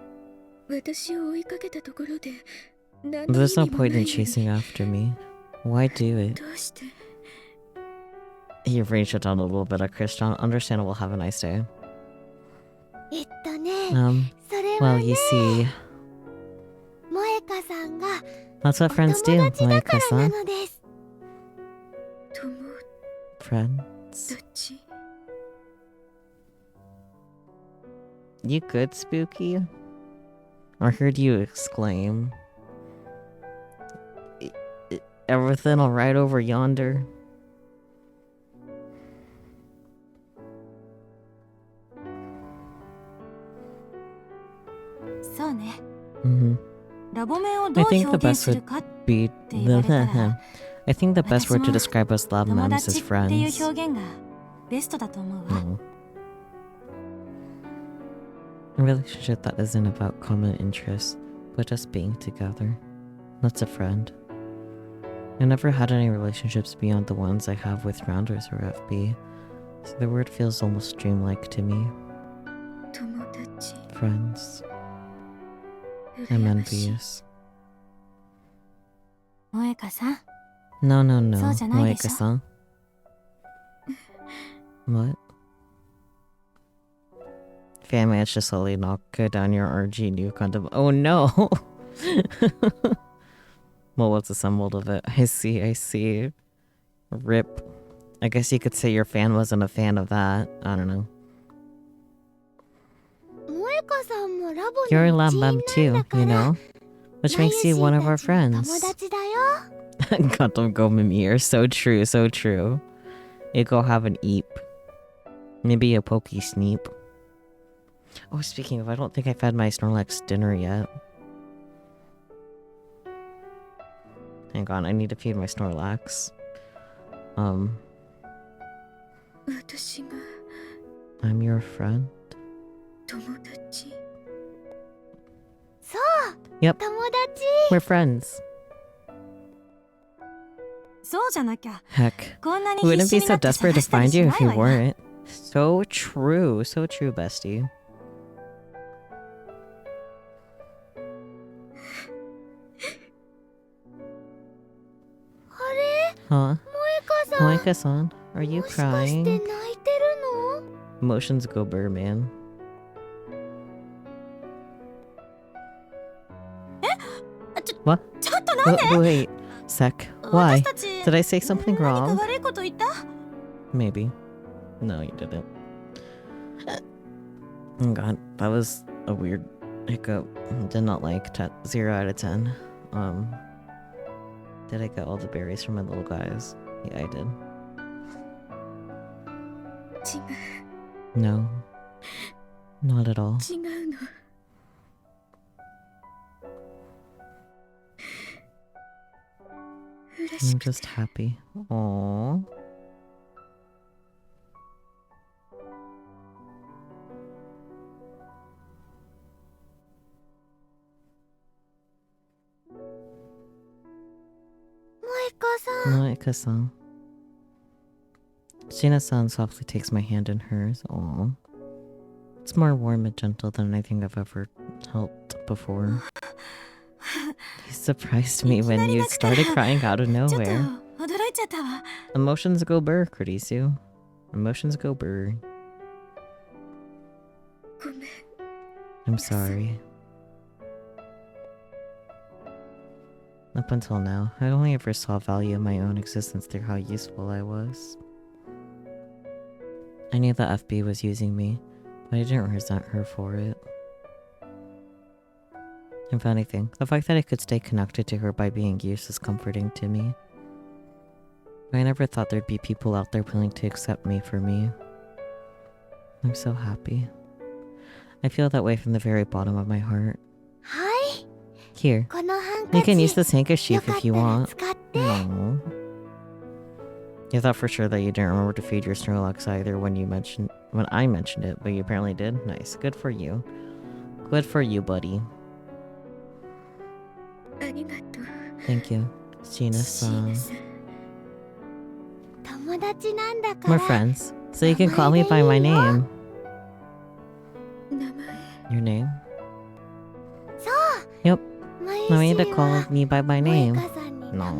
There's no point in chasing after me. Why do it? You've reached it down a little bit, Chris-chan. Understandable, have a nice day. Well, you see... That's what friends do, Moeka-san. Friends? You good, Spooky? I heard you exclaim. Everything alright over yonder? Mm-hmm. I think the best would be... I think the best word to describe us lab mems is friends. No. A relationship that isn't about common interests, but just being together. That's a friend. I never had any relationships beyond the ones I have with Rounders or FB, so the word feels almost dreamlike to me. Friends. I'm envious. No, Moeka-san. What? Fan managed to slowly knock down your RG new condom. Oh no! Well, what's assembled of it? I see. Rip. I guess you could say your fan wasn't a fan of that. I don't know. You're a lab mem too, you know? Which makes you one of our friends. Gotham go Mimir. So true, so true. You go have an eep. Maybe a pokey sneep. Oh, speaking of, I don't think I've had my Snorlax dinner yet. Hang on, I need to feed my Snorlax. I'm your friend? Yep. We're friends. Heck, we wouldn't be so desperate to find you if you weren't. So true, bestie. Huh? Moeka-san, are you crying? Emotions go burr, man. What? Wait, sec. Why? Did I say something wrong? Maybe. No, you didn't. Oh god, that was a weird hiccup. Did not like 0 out of 10. Did I get all the berries from my little guys? Yeah, I did. No. Not at all. I'm just happy. Aww. Moeka-san. Shina-san softly takes my hand in hers. Aww. It's more warm and gentle than anything I've ever felt before. You surprised me when you started crying out of nowhere. Emotions go burr, Kurisu. Emotions go burr. I'm sorry. Up until now, I only ever saw value in my own existence through how useful I was. I knew that FB was using me, but I didn't resent her for it. If anything, the fact that I could stay connected to her by being used is comforting to me. I never thought there'd be people out there willing to accept me for me. I'm so happy. I feel that way from the very bottom of my heart. Here, you can use this handkerchief if you want. No. You thought for sure that you didn't remember to feed your Snorlax either when I mentioned it, but you apparently did. Nice. Good for you. Good for you, buddy. Thank you, Shina-san. We're friends, so you can call me by my name. Your name? Yep. I want you to call me by my name. No.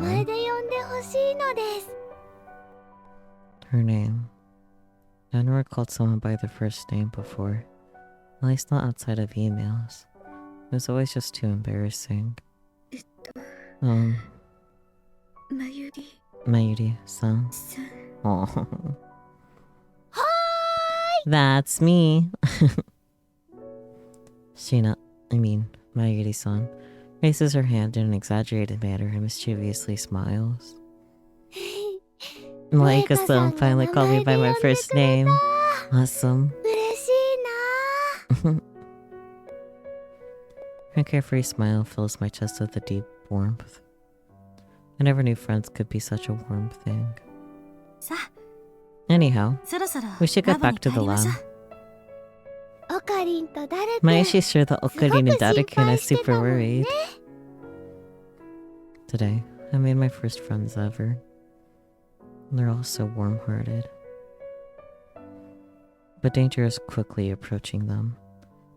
Her name. I never called someone by their first name before. At least not outside of emails. It was always just too embarrassing. Mayuri-san. Oh. That's me. Mayuri-san, raises her hand in an exaggerated manner and mischievously smiles. Maika-san finally called me by my first name. Awesome. 嬉しいな。 Her carefree smile fills my chest with a deep warmth. I never knew friends could be such a warm thing. さあ、 Anyhow, そろそろ we should get ラボ back に to 帰 the りましょ lab. う。オカリンとダル君。 Maishi's sure that Okarin and すごく Daru-kun are 心配して super たもんね。 worried. Today, I made my first friends ever. They're all so warm-hearted. But danger is quickly approaching them.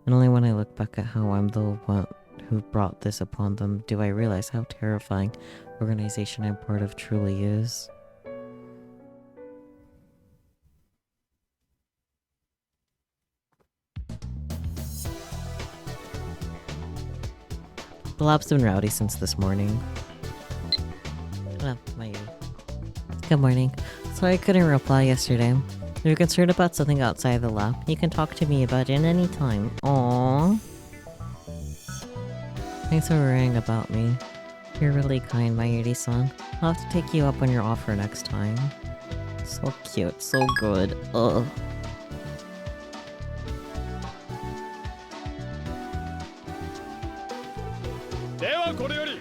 And only when I look back at how I'm the one who brought this upon them do I realize how terrifying the organization I'm part of truly is. The lab's been rowdy since this morning. Good morning. Sorry I couldn't reply yesterday. If you're concerned about something outside the lab, you can talk to me about it any time. Aww. Thanks for worrying about me. You're really kind, Mayuri-san. I'll have to take you up on your offer next time. So cute, so good. Ugh.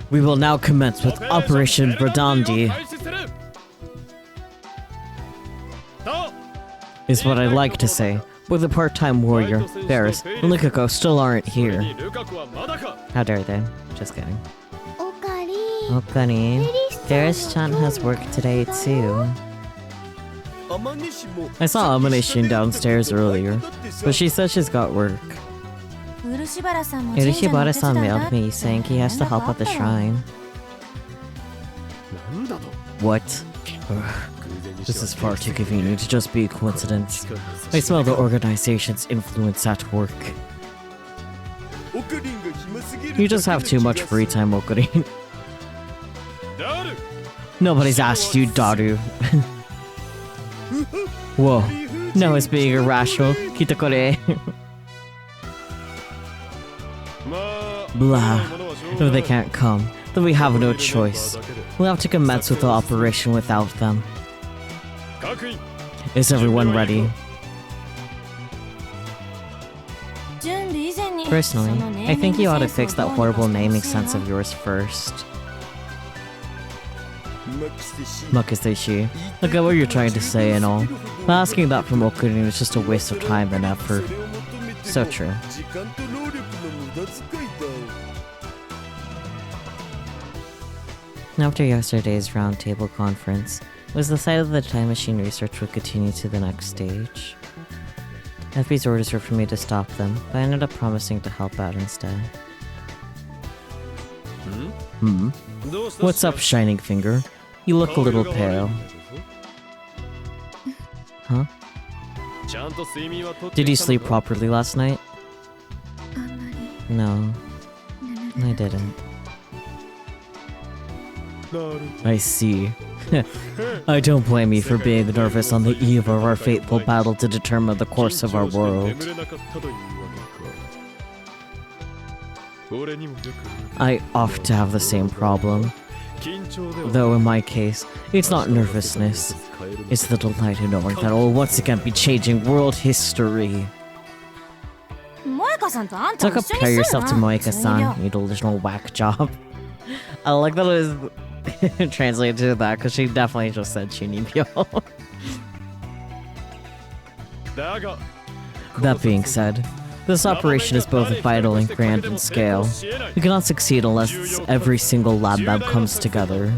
We will now commence with Operation Verdandi. Is what I'd like to say. With a part-time warrior, Ferris, and Likako still aren't here. How dare they? Just kidding. オカリン。 Okarin, Ferris-chan has work today too. I saw Amanishin downstairs earlier, but she said she's got work. 漆原さんも神社のお手伝い Irishibara-san だっ mailed て me saying he has to help at the shrine. What? Ugh. This is far too convenient to just be a coincidence. I smell the organization's influence at work. You just have too much free time, Okarin. Nobody's asked you, Daru. Whoa. No, it's being irrational. Kitakore. Blah. If they can't come, then we have no choice. We'll have to commence with the operation without them. Is everyone ready? 準備以前に Personally, そのネー I ミン think グ you ought to セン fix スを that どうにか horrible して naming ほしいな sense of yours first. Makiseshi, look at what you're trying to say and all. But asking that from Okurin is just a waste of time and effort. So true. After yesterday's roundtable conference, it was decided that the time machine research would continue to the next stage. FB's orders were for me to stop them, but I ended up promising to help out instead. What's up, Shining Finger? You look a little pale. Huh? Did you sleep properly last night? あんまり No, 眠く I didn't. I see. I don't blame you for being nervous on the eve of our fateful battle to determine the course of our world. I often have the same problem. Though in my case, it's not nervousness. It's the delight in knowing that I'll once again be changing world history. 萌香さんとあんた So も一緒 compare にする yourself な to Moeka-san, you delusional whack job. I like that it was translated to that because she definitely just said Chunibyo. That being said, this operation is both vital and grand in scale. We cannot succeed unless every single lab comes together.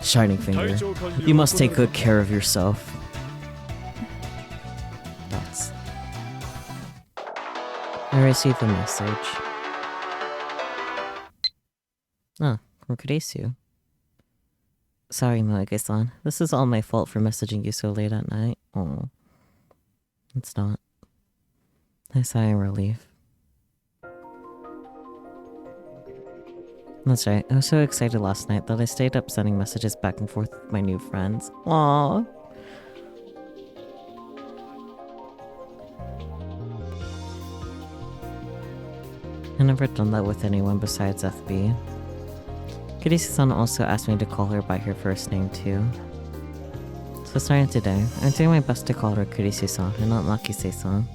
Shining Finger, you must take good care of yourself. That's... I received a message. Ah, Rokudesu. Sorry, Moege-san. This is all my fault for messaging you so late at night. Oh. It's not. I sigh in relief. That's right. I was so excited last night that I stayed up sending messages back and forth with my new friends. Aww. I've never done that with anyone besides FB. Kirisi-san also asked me to call her by her first name too. So starting today, I'm doing my best to call her Kirisi-san and not Makise-san.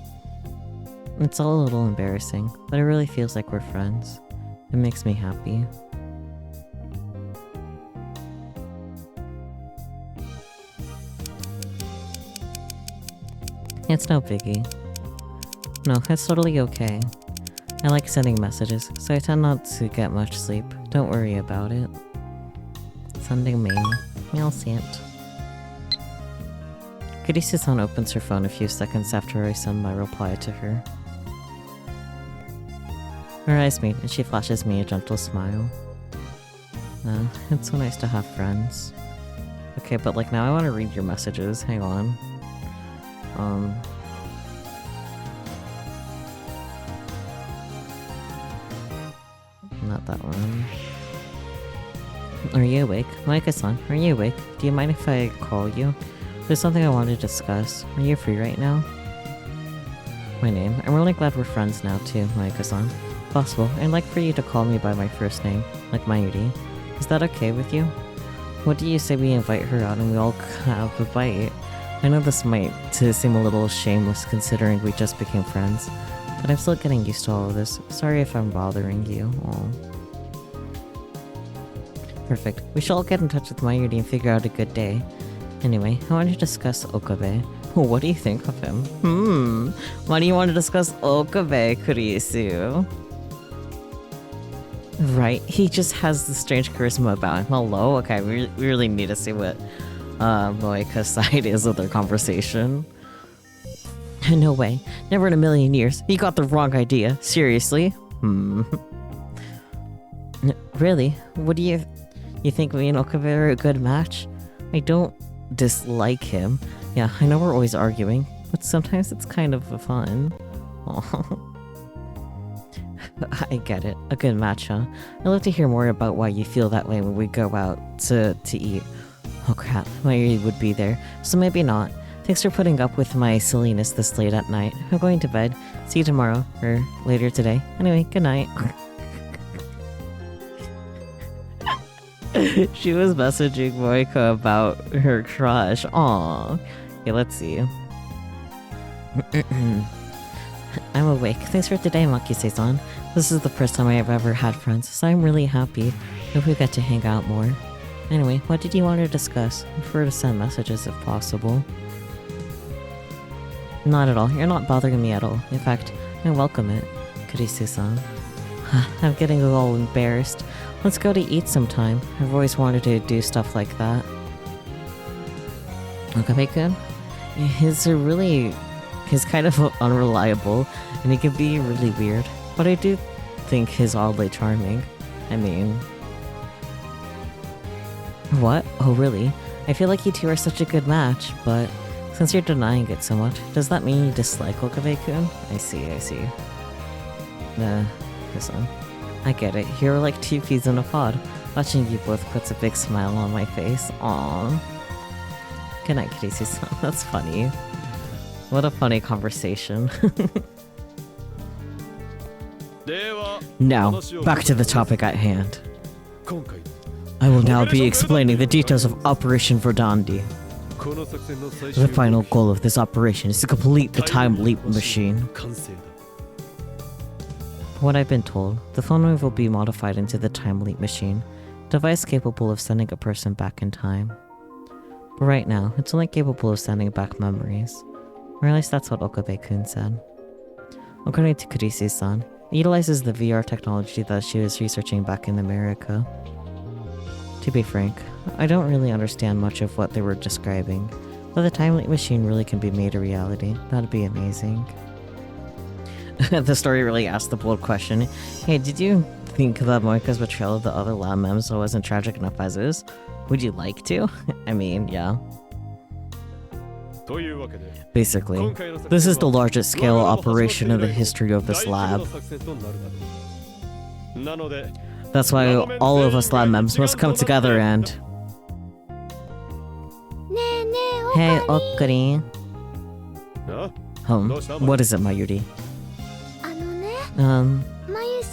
It's all a little embarrassing, but it really feels like we're friends. It makes me happy. It's no biggie. No, it's totally okay. I like sending messages, so I tend not to get much sleep. Don't worry about it. Sending mail. You'll see it. Kirisi-san opens her phone a few seconds after I send my reply to her. Our eyes meet, and she flashes me a gentle smile. It's so nice to have friends. Okay, but like now I want to read your messages. Hang on. Not that one. Are you awake? Maika-san, are you awake? Do you mind if I call you? There's something I want to discuss. Are you free right now? My name. I'm really glad we're friends now too, Maika-san. Possible. I'd like for you to call me by my first name, like Mayuri. Is that okay with you? What do you say we invite her out and we all have a bite? I know this might seem a little shameless considering we just became friends, but I'm still getting used to all of this. Sorry if I'm bothering you. Aww. Perfect. We should all get in touch with Mayuri and figure out a good day. Anyway, I want to discuss Okabe. What do you think of him? Why do you want to discuss Okabe, Kurisu? Right, he just has this strange charisma about him. Hello? Okay, we really need to see what Moeka's side is of their conversation. No way. Never in a million years. You got the wrong idea. Seriously? Really? What do you think me and Okabe are a good match? I don't dislike him. Yeah, I know we're always arguing, but sometimes it's kind of fun. Aww. I get it. A good match, huh? I'd love to hear more about why you feel that way when we go out to eat. Oh crap, Mayuri would be there, so maybe not. Thanks for putting up with my silliness this late at night. I'm going to bed. See you tomorrow, or later today. Anyway, good night. She was messaging Moeka about her crush. Aww. Okay, let's see. I'm awake. Thanks for today, Makise-san. This is the first time I have ever had friends, so I'm really happy. Hope we get to hang out more. Anyway, what did you want to discuss? I prefer to send messages if possible. Not at all. You're not bothering me at all. In fact, I welcome it. Kurisu-san. I'm getting all embarrassed. Let's go to eat sometime. I've always wanted to do stuff like that. Okabe-kun? He's kind of unreliable, and he can be really weird. But I do think he's oddly charming. I mean... What? Oh really? I feel like you two are such a good match, but since you're denying it so much, does that mean you dislike Okabe-kun? I see. This one. I get it. You're like two peas in a pod. Watching you both puts a big smile on my face. Aww. Good night, Kirisi-san. That's funny. What a funny conversation. Now, back to the topic at hand. I will now be explaining the details of Operation Verdandi. The final goal of this operation is to complete the time leap machine. From what I've been told, the phone will be modified into the time leap machine, a device capable of sending a person back in time. But right now, it's only capable of sending back memories. Or at least that's what Okabe-kun said. According to Kurisi-san, it utilizes the VR technology that she was researching back in America. To be frank, I don't really understand much of what they were describing, but the time leap machine really can be made a reality. That'd be amazing. The story really asked the bold question, hey, did you think that Moeka's betrayal of the other lab members wasn't tragic enough as is? Would you like to? I mean, yeah. Basically, this is the largest scale operation in the history of this lab. That's why all of us lab members must come together and... Hey, Okari. What is it, Mayuri?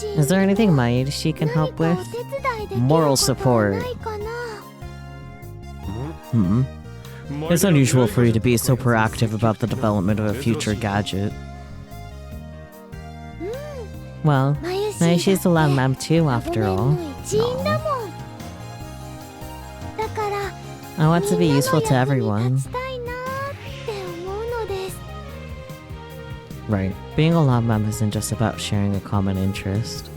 Is there anything Mayushi can help with? Moral support. It's unusual for you to be so proactive about the development of a future gadget. Well, Mayushi's a lab map too, after all. Aw. I want to be useful to everyone. Right. Being a lab map isn't just about sharing a common interest.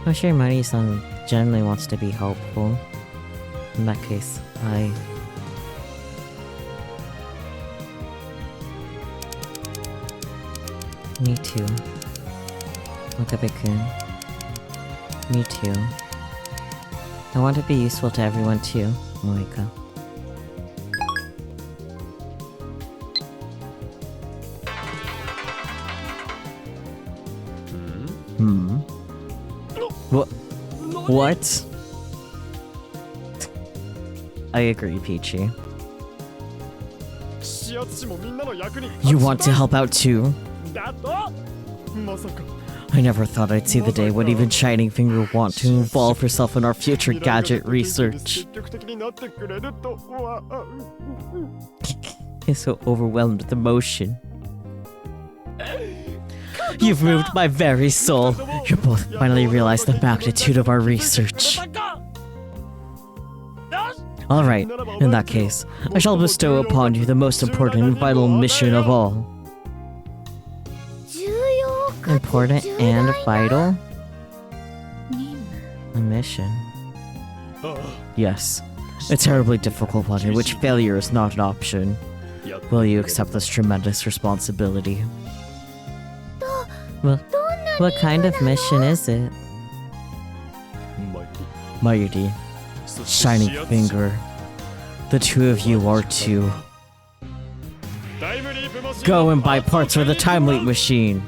I'm sure Mari-san generally wants to be helpful. In that case, Me too. Okabe-kun. Me too. I want to be useful to everyone too, Moeka. What? I agree, Peachy. You want to help out too? I never thought I'd see the day when even Shining Finger would want to involve herself in our future gadget research. I'm so overwhelmed with emotion. You've moved my very soul. You both finally realized the magnitude of our research. Alright, in that case, I shall bestow upon you the most important and vital mission of all. Important and vital? A mission. Yes, a terribly difficult one in which failure is not an option. Will you accept this tremendous responsibility? Well, what kind of mission is it? Mayuri, Shining Finger, the two of you are to go and buy parts for the Time Leap machine.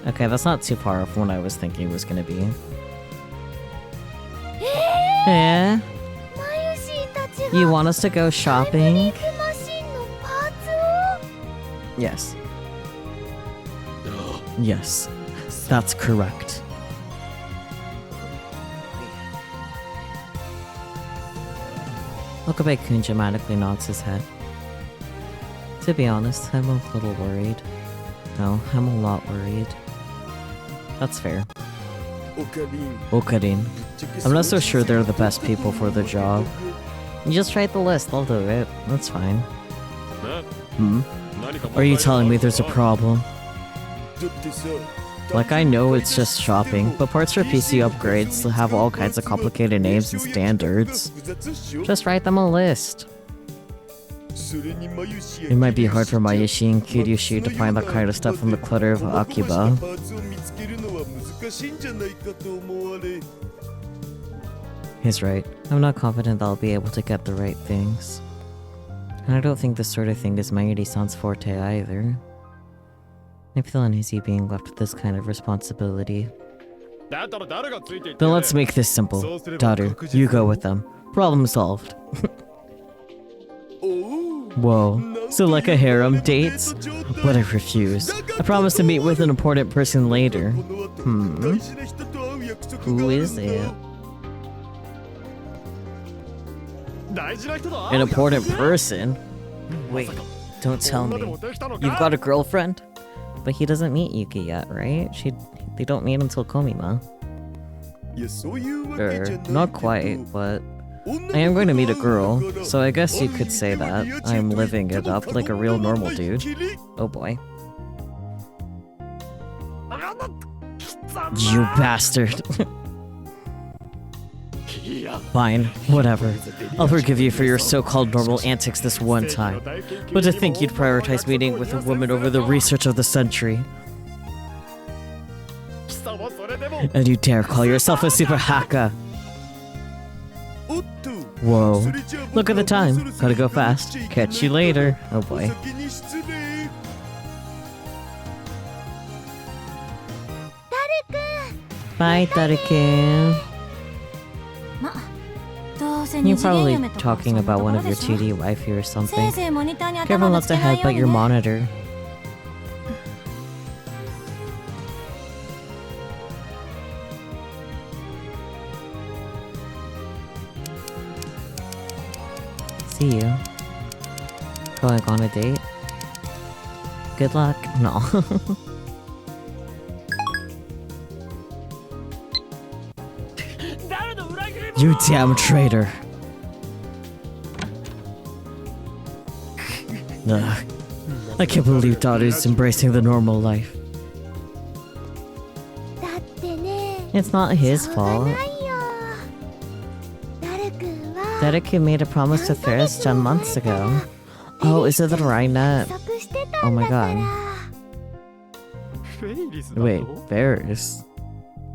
Okay, that's not too far off from what I was thinking it was gonna be. Yeah? You want us to go shopping? Yes. Yes, that's correct. Okabe-kun dramatically nods his head. To be honest, I'm a little worried. No, I'm a lot worried. That's fair. Okarin. I'm not so sure they're the best people for the job. You just write the list, I'll do it. That's fine. Are you telling me there's a problem? Like, I know it's just shopping, but parts for PC upgrades have all kinds of complicated names and standards. Just write them a list. It might be hard for Mayushi and Kiryushi to find that kind of stuff in the clutter of Akiba. He's right. I'm not confident that I'll be able to get the right things. And I don't think this sort of thing is Mayuri-san's forte either. I feel uneasy being left with this kind of responsibility. Then let's make this simple. Daru, you go with them. Problem solved. Whoa, so like a harem dates? But I refuse. I promise to meet with an important person later. Who is it? An important person? Wait, don't tell me. You've got a girlfriend? But he doesn't meet Yuki yet, right? They don't meet until Komima. Not quite, but I am going to meet a girl, so I guess you could say that. I'm living it up like a real normal dude. Oh boy. You bastard. Fine, whatever. I'll forgive you for your so-called normal antics this one time. But to think you'd prioritize meeting with a woman over the research of the century. And you dare call yourself a super hacker. Whoa. Look at the time. Gotta go fast. Catch you later. Oh boy. Bye, Daru-kun. You're probably talking about one of your 2D waifu or something. Careful not to headbutt your monitor. See you. Going on a date? Good luck. No. You damn traitor. Ugh. I can't believe daughter's embracing the normal life. だってね It's not his しょうが fault. ないよダル君は Dedeku made a promise to Ferris-chan months ago. Oh, is it the Rhinet? 約束してた Oh ん my だから god. フェイリスだと Wait, Ferris?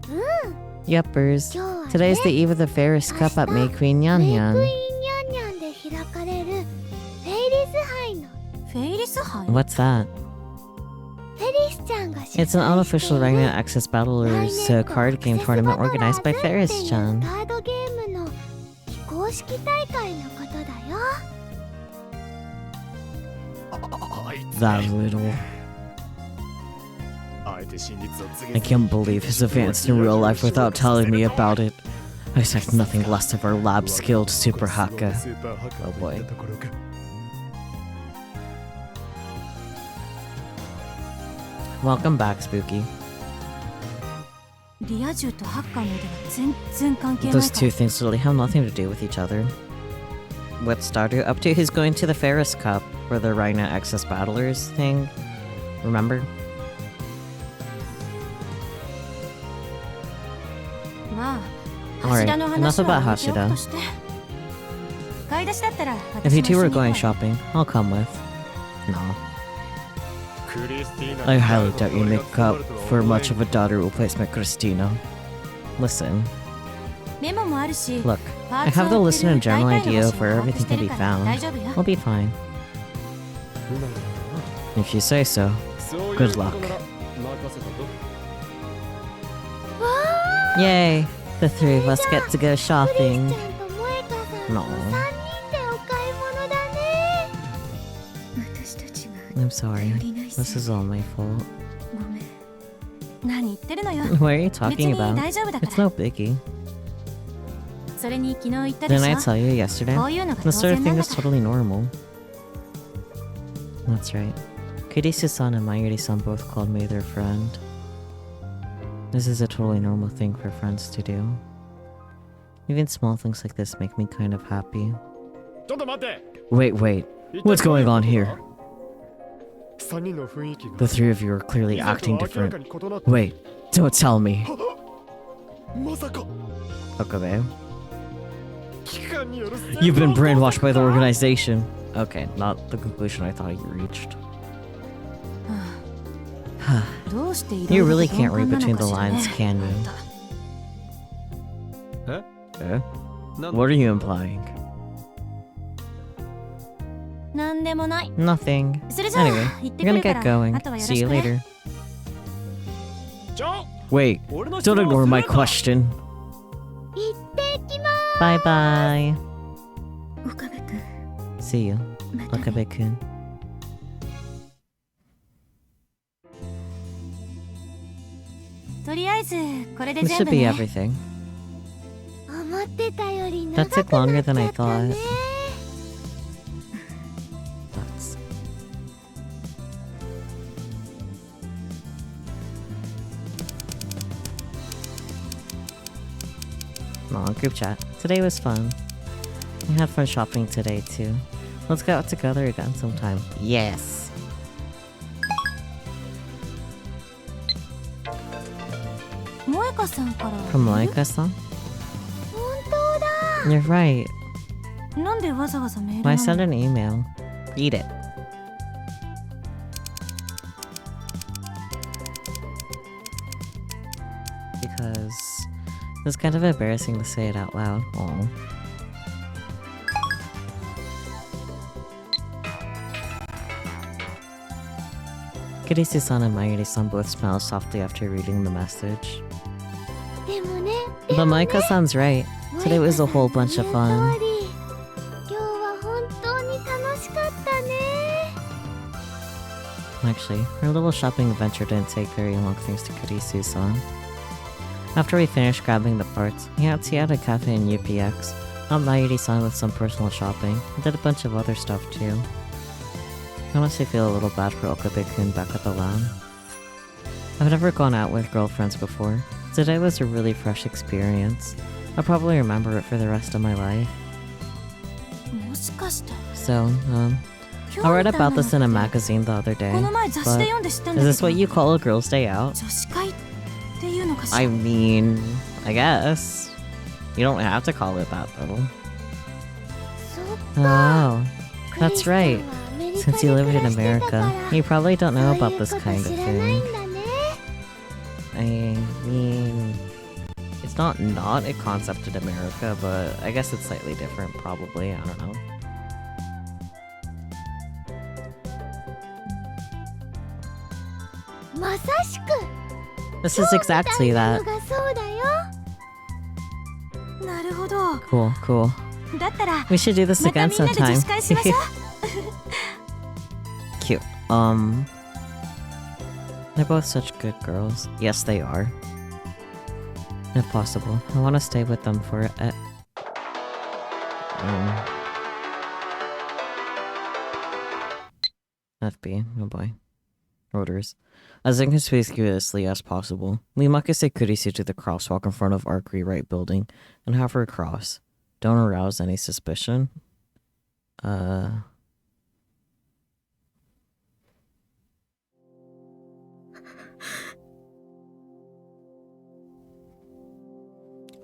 うん Yuppers. 今日はね Today's the eve of the Ferris Cup at May Queen メイクイン Nyan ニャンニャンで開かれるフェイリス杯のフェイリス杯 What's that? フェリスちゃんが主催 It's an unofficial している Rhinet Access Battlers card game tournament organized by カ Ferris-chan. ードゲームの非公式大会のことだよ That little. あえて真実を告 I げ can't believe he's advanced in real life without telling me about it. I expect nothing less of our lab-skilled super hacker. スーパーハッカー Oh と boy. いったところか Welcome back, Spooky. リア充とハッカーの腕は全然関係ない Those か two ら things really have nothing to do with each other. What's Stardew up to? He's going to the Ferris Cup for the Rhinet Access Battlers thing. Remember? まあ Alright, 柱の enough 話は about 置いておく Hashida. として買い出しだったら If you 私 two も were 一緒 going に行こ shopping, I'll come with. No. クリスティーナ I highly doubt you make up for much of a daughter replacement, Christina. Listen, うメモもあるし look, パ I ーツを have the 売っ list て and る a general 大体の idea 場 of 所を where 把握 everything して can る be から found. 大丈夫よ We'll be fine. If you say so. そういう Good ことな luck. ら任せたぞ Yay! The three of us get to go クリス shopping. ちゃんと萌香さん No. と3人でお買い物だね私たちが I'm sorry. 頼りないせい This is all my fault. ごめん何言ってるのよ What are you 別 talking に about? 大丈夫だか It's ら no biggie. それに昨日言ったで Didn't し I ょ tell you yesterday? こういうのが This 当 sort 然 of なん thing だ is から totally normal. That's right. Kurisu-san and Mayuri-san both called me their friend. This is a totally normal thing for friends to do. Even small things like this make me kind of happy. ちょっと待って Wait, wait. What's going on here? 3人の雰囲気が The three of you are clearly 以前 acting と明ら different. かに異なって Wait, don't tell me. まさか Okabe. 機関による You've been brainwashed by the organization. Okay, not the conclusion I thought you reached. どうしていろい You ろ really と can't 鈍 read 感な between の the かしら lines, ね can you? え Eh? なん What are you implying? なんでもない Nothing. それじゃあ Anyway, 行って we're く gonna るか get ら going. あとはよろ See し you くね later. ちょ Wait, 俺の質 don't 問を ignore す my るな question. 行ってきま Bye bye. 岡部君 See you, またね Wakabe-kun. とりあえずこれで This 全 should 部 be ね everything. す思ってたより長 That く took な longer っちゃ than I った thought. ね That's... Aw, group chat. Today was fun. We had fun shopping today too. Let's get out together again sometime. Yes! 萌香さんから From Laika-san? 本当だ You're right. なんでわざわざメール Why な send の an email? Read it. Because it's kind of embarrassing to say it out loud. Aw. Kurisu-san and Mayuri-san both smiled softly after reading the message. でもね But Maika-san's right. Today was a whole bunch of 言う fun. 通り今日は本当に楽しかったね Actually, our little shopping adventure didn't take very long thanks to Kurisu-san. After we finished grabbing the parts, we had tea at a cafe in UPX, Got Nairi-san with some personal shopping. I did a bunch of other stuff too. I honestly feel a little bad for Okabe-kun back at the LAN. I've never gone out with girlfriends before. Today was a really fresh experience. I'll probably remember it for the rest of my life. So, I read about this in a magazine the other day, but is this what you call a girl's day out? I mean, I guess. You don't have to call it that though. Oh, that's right. Since you live in America, you probably don't know about this kind of thing. I mean, it's not a concept in America, but I guess it's slightly different probably, I don't know. This is exactly that. Cool, cool. We should do this again sometime. Cute. They're both such good girls. Yes, they are. If possible, I want to stay with them for FB, oh boy. Orders. As inconspicuously as possible, lead Makise Kurisu to the crosswalk in front of Arc Rewrite building and have her cross. Don't arouse any suspicion. The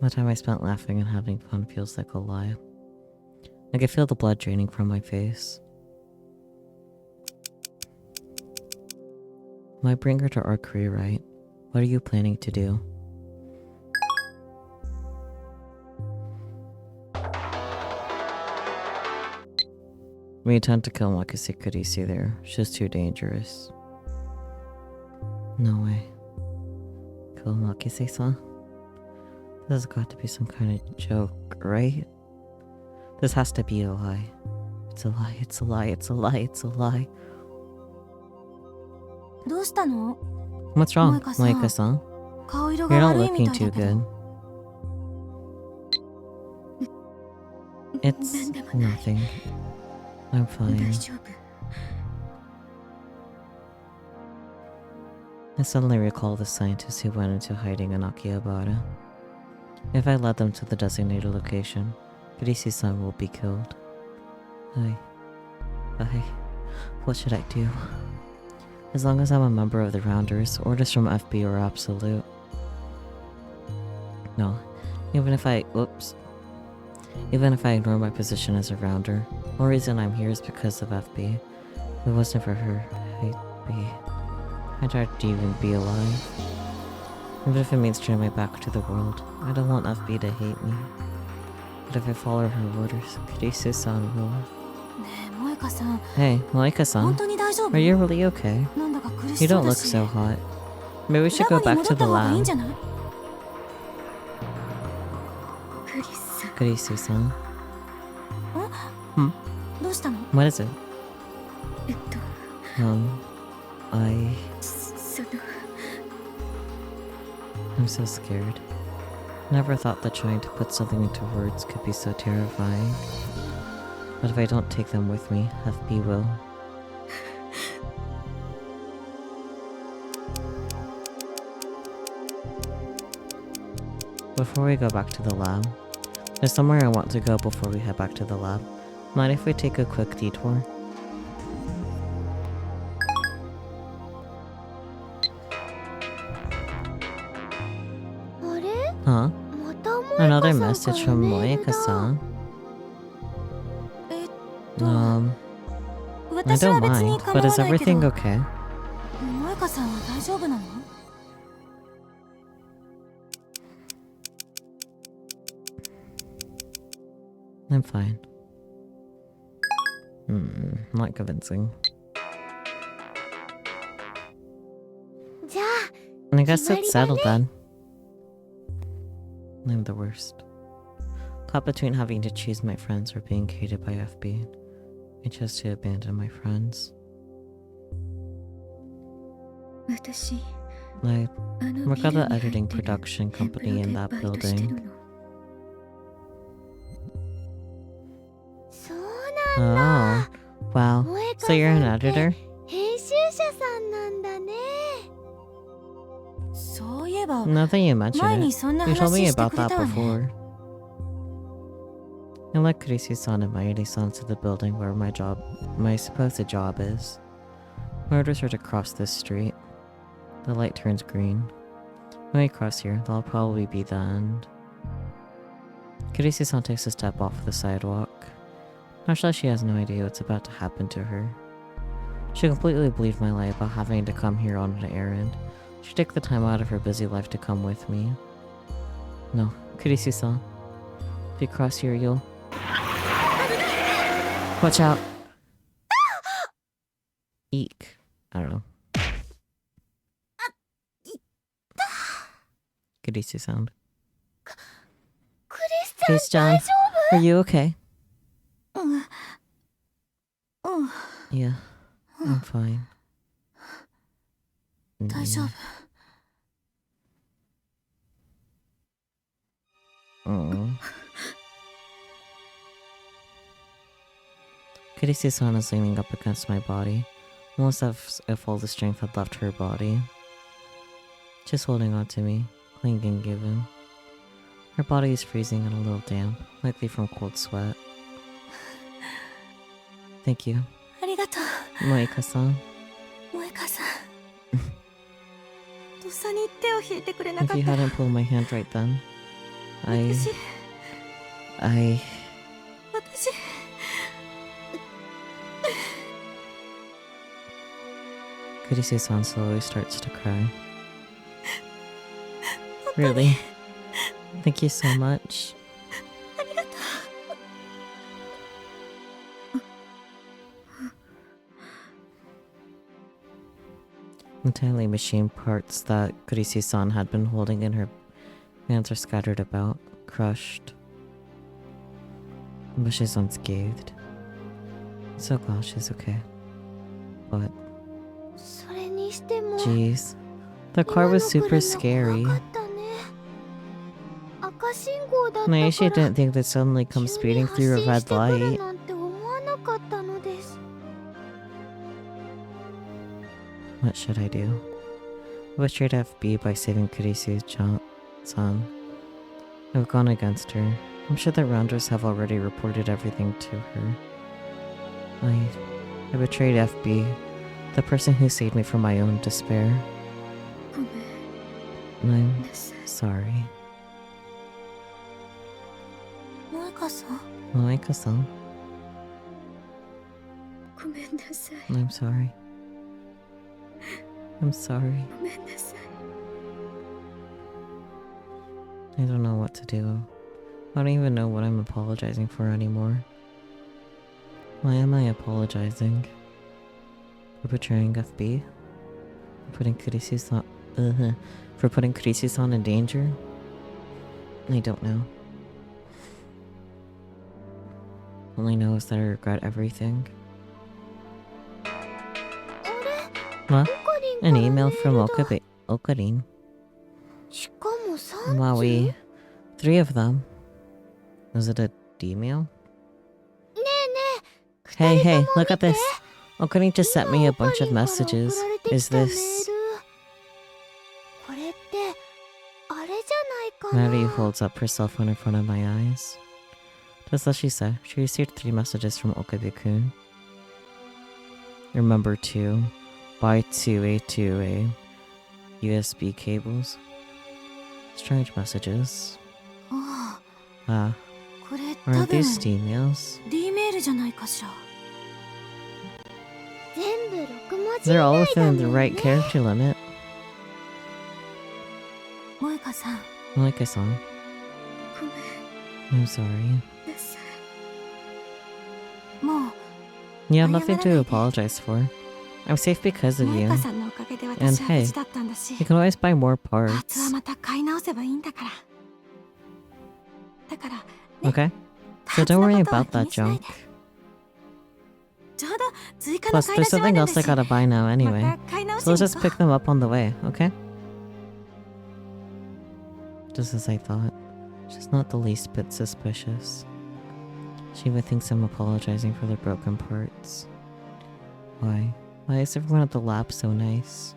time I spent laughing and having fun feels like a lie. I can feel the blood draining from my face. Why bring her to Arc Rewrite? What are you planning to do? We intend to kill Makise Kurisu there. She's too dangerous. No way. Kill Makise-san? This has got to be some kind of joke, right? This has to be a lie. It's a lie, it's a lie, it's a lie, it's a lie. What's wrong, Moeka-san? You're not looking too good. It's nothing. I'm fine. I suddenly recall the scientists who went into hiding in Akihabara. If I led them to the designated location, Kurisu-san will be killed. What should I do? As long as I'm a member of the Rounders, orders from FB are absolute. No, even if I ignore my position as a Rounder, the reason I'm here is because of FB. If it wasn't for her, I'd hard to even be alive. Even if it means turning my back to the world, I don't want FB to hate me. But if I follow her orders, Kurisu-san will. Hey, Moeka-san, are you really okay? You don't look so hot. Maybe we should go back to the lab. Kurisu-san. What is it? I'm so scared. Never thought that trying to put something into words could be so terrifying. But if I don't take them with me, FB will. Before we go back to the lab, there's somewhere I want to go before we head back to the lab. Mind if we take a quick detour? Huh? Another message from Moeka-san. I don't mind, but is everything okay? I'm fine. Not convincing. I guess it's settled then. I'm the worst. Caught between having to choose my friends or being hated by FB. I chose to abandon my friends. I work at the editing production company in that building. だ。 Oh. Wow. So you're an editor? 編集者さんなんだね。そういえば Now that you 前 mention に it, そんな you told me 話して about くれ that たわね。 before. I let Kurisi-san and Mayuri-san to the building where my supposed job is. My orders are to cross this street. The light turns green. When we cross here, that'll probably be the end. Kurisi-san takes a step off the sidewalk. Naturally, she has no idea what's about to happen to her. She completely believed my lie about having to come here on an errand. She took the time out of her busy life to come with me. No, Kurisi-san. If you cross here, you'll... Watch out! Eek. I don't know. Kurisi sound. クリスちゃん Chris John, are you okay? うん。うん。 Yeah, I'm fine. 大丈夫。 Mm. Kurisi-san is leaning up against my body, almost as if all the strength had left her body. Just holding on to me, clinging even. Her body is freezing and a little damp, likely from cold sweat. Thank you, ありがとう、 Moeka-san. 萌香さん。とっさに手を引いてくれな If かっ you たら hadn't pulled my hand right then, 私 I... 私 Kurisi-san slowly starts to cry. Really? Thank you so much. ありがとう。 Entirely machine parts that Kurisi-san had been holding in her hands are scattered about, crushed. But she's unscathed. I'm so glad she's okay. But, それにしても jeez. The car was super scary. 今の来るの怖かったね。赤信号だったから Naoshi didn't think they'd suddenly come 急に speeding 発 through a 進 red してくる light. なんて思わなかったのです。 What should I do? I betrayed FB by saving Kurisi-san. I've gone against her. I'm sure the rounders have already reported everything to her. I betrayed FB, the person who saved me from my own despair. ごめん I'm なさい。 sorry. 萌香さん、 Moeka-san, ごめんなさい。 I'm sorry. I'm sorry. ごめんなさい。 I don't know what to do. I don't even know what I'm apologizing for anymore. Why am I apologizing? For betraying FB? For putting Kurisi-san in danger? I don't know. All I know is that I regret everything. あれ What? オカリン An から email メー from ルだ。 Okarin. しかも30 Maui. 3 of them. Was it a D-mail? ねえねえ Hey, 二人 hey, とも look at 見 this. て Okarin just sent me a 今 bunch of オカリンから messages. 送られて Is きたメール this... これってあれじゃないか Maddie な。 holds up her cell phone in front of my eyes. Just as she said, she received 3 messages from Okabe-kun. Remember to buy 2A2A USB cables. Strange messages. あ Ah, あ、これ多 aren't 分 these D-mails? D メールじゃないかしら。全部6文字以 They're all 内だ within も the ん right ね。 character limit. 萌香さん、 Like I saw. ごめん I'm sorry. なさい。もう You have nothing to apologize for. I'm safe because of 萌 you. 香さんのおかげで私は無事だったんだし、 You can always buy more パーツは parts. また買い直せばいいんだから。だから、ね、 Okay? パ So ーツ don't の worry ことは about 気 that にしない junk. で。ちょうど追加の Plus, 買い出 there's しもあ something るん else だ I し、 gotta buy now ま anyway. た買い直し So に let's 行 just こ pick them up on the way, okay? Just as I thought. She's not the least bit suspicious. Shiva thinks I'm apologizing for the broken parts. Why? Why is everyone at the lab so nice?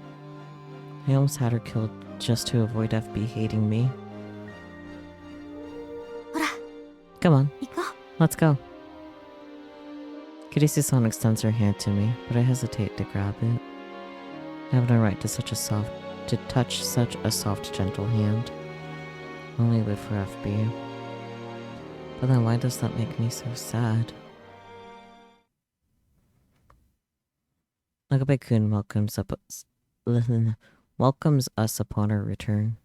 I almost had her killed just to avoid FB hating me. Come on, 行こ let's go. Kirisusan extends her hand to me, but I hesitate to grab it. I have no right to touch such a soft, gentle hand. I only live for FB. But then why does that make me so sad? Nagabe-kun welcomes us upon our return.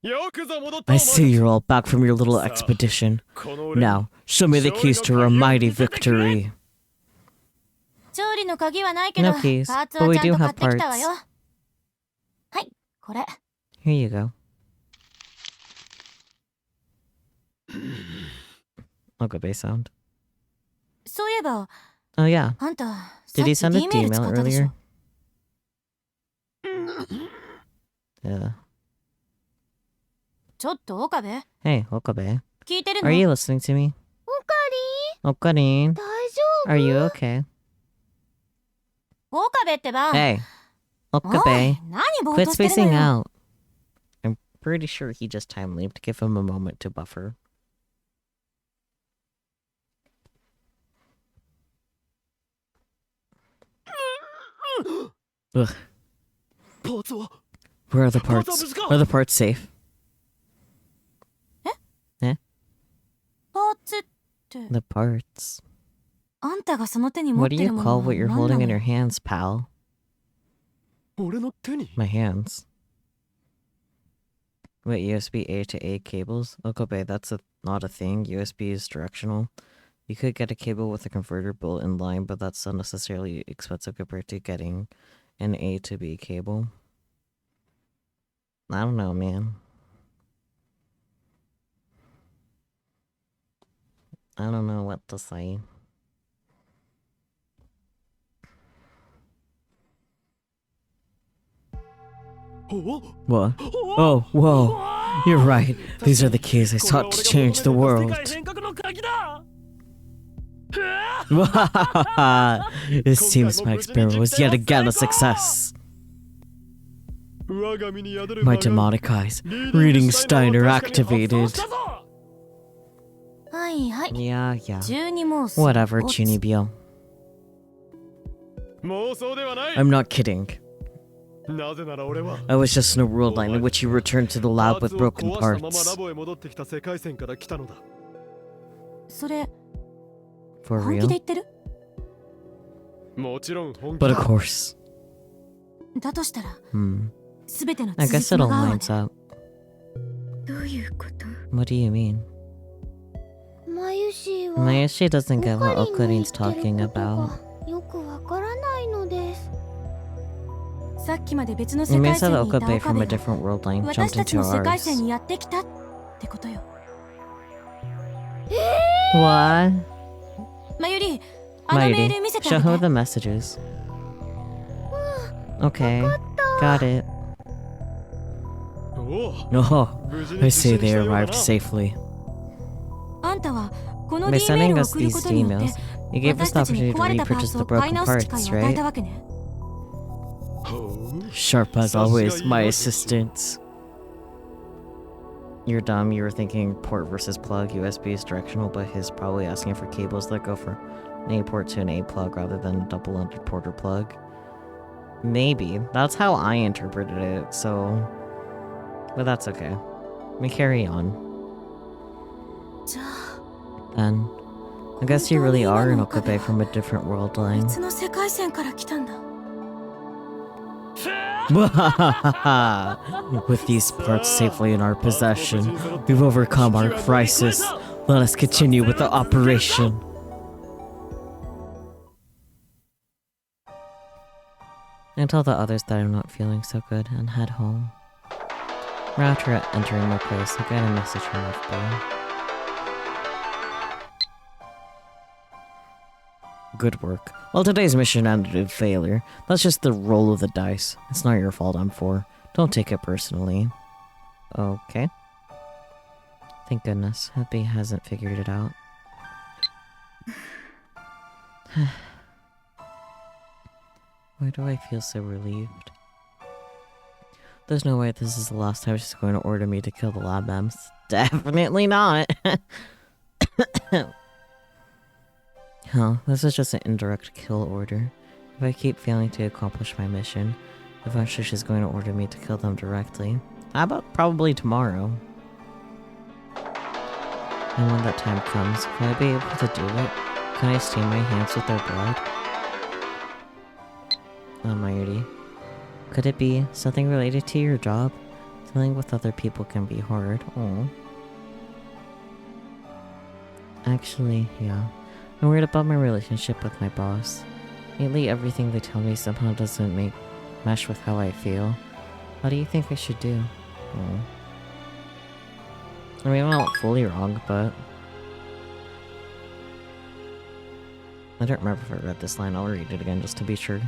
よくぞ戻った I see you're all back from your little expedition. この俺に Now, show me the keys to our mighty victory. う。調理の鍵はないけど、 No keys, パーツ but は we ちゃん do と買 have ってきたわよ。 parts. はい、これ。 Here you go. Nagabe sound. そういえば、 Oh yeah. あんた、 Did he さっ send き a D メール D 使 mail ったでしょ earlier? Yeah. ちょっと岡部、 Hey, Okabe. 聞いてるの Are you listening to me? オカリ Okarin, ン大丈 are you okay? 岡部ってば。 Hey, おい Okabe. 何ぼーっ Quit としてる spacing のよ。 out. I'm pretty sure he just time leaped to give him a moment to buffer. Ugh. パーツは Where are the parts? Are the parts safe? パーツって、 The parts. あんたがその手に持っ What て do る you も call の what you're は何 holding な in の your hands, pal? 俺の手に My hands. Wait, USB A to A cables? Okabe, that's not a thing. USB is directional. You could get a cable with a converter built in line, but that's unnecessarily expensive compared to getting an A to B cable. I don't know, man. I don't know what to say. What? Oh, whoa. You're right. These are the keys I sought to change the world. 変革の鍵だ It seems my experiment was yet again a success. 我が身に宿る My 魔が demonic eyes, reading Steiner activated. はいはい。 Yeah, yeah. 12妄想。 Whatever, ボツ Chunibyo. 妄想ではない I'm not kidding. なぜなら俺は I was just in a world line in which you returned to the パ lab ー with ツを broken 壊したまま parts. ラボへ戻ってきた世界線から来たのだそれ、 For 本気で real? 言ってる？もちろん本気 But だ of course. だとしたら、 Hmm. すべての I 辻 guess 褄 it all が合うわね。 lines up. どういうこと？ What do you mean? マユシーは Mayoshi doesn't オ get カ what リンの言 Okurin's ってる talking こと about. がよくわからないのです。さっきまで別の You 世 may 界 say 線 that にいた Okabe 岡 from 部 a が different world line 私 jumped たち into の世界 ours. 線にやってきたってことよ。 What? まゆり、あのメール見せ Mayuri, てあ show げ her て the。messages. Okay, got it. おう Oh, 無事に I 受信 say した they ようだ arrived な safely. あんたはこの By D メー sending ルを us 送る these ことによって emails, you gave us 私 the たちに opportunity to 壊れたパー repurchase ツ the を買い broken 直す機 parts, 会を与えた right? わけね。ほう Sharp as always, my assistant. You're dumb, you were thinking port versus plug, USB is directional, but he's probably asking for cables that go from an A port to an A plug rather than a double-ended port or plug. Maybe. That's how I interpreted it, so... But that's okay. We carry on. じゃあ、 Then, I guess you really are an Okabe from a different world line. 別の世界線から来たんだ。 With these parts safely in our possession, we've overcome our crisis. Let us continue with the operation. And tell the others that I'm not feeling so good and head home. Right after entering my place, I got a message from FB. Good work. Well, today's mission ended in failure. That's just the roll of the dice. It's not your fault I'm for. Don't take it personally. Okay. Thank goodness. Happy hasn't figured it out. Why do I feel so relieved? There's no way this is the last time she's going to order me to kill the lab mems. Definitely not! Hell, this is just an indirect kill order. If I keep failing to accomplish my mission, eventually she's going to order me to kill them directly. How about probably tomorrow? And when that time comes, will I be able to do it? Can I stain my hands with their blood? Almighty. Could it be something related to your job? Dealing with other people can be hard. Oh. Actually, yeah. I'm worried about my relationship with my boss. Lately, everything they tell me somehow doesn't mesh with how I feel. What do you think I should do? Oh. I mean, I'm not fully wrong, but... I don't remember if I read this line. I'll read it again just to be sure.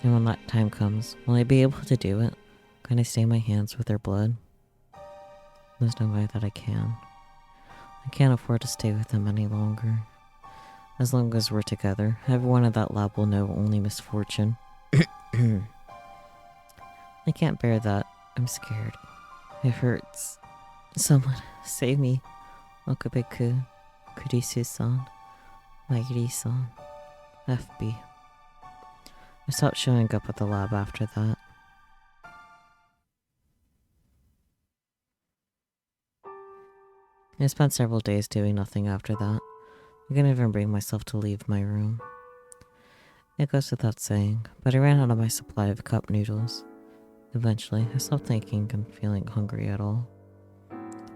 And when that time comes, will I be able to do it? Can I stain my hands with their blood? There's no way that I can. I can't afford to stay with them any longer. As long as we're together, everyone in that lab will know only misfortune. I can't bear that. I'm scared. It hurts. Someone, save me. Okabeku, Kurisu-san, Mairi-san, FB. I stopped showing up at the lab after that. I spent several days doing nothing after that. I couldn't even bring myself to leave my room. It goes without saying, but I ran out of my supply of cup noodles. Eventually, I stopped thinking and feeling hungry at all.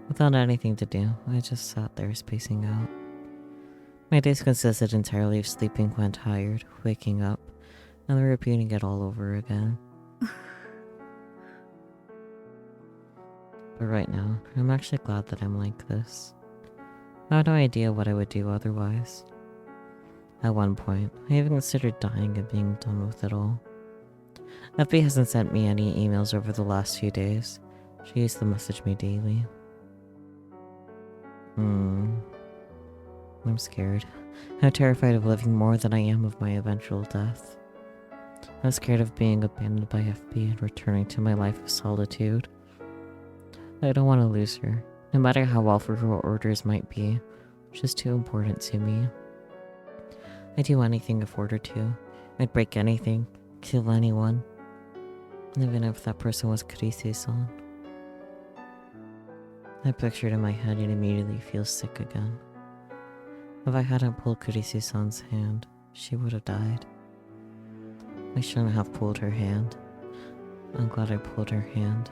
Without anything to do, I just sat there spacing out. My days consisted entirely of sleeping when tired, waking up, and then repeating it all over again. But right now, I'm actually glad that I'm like this. I had no idea what I would do otherwise. At one point, I even considered dying and being done with it all. FB hasn't sent me any emails over the last few days. She used to message me daily. I'm scared. I'm terrified of living more than I am of my eventual death. I'm scared of being abandoned by FB and returning to my life of solitude. I don't want to lose her, no matter how awful her orders might be. She's too important to me. I'd do anything if ordered to. I'd break anything, kill anyone. Even if that person was Kurisu-san. I picture it in my head and immediately feel sick again. If I hadn't pulled Kurisu-san's hand, she would have died. I shouldn't have pulled her hand. I'm glad I pulled her hand.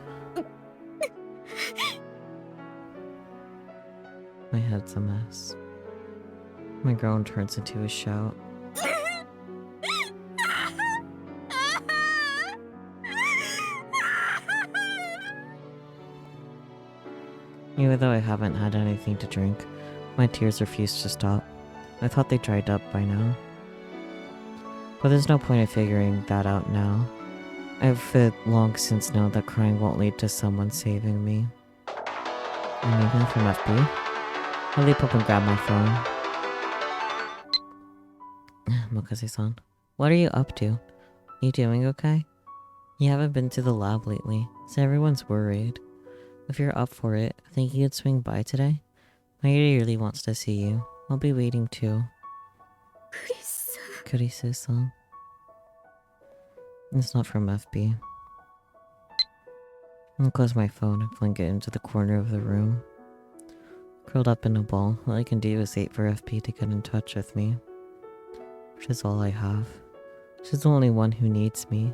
My head's a mess. My groan turns into a shout. Even though I haven't had anything to drink, my tears refuse to stop. I thought they dried up by now. But there's no point in figuring that out now. I've long since known that crying won't lead to someone saving me. An email from FB? I leap up and grab my phone. Moekaaa-san, what are you up to? You doing okay? You haven't been to the lab lately, so everyone's worried. If you're up for it, think you could swing by today? Mairi really wants to see you. I'll be waiting too. Kurisu-san. It's not from FB. I'll close my phone and fling it into the corner of the room. Curled up in a ball, all I can do is wait for FB to get in touch with me. Which is all I have. She's the only one who needs me.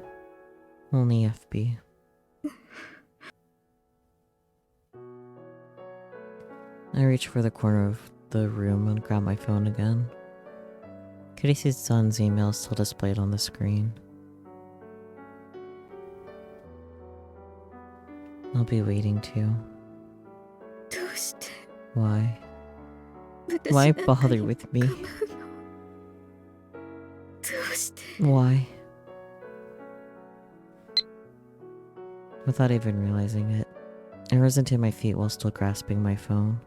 Only FB. I reach for the corner of the room and grab my phone again. Kurisu's email is still displayed on the screen. I'll be waiting too. Why? Why bother with me? Why? Without even realizing it, I rose to my feet while still grasping my phone.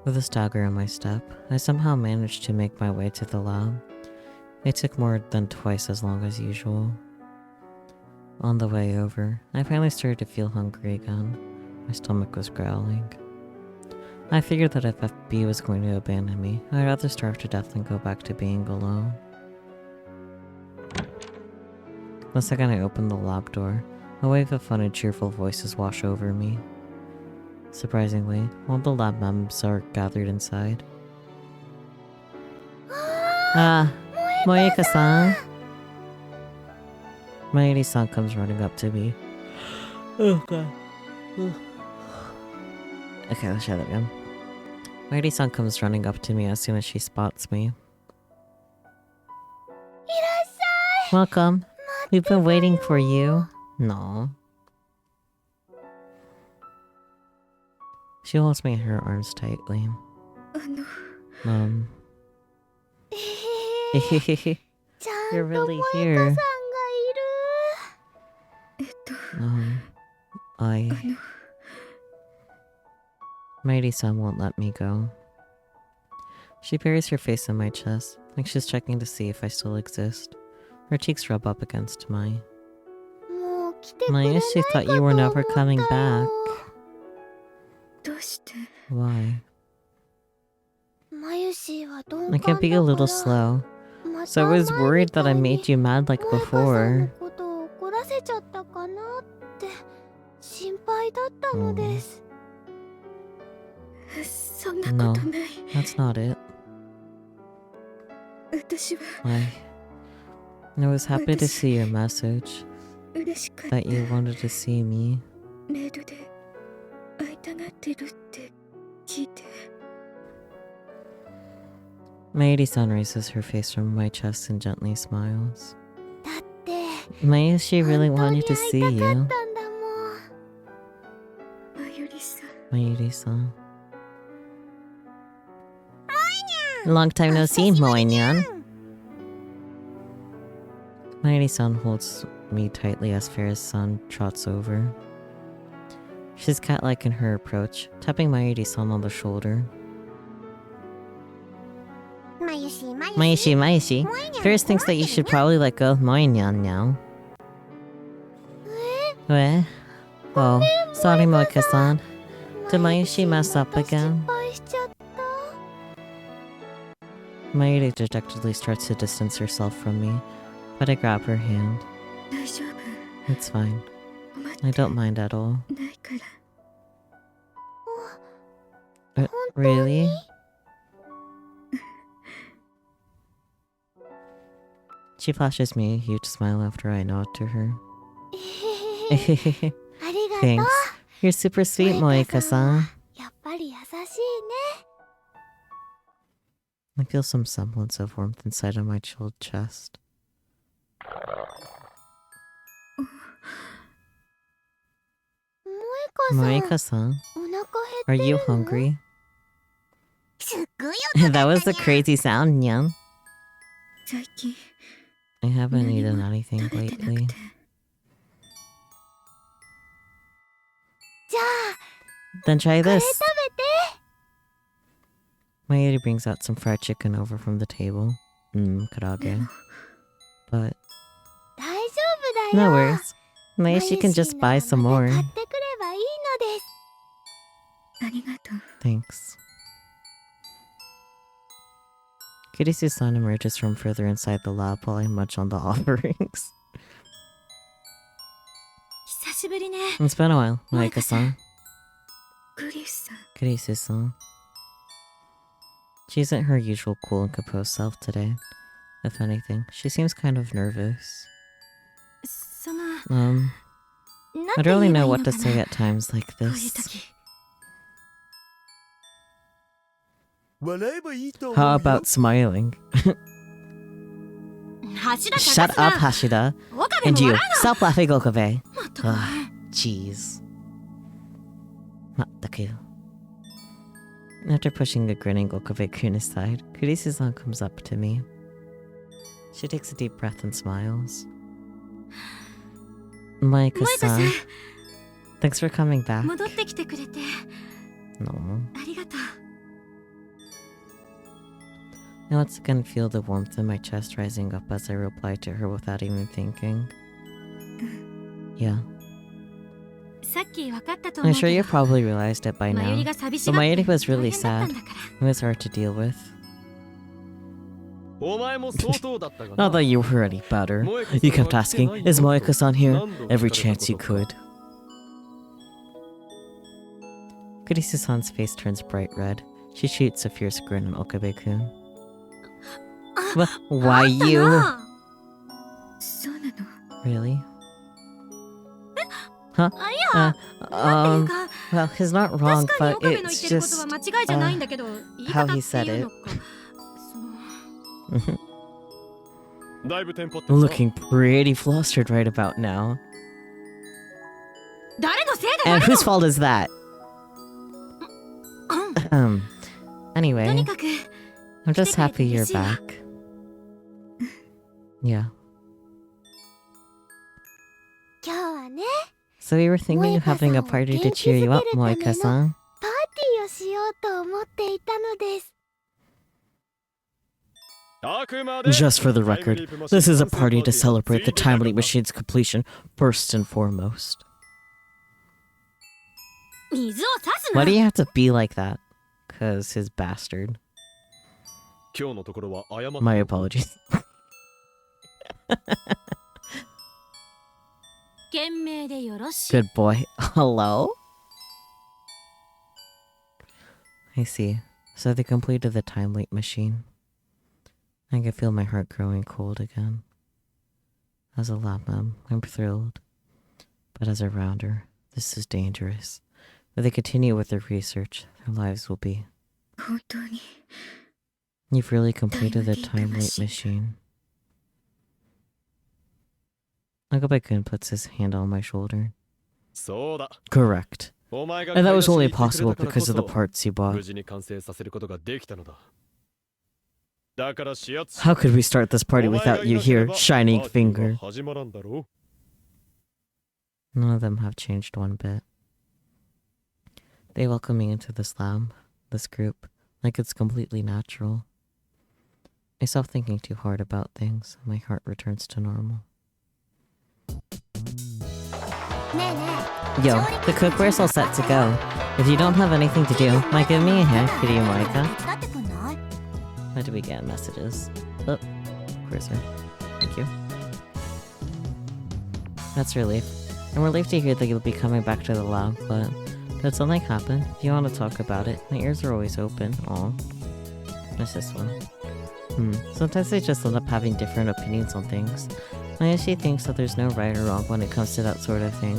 With a stagger in my step, I somehow managed to make my way to the lab. It took more than twice as long as usual. On the way over, I finally started to feel hungry again. My stomach was growling. I figured that if FB was going to abandon me, I'd rather starve to death than go back to being alone. The second I opened the lab door, a wave of fun and cheerful voices washed over me. Surprisingly, all the lab members are gathered inside. Moeka-san! My 80-san comes running up to me. Oh god. Okay, let's try that again. My 80-san comes running up to me as soon as she spots me. Welcome. We've been waiting for you. No. She holds me in her arms tightly. You're really here. My 80-san won't let me go. She buries her face in my chest, like she's checking to see if I still exist. Her cheeks rub up against mine. Mayushi thought you were never coming back. Why? I can be a little slow, so I was worried that I made you mad like before. No, that's not it. I was happy to see your message, that you wanted to see me. My 80-san raises her face from my chest and gently smiles. Mayushi really wanted to see you. My 80-san. Long time no see, Moenyan. My 80-san holds me tightly as Ferris-san trots over. She's cat-like in her approach, tapping my 80-san on the shoulder. Mayushi. Ferris thinks that you should probably let go of Moenyan now. What? Oh, sorry, Moeka-san. Did Mayushi mess up again? Mayuri dejectedly starts to distance herself from me, but I grab her hand. It's fine. I don't mind at all. Really? She flashes me a huge smile after I nod to her. Thanks. You're super sweet, Moeka-san. I feel some semblance of warmth inside of my chilled chest. Moeka-san, are you hungry? That was a crazy sound, Nyan. I haven't eaten anything lately. Then try this. Mayuri brings out some fried chicken over from the table. Karage. But no worries. Mayushi can just buy some more. Thanks. Kurisu-san emerges from further inside the lab while I munch on the offerings. It's been a while, Moeka-san. Kurisu-san. She isn't her usual cool and composed self today. If anything, she seems kind of nervous. I don't really know what to say at times like this. How about smiling? Shut up, Hashida. And you, stop laughing, Okabe. Jeez. Mattaku. After pushing a grinning Okabe-kun aside, Kurisu-san comes up to me. She takes a deep breath and smiles. Moeka-san, thanks for coming back. No. I once again feel the warmth in my chest rising up as I reply to her without even thinking. Yeah. さっき分かったと I'm 思う sure け you ど probably realized it by マユリ now. が寂し But がって Mayuri was 大 really 変だった sad. んだから It was hard to deal with. お前も相当だったが Not that you were any better. You kept asking, is Moeka-san here? Every chance you could. Kurisu-san's face turns bright red. She shoots a fierce grin at Okabe-kun. Why あんた you? なそうなの Really? Huh? あいや、なんていうか Well, he's not wrong, 確かに but 岡部の言っ it's てることは just 間違いじゃないんだけど、言い how 方 he って said いう it. のかだいぶテンパってるな Looking pretty flustered right about now. 誰のせいで And 誰の whose fault is that? と Anyway, にかく I'm just happy you're 来てくれて嬉しいわ。 back. Yeah. 今日はね、 So we were thinking of having a party to cheer you up, Moeka-san. パーティーをしようと思っていたのです。 あくまで Just for the record, this is a party to celebrate the Time Leap Machine's completion, first and foremost. 水を差すな Why do you have to be like that? 'Cause his bastard. 今日のところは謝って My apologies. 懸命でよろしい Good boy. Hello? I see. So they completed the Time Leap Machine. I can feel my heart growing cold again. As a lab mem, I'm thrilled. But as a rounder, this is dangerous. If they continue with their research, their lives will be. 本当に You've really completed the Time Time Leap Leap Machine. Okabe-kun puts his hand on my shoulder. そうだ Correct. お前が And that 買い was 出し only に行ってく possible れたからこ because of the そ parts you bought. 無事に完成させることができたのだだから指圧 How could we start this party without you here, shining finger? 始まらんだろ None of them have changed one bit. They welcome me into this lab, this group, like it's completely natural. I stop thinking too hard about things, and my heart returns to normal. ねえね Yo, the cookware's all set to go. If you don't have anything to do, might give me a hand, could you, え、 Moeka? 手伝ってくんない？ How do we get messages? Oh, cursor. Thank you. That's relief. I'm relieved to hear that you'll be coming back to the lab, but did something happen? If you want to talk about it, my ears are always open. Aw. What's this one? Sometimes I just end up having different opinions on things. I actually thinks that there's no right or wrong when it comes to that sort of thing.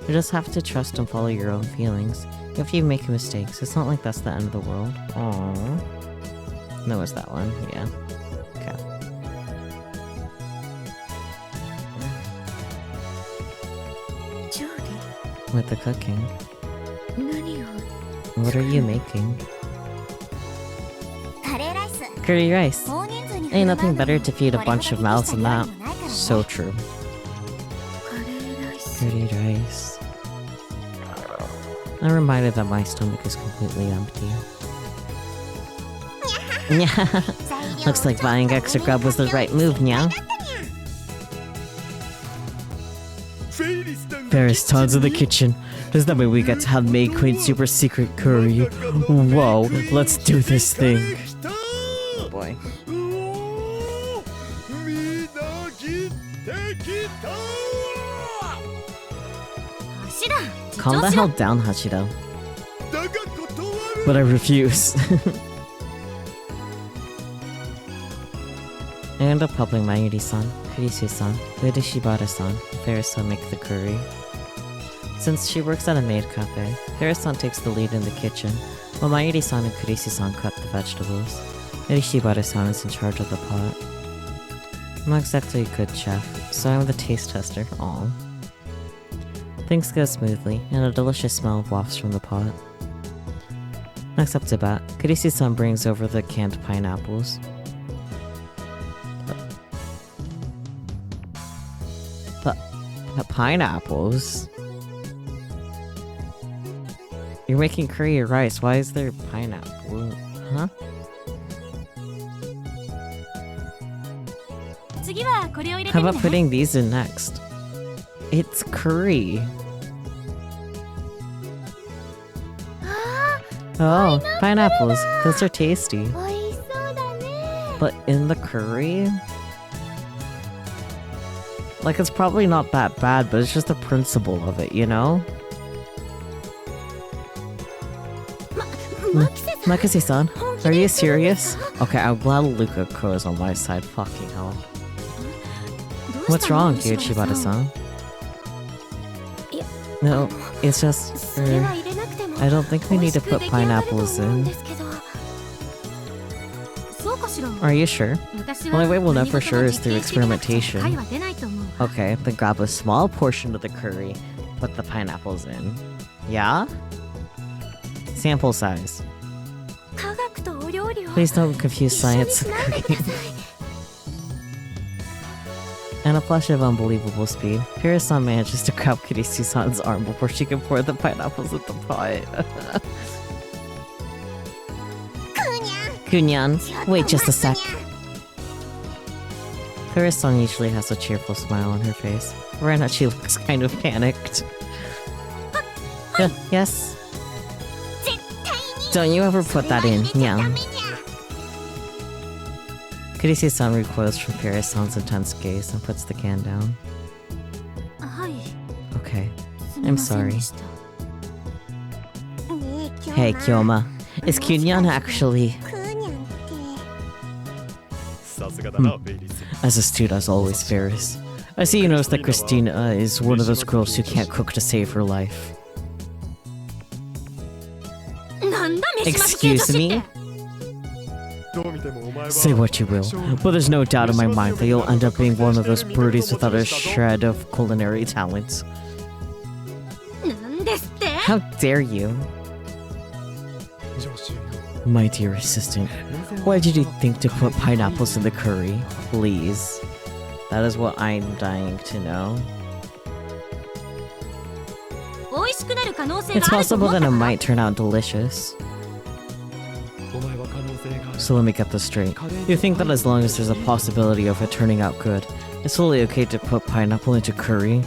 You just have to trust and follow your own feelings. If you make mistakes, it's not like that's the end of the world. Aww. No, it's that one. Yeah. Okay. Jody With the cooking. 何を What are you making? カレーライス。 Curry rice. 大人数に Ain't 振る舞 nothing うの better に to feed a これほど bunch of 適 mouths した than 料 that. 理もないからね。 So true. カレーライス Curry rice. I'm reminded that my stomach is completely empty. Yeah. 材料 Looks like buying extra grub was the right move, nya. フェイリスタンが Ferris tons in the kitchen. Does that mean we get to have Maid Queen's super secret curry? Whoa, let's do this thing. 来た Oh boy. うおーみなぎってきた足だ Calm the hell down, Hashida. だが断る But I refuse. I end up helping Mayuri-san, Kurisu-san, Shibata-san, Ferris-san make the curry. Since she works at a maid cafe, Ferris-san takes the lead in the kitchen, while Mayuri-san and Kurisu-san cut the vegetables. Shibata-san is in charge of the pot. I'm not exactly a good chef, so I'm the taste tester. Aww. Things go smoothly, and a delicious smell wafts from the pot. Next up to bat, Kurisu-san brings over the canned pineapples. Pineapples? You're making curry rice, why is there pineapple? Huh? How about putting these in next? It's curry. Oh, pineapples. Those are tasty. But in the curry? Like, it's probably not that bad, but it's just the principle of it, you know? Makase-san, are you serious? Okay, I'm glad Luka is on my side. Fucking hell. What's wrong, dear Shibata-san? No, it's just... I don't think we need to put pineapples in. Are you sure? The only way we'll know for sure is through experimentation. Okay, then grab a small portion of the curry, put the pineapples in. Yeah? Sample size. Please don't confuse science and cooking. And a flash of unbelievable speed, Pira-san manages to grab Kirisusan's arm before she can pour the pineapples in the pot. Kunyan, wait just a sec. Pira-san usually has a cheerful smile on her face. Right now she looks kind of panicked. Yes? Don't you ever put that in, yeah. Kirisi-san recoils from Pira-san's intense gaze and puts the can down. Okay, I'm sorry. Hey, Kyoma. Is Kunyan actually... As astute as always, Ferris. I see you notice that Christina is one of those girls who can't cook to save her life. Excuse me? Say what you will, but there's no doubt in my mind that you'll end up being one of those birdies without a shred of culinary talent. How dare you? My dear assistant, why did you think to put pineapples in the curry? Please. That is what I'm dying to know. It's possible that it might turn out delicious. So let me get this straight. You think that as long as there's a possibility of it turning out good, it's totally okay to put pineapple into curry?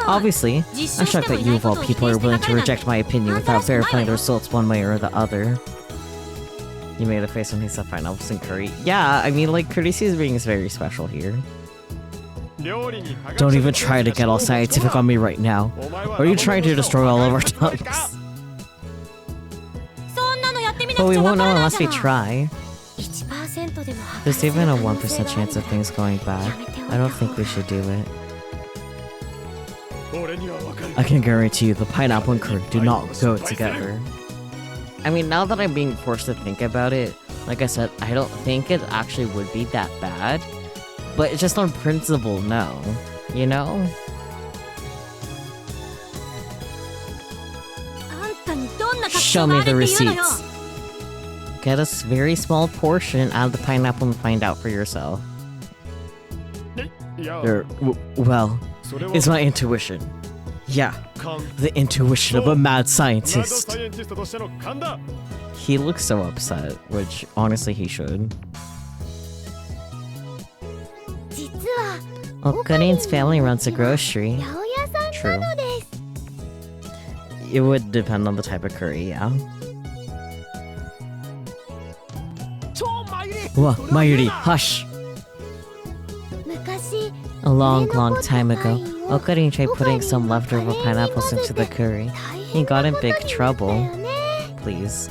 Obviously, I'm shocked that you of all people are willing to reject my opinion without verifying the results one way or the other. You made a face when he said pineapples in curry. Yeah, I mean, like, courtesy is being very special here. Don't even try to get all scientific on me right now. Or are you trying to destroy all of our tongues? But we won't know unless we try. There's even a 1% chance of things going bad. I don't think we should do it. I can guarantee you the pineapple and curry do not go together. I mean, now that I'm being forced to think about it, like I said, I don't think it actually would be that bad. But it's just on principle, no. You know? Show me the receipts. Get a very small portion out of the pineapple and find out for yourself. Well, it's my intuition. Yeah, the intuition of a mad scientist. He looks so upset, which honestly he should. Okarin's family runs a grocery. True. It would depend on the type of curry, yeah. Whoa, Mayuri, hush! A long time ago, Okarin tried putting some leftover pineapples into the curry. He got in big trouble. Please.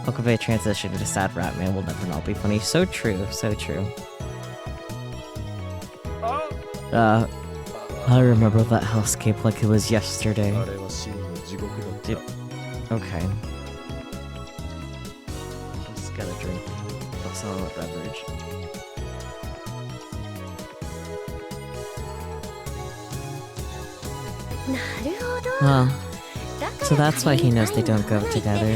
Okabe transitioned to sad rat man will never not be funny. So true, so true. I remember that hellscape like it was yesterday. Okay. Just gotta drink. What's on that beverage? Oh. So that's why he knows they don't go together.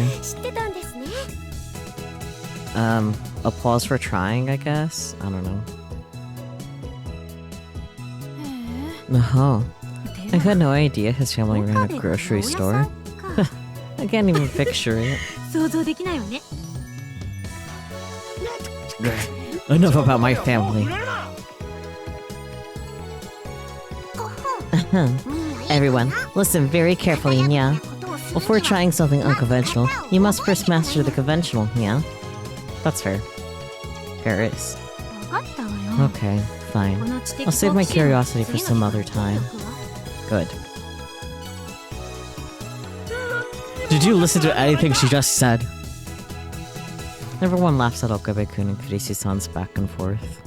Applause for trying, I guess? I don't know. No. I had no idea his family ran a grocery store. I can't even picture it. Enough about my family. Everyone, listen very carefully, yeah? Before trying something unconventional, you must first master the conventional, yeah? That's fair. Paris. Okay, fine. I'll save my curiosity for some other time. Good. Did you listen to anything she just said? Everyone laughs at Okabe-kun and Kurisi-san's back and forth.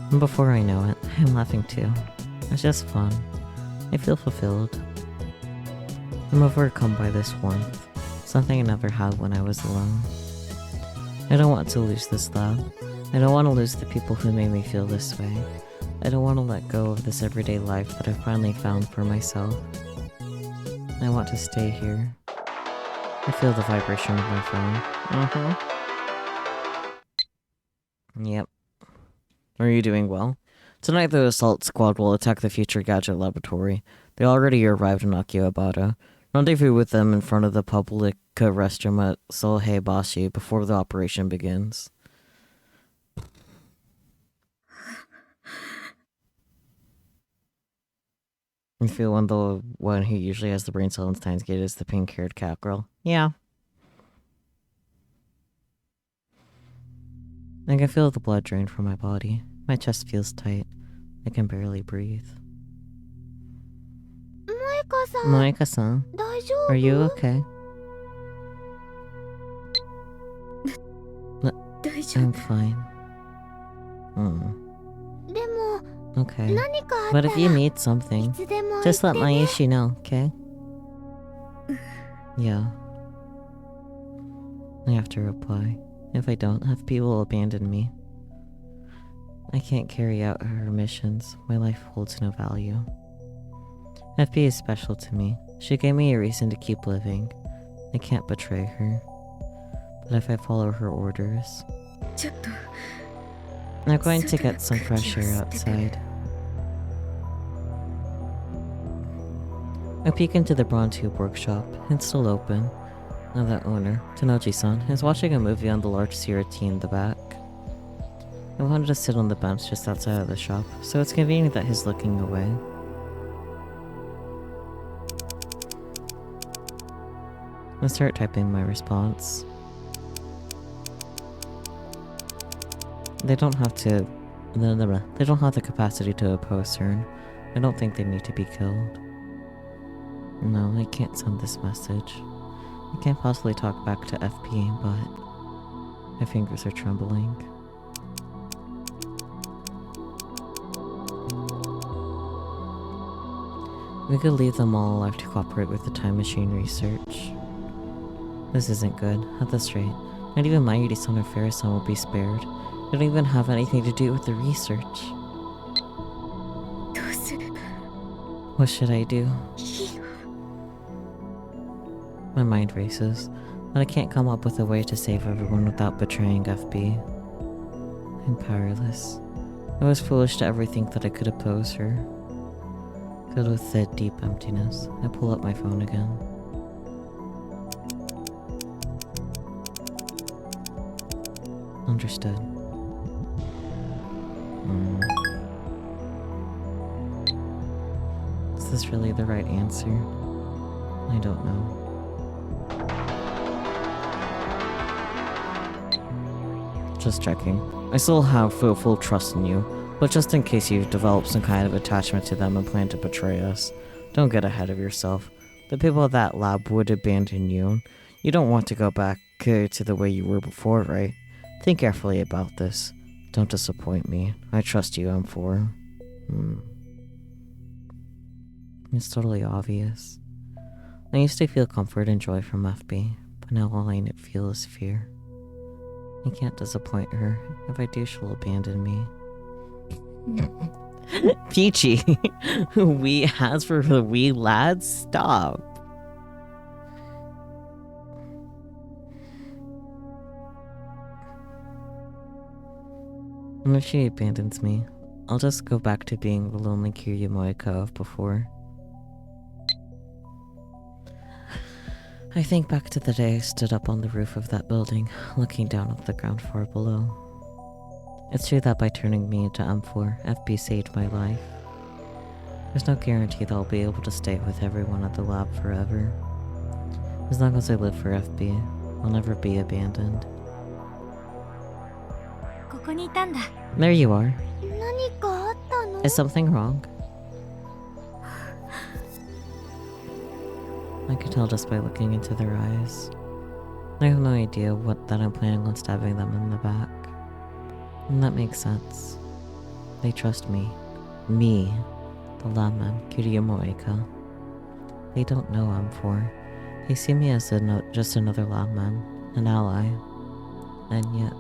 And before I know it, I'm laughing too. It's just fun. I feel fulfilled. I'm overcome by this warmth, something I never had when I was alone. I don't want to lose this love. I don't want to lose the people who made me feel this way. I don't want to let go of this everyday life that I finally found for myself. I want to stay here. I feel the vibration of my phone. Yep. Are you doing well? Tonight the assault squad will attack the future gadget laboratory. They already arrived in Akihabara. Rendezvous with them in front of the public restroom at Soheibashi before the operation begins. I feel when the one who usually has the brain cell in Steins Gate is the pink-haired cat girl. Yeah. I can feel the blood drain from my body. My chest feels tight. I can barely breathe. Moeka-san, are you okay? I'm fine. Okay. But if you need something, just let Maishi know, okay? Yeah. I have to reply. If I don't, FP will abandon me. I can't carry out her missions. My life holds no value. FP is special to me. She gave me a reason to keep living. I can't betray her. But if I follow her orders... I'm going to get some fresh air outside. I peek into the Bronze Tube workshop. It's still open. Now the owner, Tanoji-san, is watching a movie on the large CRT in the back. I wanted to sit on the bench just outside of the shop, so it's convenient that he's looking away. I start typing my response. They don't have to... They don't have the capacity to oppose her. I don't think they need to be killed. No, I can't send this message. I can't possibly talk back to FP, but... my fingers are trembling. We could leave them all alive to cooperate with the time machine research. This isn't good. At this rate, not even Mayuri-san or Ferris-san will be spared. They don't even have anything to do with the research. What should I do? My mind races, but I can't come up with a way to save everyone without betraying FB. I'm powerless. I was foolish to ever think that I could oppose her. Filled with that deep emptiness, I pull up my phone again. Understood. Is this really the right answer? I don't know. Just checking. I still have full trust in you, but just in case you've developed some kind of attachment to them and plan to betray us, don't get ahead of yourself. The people at that lab would abandon you. You don't want to go back to the way you were before, right? Think carefully about this. Don't disappoint me. I trust you, M4. It's totally obvious. I used to feel comfort and joy from FB, but now all I feel is fear. I can't disappoint her. If I do, she'll abandon me. Peachy! Wee has for the wee lads? Stop! And if she abandons me, I'll just go back to being the lonely Kiryu Moeka of before. I think back to the day I stood up on the roof of that building, looking down at the ground floor below. It's true that by turning me into M4, FB saved my life. There's no guarantee that I'll be able to stay with everyone at the lab forever. As long as I live for FB, I'll never be abandoned. ここにいたんだ。 There you are. 何かあったの？ Is something wrong? I could tell just by looking into their eyes. I have no idea that I'm planning on stabbing them in the back. And that makes sense. They trust me. Me, the lamb, Kiryu moekaaa. They don't know I'm for. They see me as just another lamb, an ally. And yet,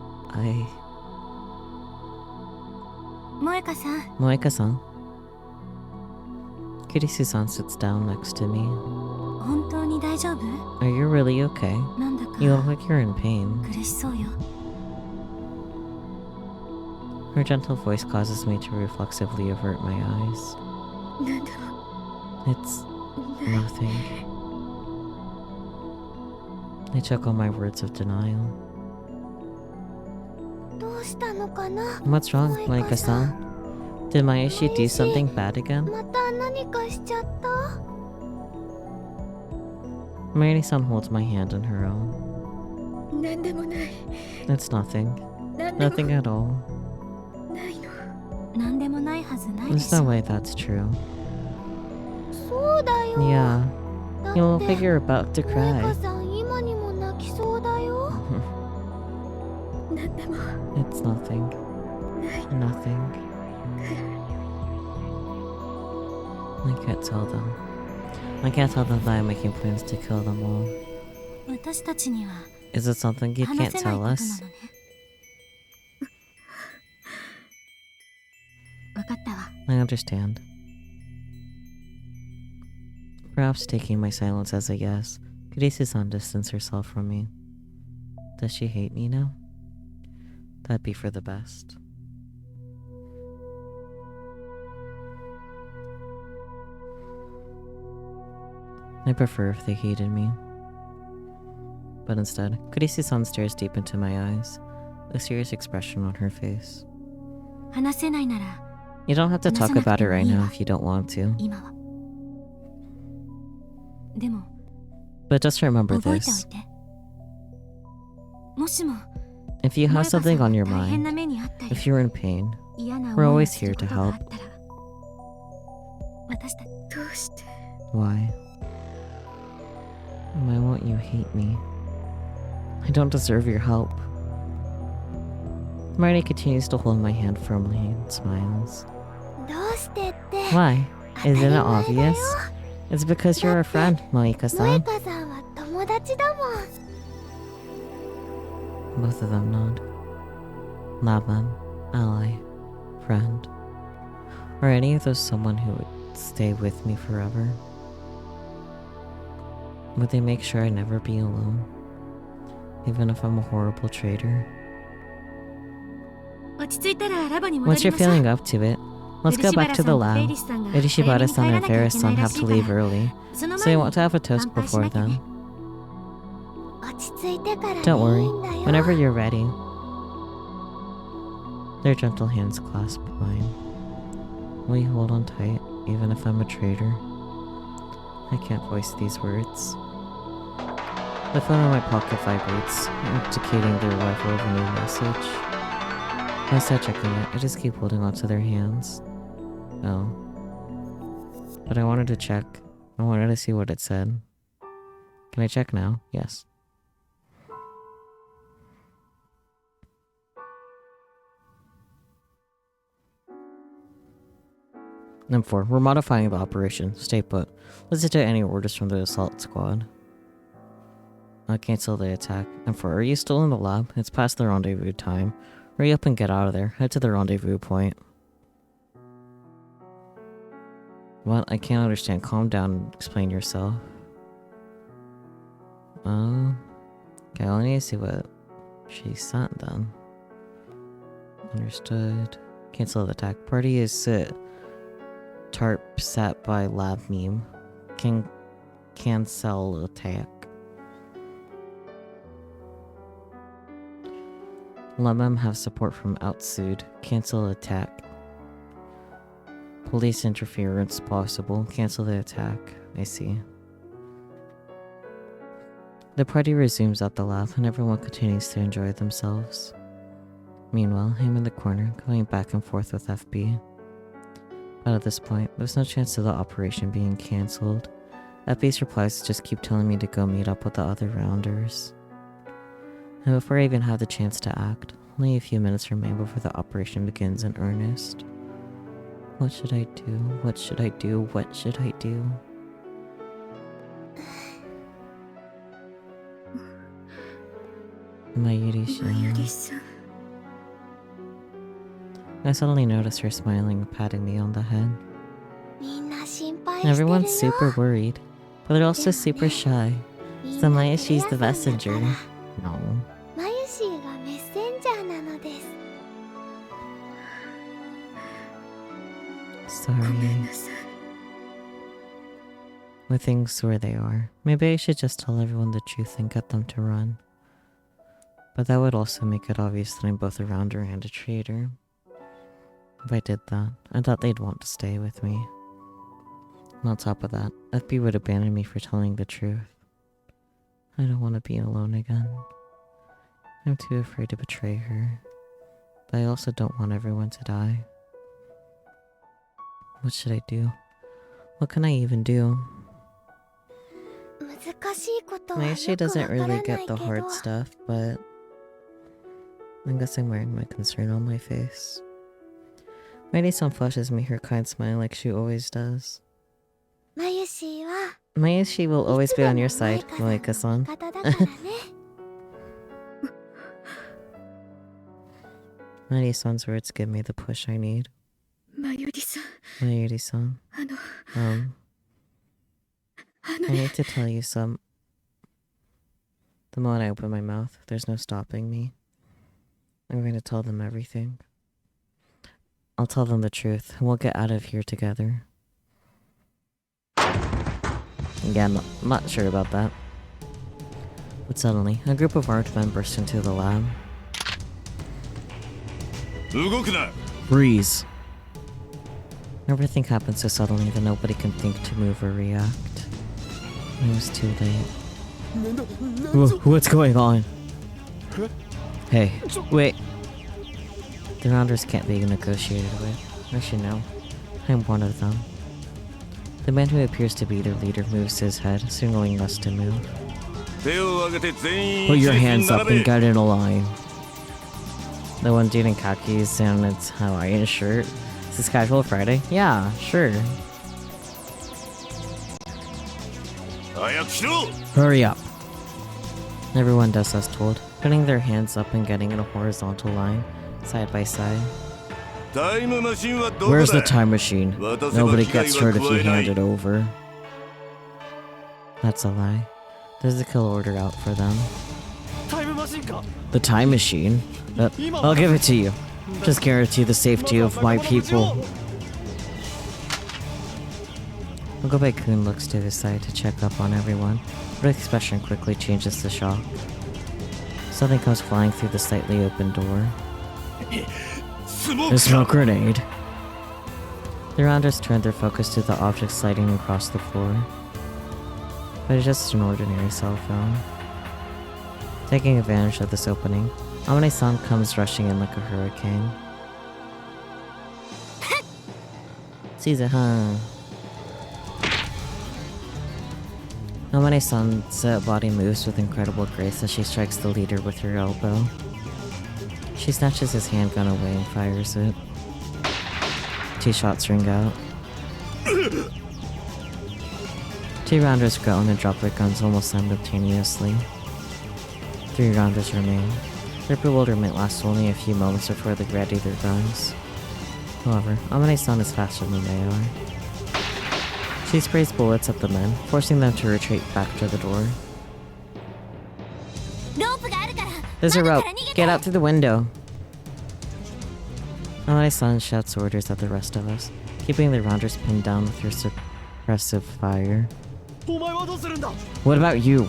moekaaa-san. Moekaaa-san. Kirisu-san sits down next to me. 本当に大丈夫？ Are you really okay? なんだか You look like you're in pain. 苦しそうよ。 Her gentle voice causes me to reflexively avert my eyes. なんでも It's nothing. I choke on my words of denial. どうしたのかな？ What's wrong, Moekaaa-san? Moekaaa-san? Did Maeshi do something bad again? また何かしちゃった？ Maeri-san holds my hand in her own. なんでもない。 It's nothing. なんでも Nothing at all. ないの。なんでもないはずないで There's しょ。 no way that's true. そうだよ。 Yeah. だ You look っ like て you're about to 萌 cry. 香さん今にも泣きそうだよ。なんでも It's nothing. ない。 Nothing. I can't tell them. I can't tell them that I'm making plans to kill them all. 私たちには Is it something you 話 can't せない tell ことな us? のね。わかったわ。 I understand. Perhaps taking my silence as a yes, Kirisu-san distanced herself from me. Does she hate me now? That'd be for the best. I prefer if they hated me. But instead, Kirisu-san stares deep into my eyes, a serious expression on her face. 話せないなら You don't have to talk about it right now if you don't want to. 今は。でも But just remember 覚えておい this. て。もしも If you 萌 have 香さん something が on your 大変な mind, 目にあったり if you're in pain, 嫌な we're 思いを always する here こ to とがあ help. ったら私たちどうして Why? Why won't you hate me? I don't deserve your help. Marty continues to hold my hand firmly and smiles. どうしてって Why? 当たり Isn't 前 it だよ。 obvious? It's because you're a friend, 萌 Moekaaa-san. 香さんは友達だもん。 Both of them nod. Labman, ally, friend. Are any of those someone who would stay with me forever? Would they make sure I never be alone? Even if I'm a horrible traitor? 落ち着いたらラボに戻 Once り you're ましょう。 feeling up to it, let's go back to the lab. Urishibara-san and Ferris-san have to leave early, その so 前 I に want to have a toast 乾杯しな before きゃね then. 落ち着いてからでいいん Don't worry, だよ。 whenever you're ready. Their gentle hands clasp mine. Will you hold on tight, even if I'm a traitor? I can't voice these words. The phone in my pocket vibrates, indicating the arrival of a new message. I start checking it, I just keep holding onto their hands. Oh. But I wanted to check. I wanted to see what it said. Can I check now? Yes. Number 4. We're modifying the operation. Stay put. Listen to any orders from the assault squad. I'll cancel the attack. Number 4. Are you still in the lab? It's past the rendezvous time. Hurry up and get out of there. Head to the rendezvous point. What? I can't understand. Calm down and explain yourself. Okay, I need to see what she sent then. Understood. Cancel the attack. Party is sit. Tarp set by lab meme. Can cancel attack. Let them have support from outside. Cancel attack. Police interference possible. Cancel the attack. I see. The party resumes at the lab and everyone continues to enjoy themselves. Meanwhile, I'm in the corner, going back and forth with FB. But at this point, there's no chance of the operation being cancelled. FB's replies just keep telling me to go meet up with the other rounders. And before I even have the chance to act, only a few minutes remain before the operation begins in earnest. What should I do? What should I do? What should I do? Mayuri-san. I suddenly notice her smiling, patting me on the head. Everyone's super worried, but they're also super shy. So Mayushi's the messenger. No. Sorry. With things where they are, maybe I should just tell everyone the truth and get them to run. But that would also make it obvious that I'm both a rounder and a traitor. If I did that, I thought they'd want to stay with me. And on top of that, FB would abandon me for telling the truth. I don't want to be alone again. I'm too afraid to betray her. But I also don't want everyone to die. What should I do? What can I even do? Mayushi doesn't really get the hard stuff, but I guess I'm wearing my concern on my face. Mayuri-san flushes me her kind smile like she always does. Mayushi will always be on your side, Moeka-san. Mayuri-san's words give me the push I need. Mayuri-san. I need to tell you some. The moment I open my mouth, there's no stopping me. I'm going to tell them everything. I'll tell them the truth, and we'll get out of here together. Yeah, I'm not sure about that. But suddenly, a group of armed men burst into the lab. Freeze! Everything happened so suddenly that nobody can think to move or react. It was too late. What's going on? Hey, wait. The rounders can't be negotiated with. I should know. I'm one of them. The man who appears to be their leader moves his head, signaling us to move. Put your hands up and get in a line. The one dude in khakis and its Hawaiian shirt. Is this casual Friday? Yeah, sure. Hurry up. Everyone does as told, putting their hands up and getting in a horizontal line, side by side. Where's the time machine? Nobody gets hurt if you hand it over. That's a lie. There's a kill order out for them. The time machine? I'll give it to you. Just guarantee the safety of my people. Ogobe-kun looks to his side to check up on everyone, but his expression quickly changes to shock. Something comes flying through the slightly open door. A smoke grenade. The rounders turned their focus to the object sliding across the floor. But it's just an ordinary cell phone. Taking advantage of this opening, Amane-san comes rushing in like a hurricane. Caesar, huh? Amane-san's body moves with incredible grace as she strikes the leader with her elbow. She snatches his handgun away and fires it. 2 shots ring out. 2 rounders groan and drop their guns almost simultaneously. 3 rounders remain. Their bewilderment lasts only a few moments before they ready their guns. However, Amane-san is faster than they are. She sprays bullets at the men, forcing them to retreat back to the door. There's a rope. Get out through the window. Amane-san shouts orders at the rest of us, keeping the rounders pinned down with her suppressive fire. What about you?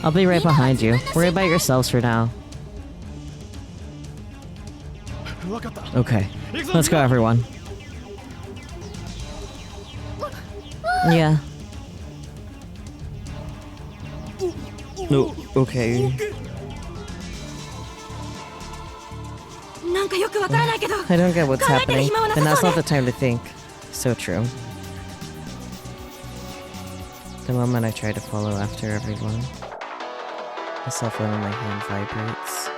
I'll be right behind you. Worry about yourselves for now. 分かった。 Okay, 行くぞ。 let's go, everyone. Yeah. No, okay. なんかよくわからないけど I don't get what's 考えてる happening, 暇はな and さ that's そう not ね the time to think. So true. The moment I try to follow after everyone, the cell phone in my hand vibrates.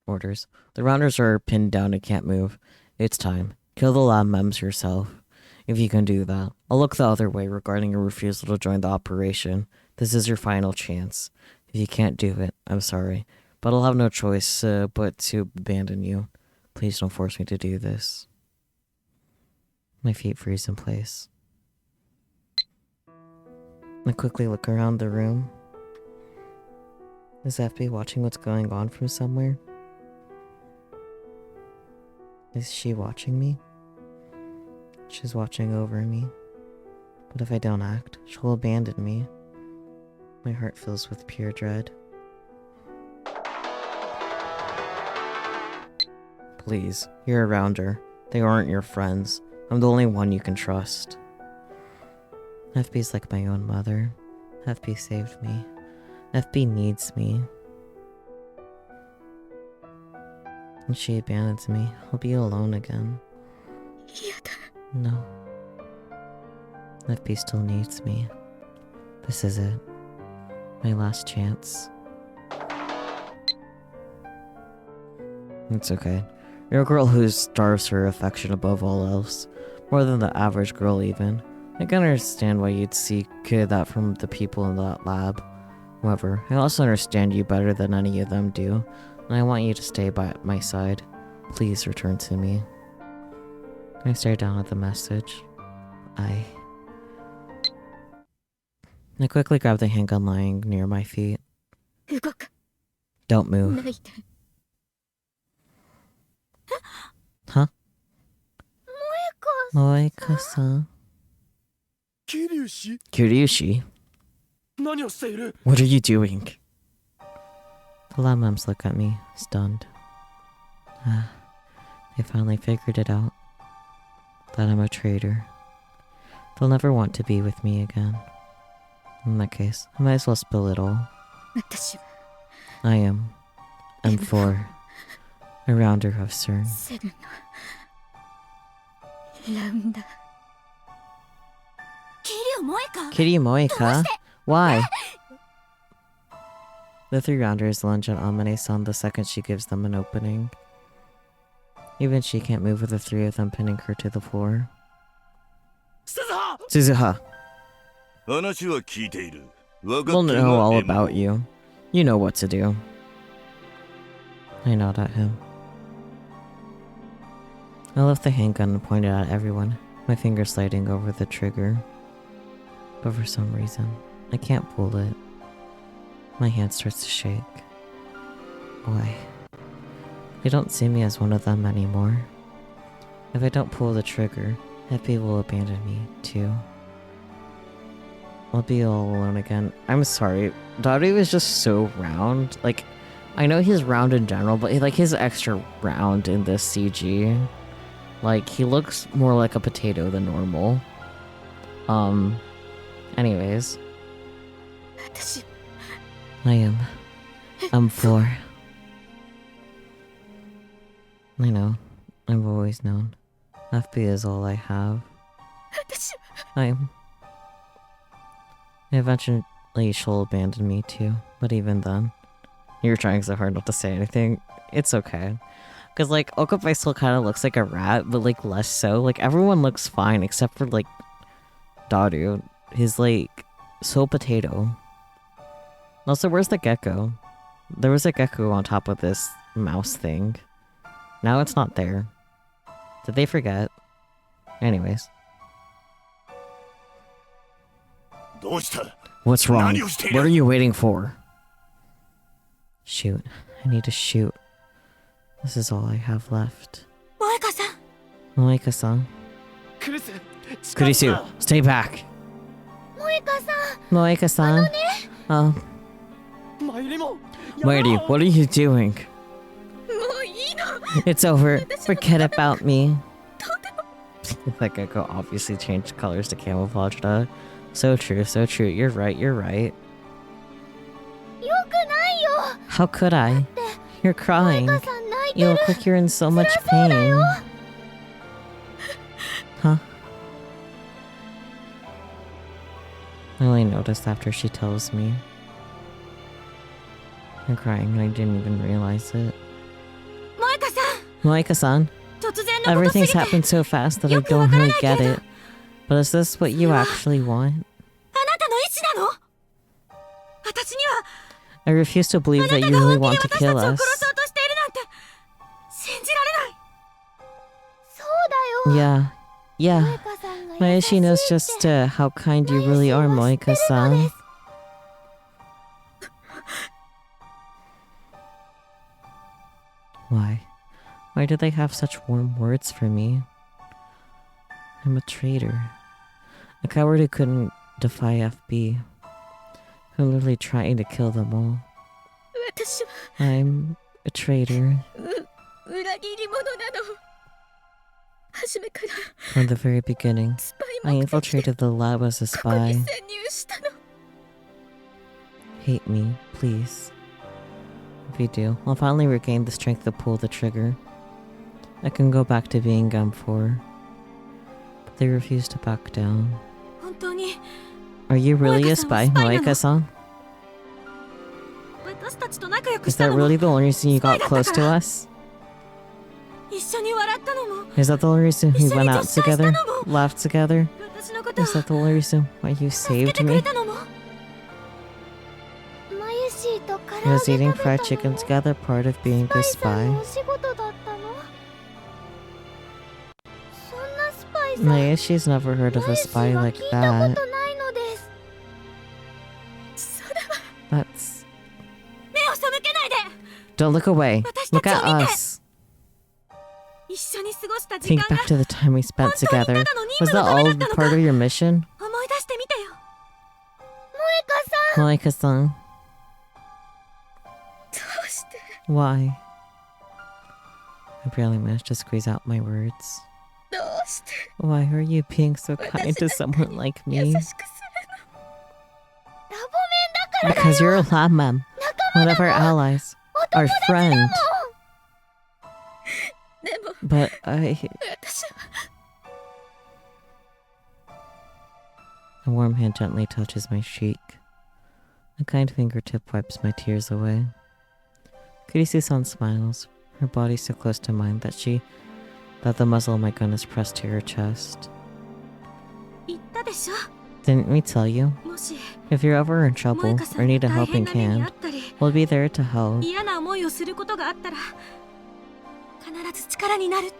Orders. The rounders are pinned down and can't move. It's time. Kill the lab mems yourself. If you can do that. I'll look the other way regarding your refusal to join the operation. This is your final chance. If you can't do it, I'm sorry. But I'll have no choice but to abandon you. Please don't force me to do this. My feet freeze in place. I quickly look around the room. Is FB watching what's going on from somewhere? Is she watching me? She's watching over me. But if I don't act, she'll abandon me. My heart fills with pure dread. Please, you're around her. They aren't your friends. I'm the only one you can trust. FB's like my own mother. FB saved me. FB needs me. When she abandons me, I'll be alone again. 嫌だ No. FB still needs me. This is it. My last chance. It's okay. You're a girl who starves her affection above all else. More than the average girl even. I can understand why you'd seek that from the people in that lab. However, I also understand you better than any of them do, and I want you to stay by my side. Please return to me. I stare down at the message. I quickly grab the handgun lying near my feet. 動か Don't な move. いで Huh? Moeka-san? 桐生 Kiryushi? 何をしている？ What are you doing? The lab mums look at me, stunned. They finally figured it out. That I'm a traitor. They'll never want to be with me again. In that case, I might as well spill it all. 私は I am M4, a rounder of CERN. セブンのラウンダー桐生萌か Kitty Moeka? Why? The three rounders lunge at Amane-san the second she gives them an opening. Even she can't move with the three of them pinning her to the floor. Suzuha! 話は聞いている。分 We'll かってる know が all エム about you. You know what to do. I nod at him. I left the handgun and pointed at everyone, my finger sliding over the trigger. But for some reason, I can't pull it. My hand starts to shake. Why? They don't see me as one of them anymore. If I don't pull the trigger, Epi will abandon me, too. I'll be all alone again. I'm sorry. Daru is just so round. Like, I know he's round in general, but like his extra round in this CG. Like, he looks more like a potato than normal. Anyways. 私 I am M4. I know. I've always known. FB is all I have. 私 Eventually she'll abandon me too, but even then, you're trying so hard not to say anything. It's okay. Cause like, Okapai still kind of looks like a rat, but like less so. Like everyone looks fine except for like Daru. He's like so potato. Also, where's the gecko? There was a gecko on top of this mouse thing. Now it's not there. Did they forget? Anyways. どうした？ What's wrong? 何をしている？ What are you waiting for? Shoot. I need to shoot. This is all I have left. 萌かさん Moeka-san. クリス、 Kurisu, stay back. 萌かさん Moeka-san. Oh, マユリも Mighty, what are you doing? もういいの It's over. Forget about me. That gecko obviously changed colors to camouflage dog. So true, so true. You're right, you're right. よくないよ。 How could I? You're crying. マイカさん泣いて You る。 look like you're in so much pain. Huh? I only noticed after she tells me. You're crying and I didn't even realize it. マイカさん、 Moeka-san, 突然のことすぎ everything's て。 happened so fast that I don't really get it. But is this what you actually want? あなたの意志なの？私には I refuse to believe あな that た you が really 本気 want で to 私たち kill を殺 us. そうとしているなんて信じられない。そうだよ。 Yeah, マ yeah. イカさんが My 優しい Ishi っ knows て just how kind you really are, マイシーは知ってるの Moeka-san. です。 Why? Why do they have such warm words for me? I'm a traitor. A coward who couldn't defy FB. I'm literally trying to kill them all. 私は I'm a traitor 裏切り者なの。初めから from the very beginning. スパイ I 目的で infiltrated the lab as a ここに spy. 潜入したの。 Hate me, please. If you do, I'll finally regain the strength to pull the trigger. I can go back to being M4. But they refuse to back down. 本当に Are you really a spy, Moeka-san Moeka-san? は私たちと仲良く Is した that のも really the only reason you got Spy close to だったから。 us? 一緒に笑ったのも Is that the only reason we 一緒に went out 女子会した together? のも Laughed together? 私のことを Is that the only reason why you 助け saved てくれ me? たのもマユシーと唐揚げ Was 食 eating べたの fried も chicken together part of being スパ a イさん spy? のお仕事だったの？そんなスパイさん Mayushi's never heard of a spy マユ like シーは聞いたこ that. とないのです。そうだわ。 That's... 目を背けないで。 Don't look away. 私 Look たちを at 見て。 us. 一緒に過ごした時 Think 間が back to the time we spent 本当に together. ただの任 Was 務 that のため all だったのか part of your mission? 思い出してみてよ。萌香さん。 Moeka-san, どうして why? I barely managed to squeeze out my words. どうして Why are you being so kind to someone like 優 me? しくすラボメンだからだ Because よ。 you're a lab mem. 仲 One 間 of だ our もん。 allies. お Our 友達だ friend. もん。るでも But I... 私は A warm hand gently touches my cheek. A kind fingertip wipes my tears away. Kurisu-san smiles, her body so close to mine that the muzzle of my gun is pressed to her chest. 言ったでしょ。 Didn't we tell you? もし If you're ever in 萌 trouble 香さ or ん need が a 大変 helping な目にあ hand, ったり we'll be there to help. 嫌な思いをすることがあったら必ず力になるって。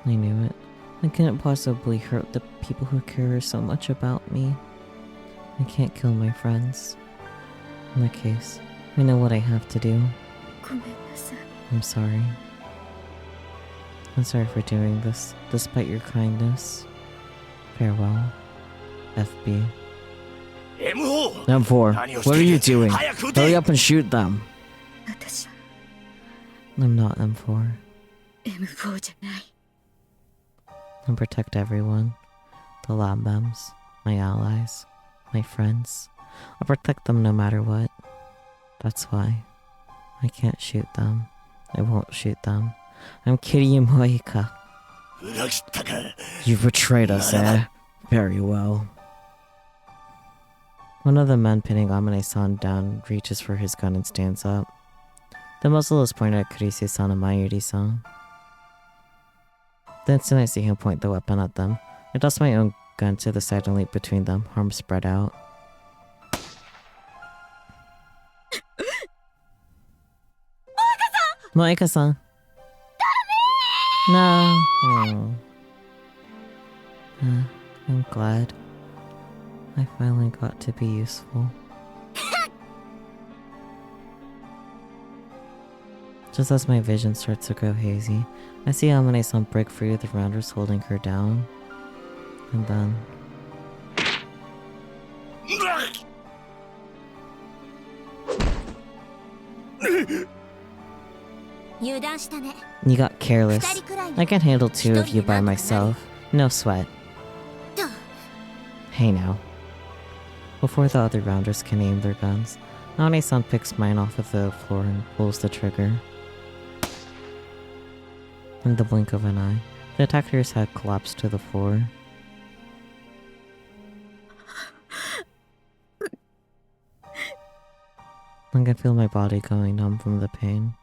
I knew it. I couldn't possibly hurt the people who care so much about me. I can't kill my friends. In that case, I know what I have to do. ごめんなさい。 I'm sorry. I'm sorry for doing this, despite your kindness. Farewell, FB. M4 M4, what are you doing? 早く撃 Hurry て up and shoot them! 私は I'm not M4. M4 じゃない。 I'll protect everyone. The lab mems, my allies, my friends. I'll protect them no matter what. That's why. I can't shoot them. I won't shoot them. I'm Kiryu Moeka. 裏切ったか You betrayed us, eh? Very well. One of the men pinning Amane-san down reaches for his gun and stands up. The muzzle is pointed at Kurisu-san and Mayuri-san. The instant I see him point the weapon at them, I toss my own gun to the side and leap between them, arms spread out. Moeka-san! No! Oh. I'm glad. I finally got to be useful. Just as my vision starts to grow hazy, I see Amane-san break free of the rounders holding her down. And then... 油断したね。 You got careless. I can handle 2 of you by myself. No sweat. Hey now. Before the other rounders can aim their guns, Nane-san picks mine off of the floor and pulls the trigger. In the blink of an eye, the attacker's head collapsed to the floor. I can feel my body going numb from the pain.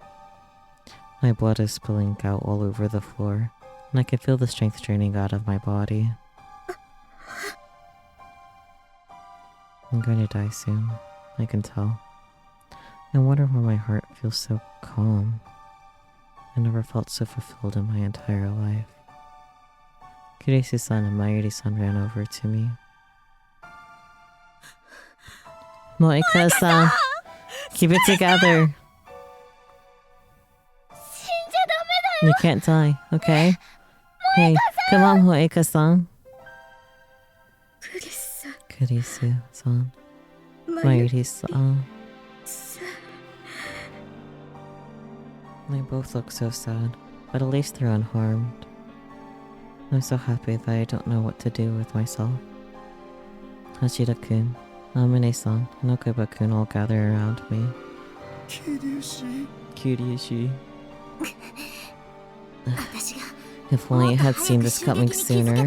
My blood is spilling out all over the floor, and I can feel the strength draining out of my body. I'm going to die soon, I can tell. I wonder why my heart feels so calm. I never felt so fulfilled in my entire life. Kurisu-san and Mayuri-san ran over to me. Moeka-san! Keep it together! You can't die, okay? Hey, come on, Moeka-san. Kurisu-san. Mayuri-san. They both look so sad, but at least they're unharmed. I'm so happy that I don't know what to do with myself. Hashira-kun, Amine-san, and Okuba-kun all gather around me. Kiryu-shi. If only I had seen this coming sooner.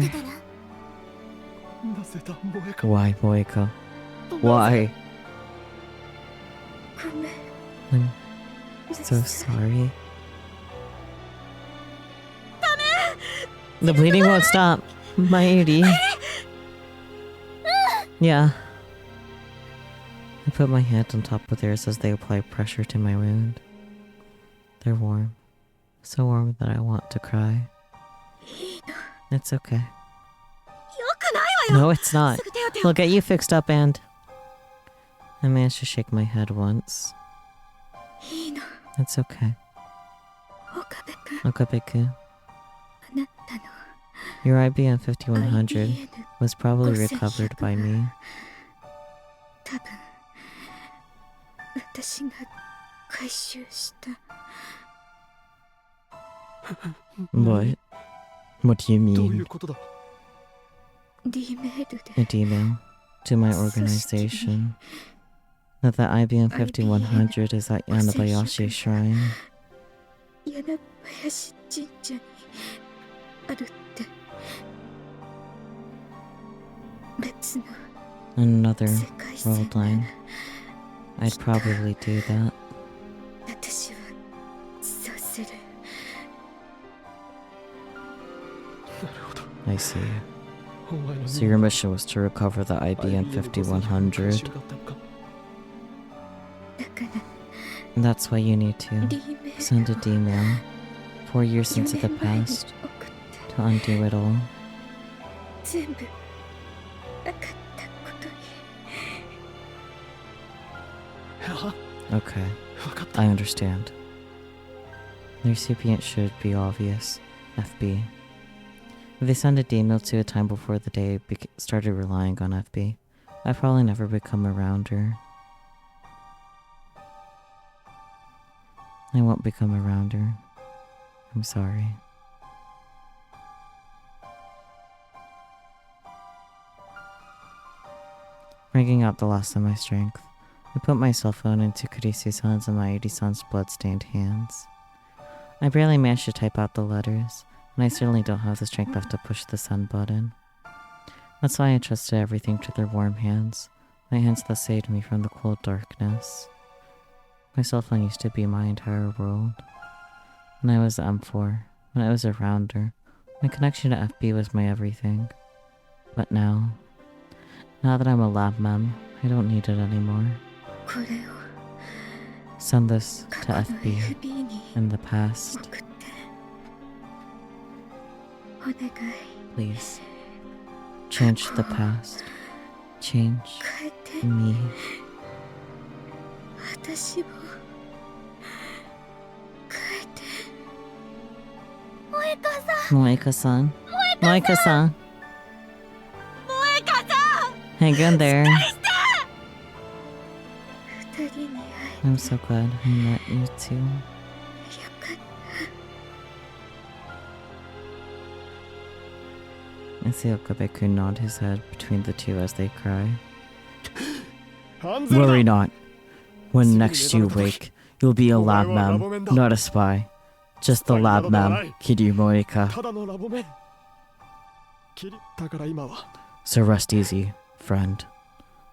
Why, Moeka? Why? I'm so sorry. The bleeding won't stop. Mayuri. Yeah. I put my hand on top of theirs as they apply pressure to my wound. They're warm. So warm that I want to cry. It's okay. No, it's not. We'll get you fixed up and... I managed to shake my head once. It's okay. Okabe-kun. Your IBM 5100 was probably recovered by me. What? What do you mean? An email to my organization that the IBM 5100 is at Yanabayashi Shrine. Another world line. I'd probably do that. I see. So your mission was to recover the IBM 5100. And that's why you need to send an email 4 years into the past to undo it all. Okay, I understand. The recipient should be obvious. FB. If they send an email to a time before the day started relying on FB, I'd probably never become a rounder. I won't become a rounder. I'm sorry. Bringing out the last of my strength, I put my cell phone into Kurisu-san's and Mayuri-san's blood-stained hands. I barely managed to type out the letters, and I certainly don't have the strength left to push the send button. That's why I trusted everything to their warm hands, my hands that saved me from the cold darkness. My cell phone used to be my entire world. When I was M4, when I was a rounder, my connection to FB was my everything. But now that I'm a lab mem, I don't need it anymore. Send this to FB in the past. Please, change the past. Change me. Moeka-san. Moeka-san. Hang in there. I'm so glad I met you too. よかった I see Okabe-kun nod his head between the two as they cry. 半ズレだ Worry not. When next you wake, you'll be a lab man, not a spy. Just the lab man, Kiryu Moeka. ただのラボメンキリだから今は So rest easy, friend.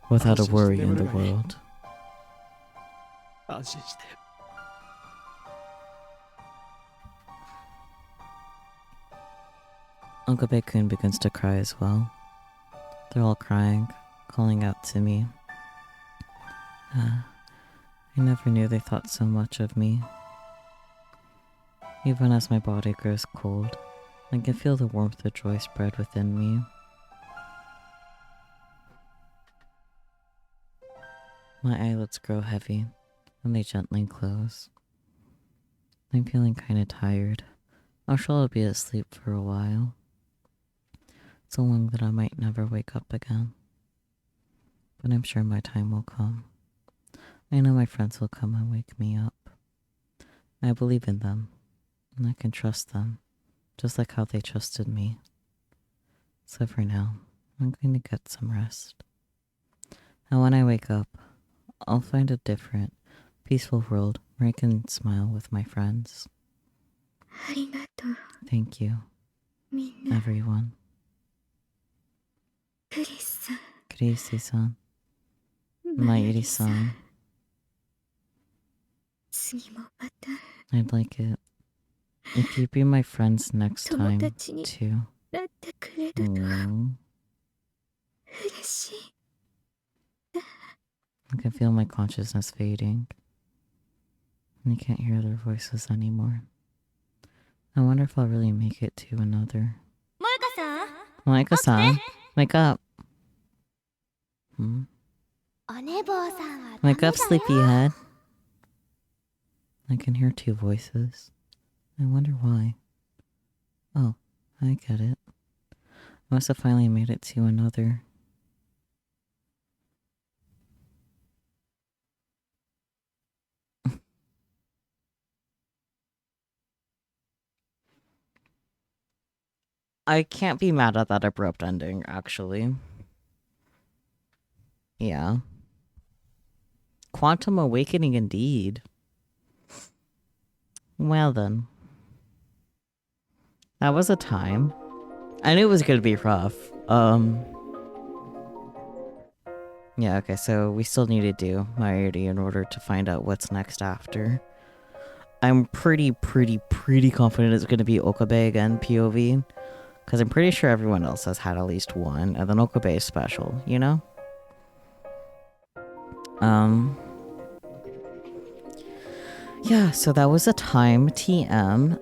Without a worry in the world. 安心して Okabe-kun begins to cry as well. They're all crying, calling out to me. I never knew they thought so much of me. Even as my body grows cold, I can feel the warmth of joy spread within me. My eyelids grow heavy, and they gently close. I'm feeling kinda tired. I'm sure I'll be asleep for a while. So long that I might never wake up again. But I'm sure my time will come. I know my friends will come and wake me up. I believe in them, and I can trust them, just like how they trusted me. So for now, I'm going to get some rest. And when I wake up, I'll find a different, peaceful world where I can smile with my friends. ありがとう Thank you, みんな everyone. クリスさん Kirisi-san, Mayuri-san, 次もまた I'd like it if you'd be my friends next 友 time, 達に too. なってくれると Mm. 嬉しい I can feel my consciousness fading. And I can't hear their voices anymore. I wonder if I'll really make it to another. 萌香さん Moeka-san, wake up. Hmm? お寝坊さんは Wake up, sleepyhead. I can hear two voices. I wonder why. Oh, I get it. I must have finally made it to another. I can't be mad at that abrupt ending, actually. Yeah. Quantum awakening indeed. Well then. That was a time. I knew it was gonna be rough. Yeah, okay, so we still need to do Mayuri in order to find out what's next after. I'm pretty confident it's gonna be Okabe again, POV. Because I'm pretty sure everyone else has had at least one, and then Okabe is special, you know? Yeah, so that was a time TM.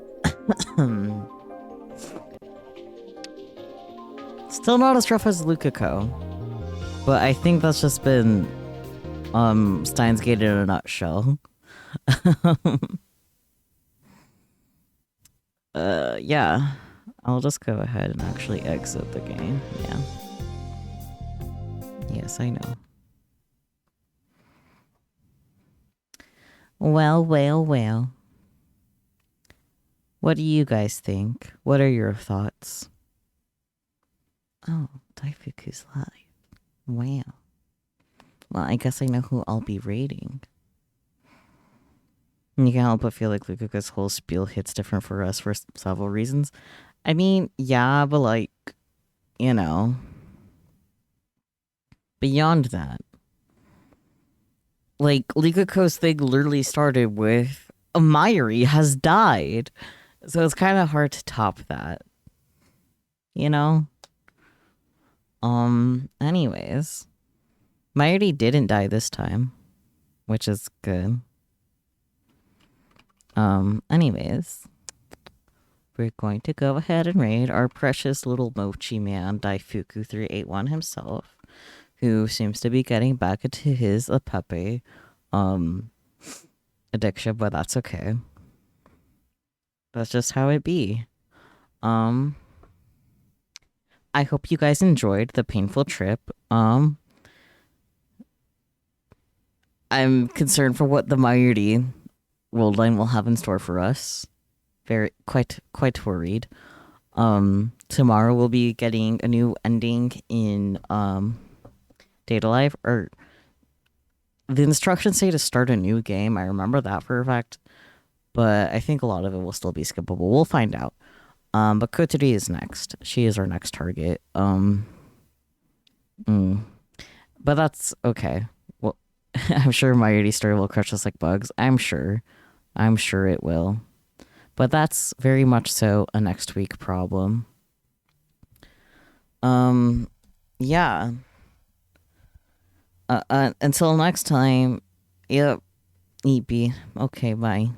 Still not as rough as Lukako. But I think that's just been Steins Gate in a nutshell. Yeah. I'll just go ahead and actually exit the game. Yeah. Yes, I know. Well. What do you guys think? What are your thoughts? Oh, Daifuku's live. Wow. Well, I guess I know who I'll be rating. And you can't help but feel like Lukaku's whole spiel hits different for us for several reasons. I mean, yeah, but like, you know, beyond that, like, Likako's thing literally started with Mayuri has died. So it's kind of hard to top that, you know? Anyways, Mayuri didn't die this time, which is good. Anyways, we're going to go ahead and raid our precious little mochi man, Daifuku 381 himself, who seems to be getting back into his Pepe, addiction, but that's okay. That's just how it be. I hope you guys enjoyed the painful trip. I'm concerned for what the mighty world line will have in store for us. Very quite worried. Tomorrow we'll be getting a new ending in Data Life, or the instructions say to start a new game. I remember that for a fact, but I think a lot of it will still be skippable. We'll find out. But Koturi is next. She is our next target. But that's okay. Well, I'm sure my 80 story will crush us like bugs. I'm sure it will. But that's very much so a next week problem. Yeah. Until next time. Yep. EP. Okay, bye.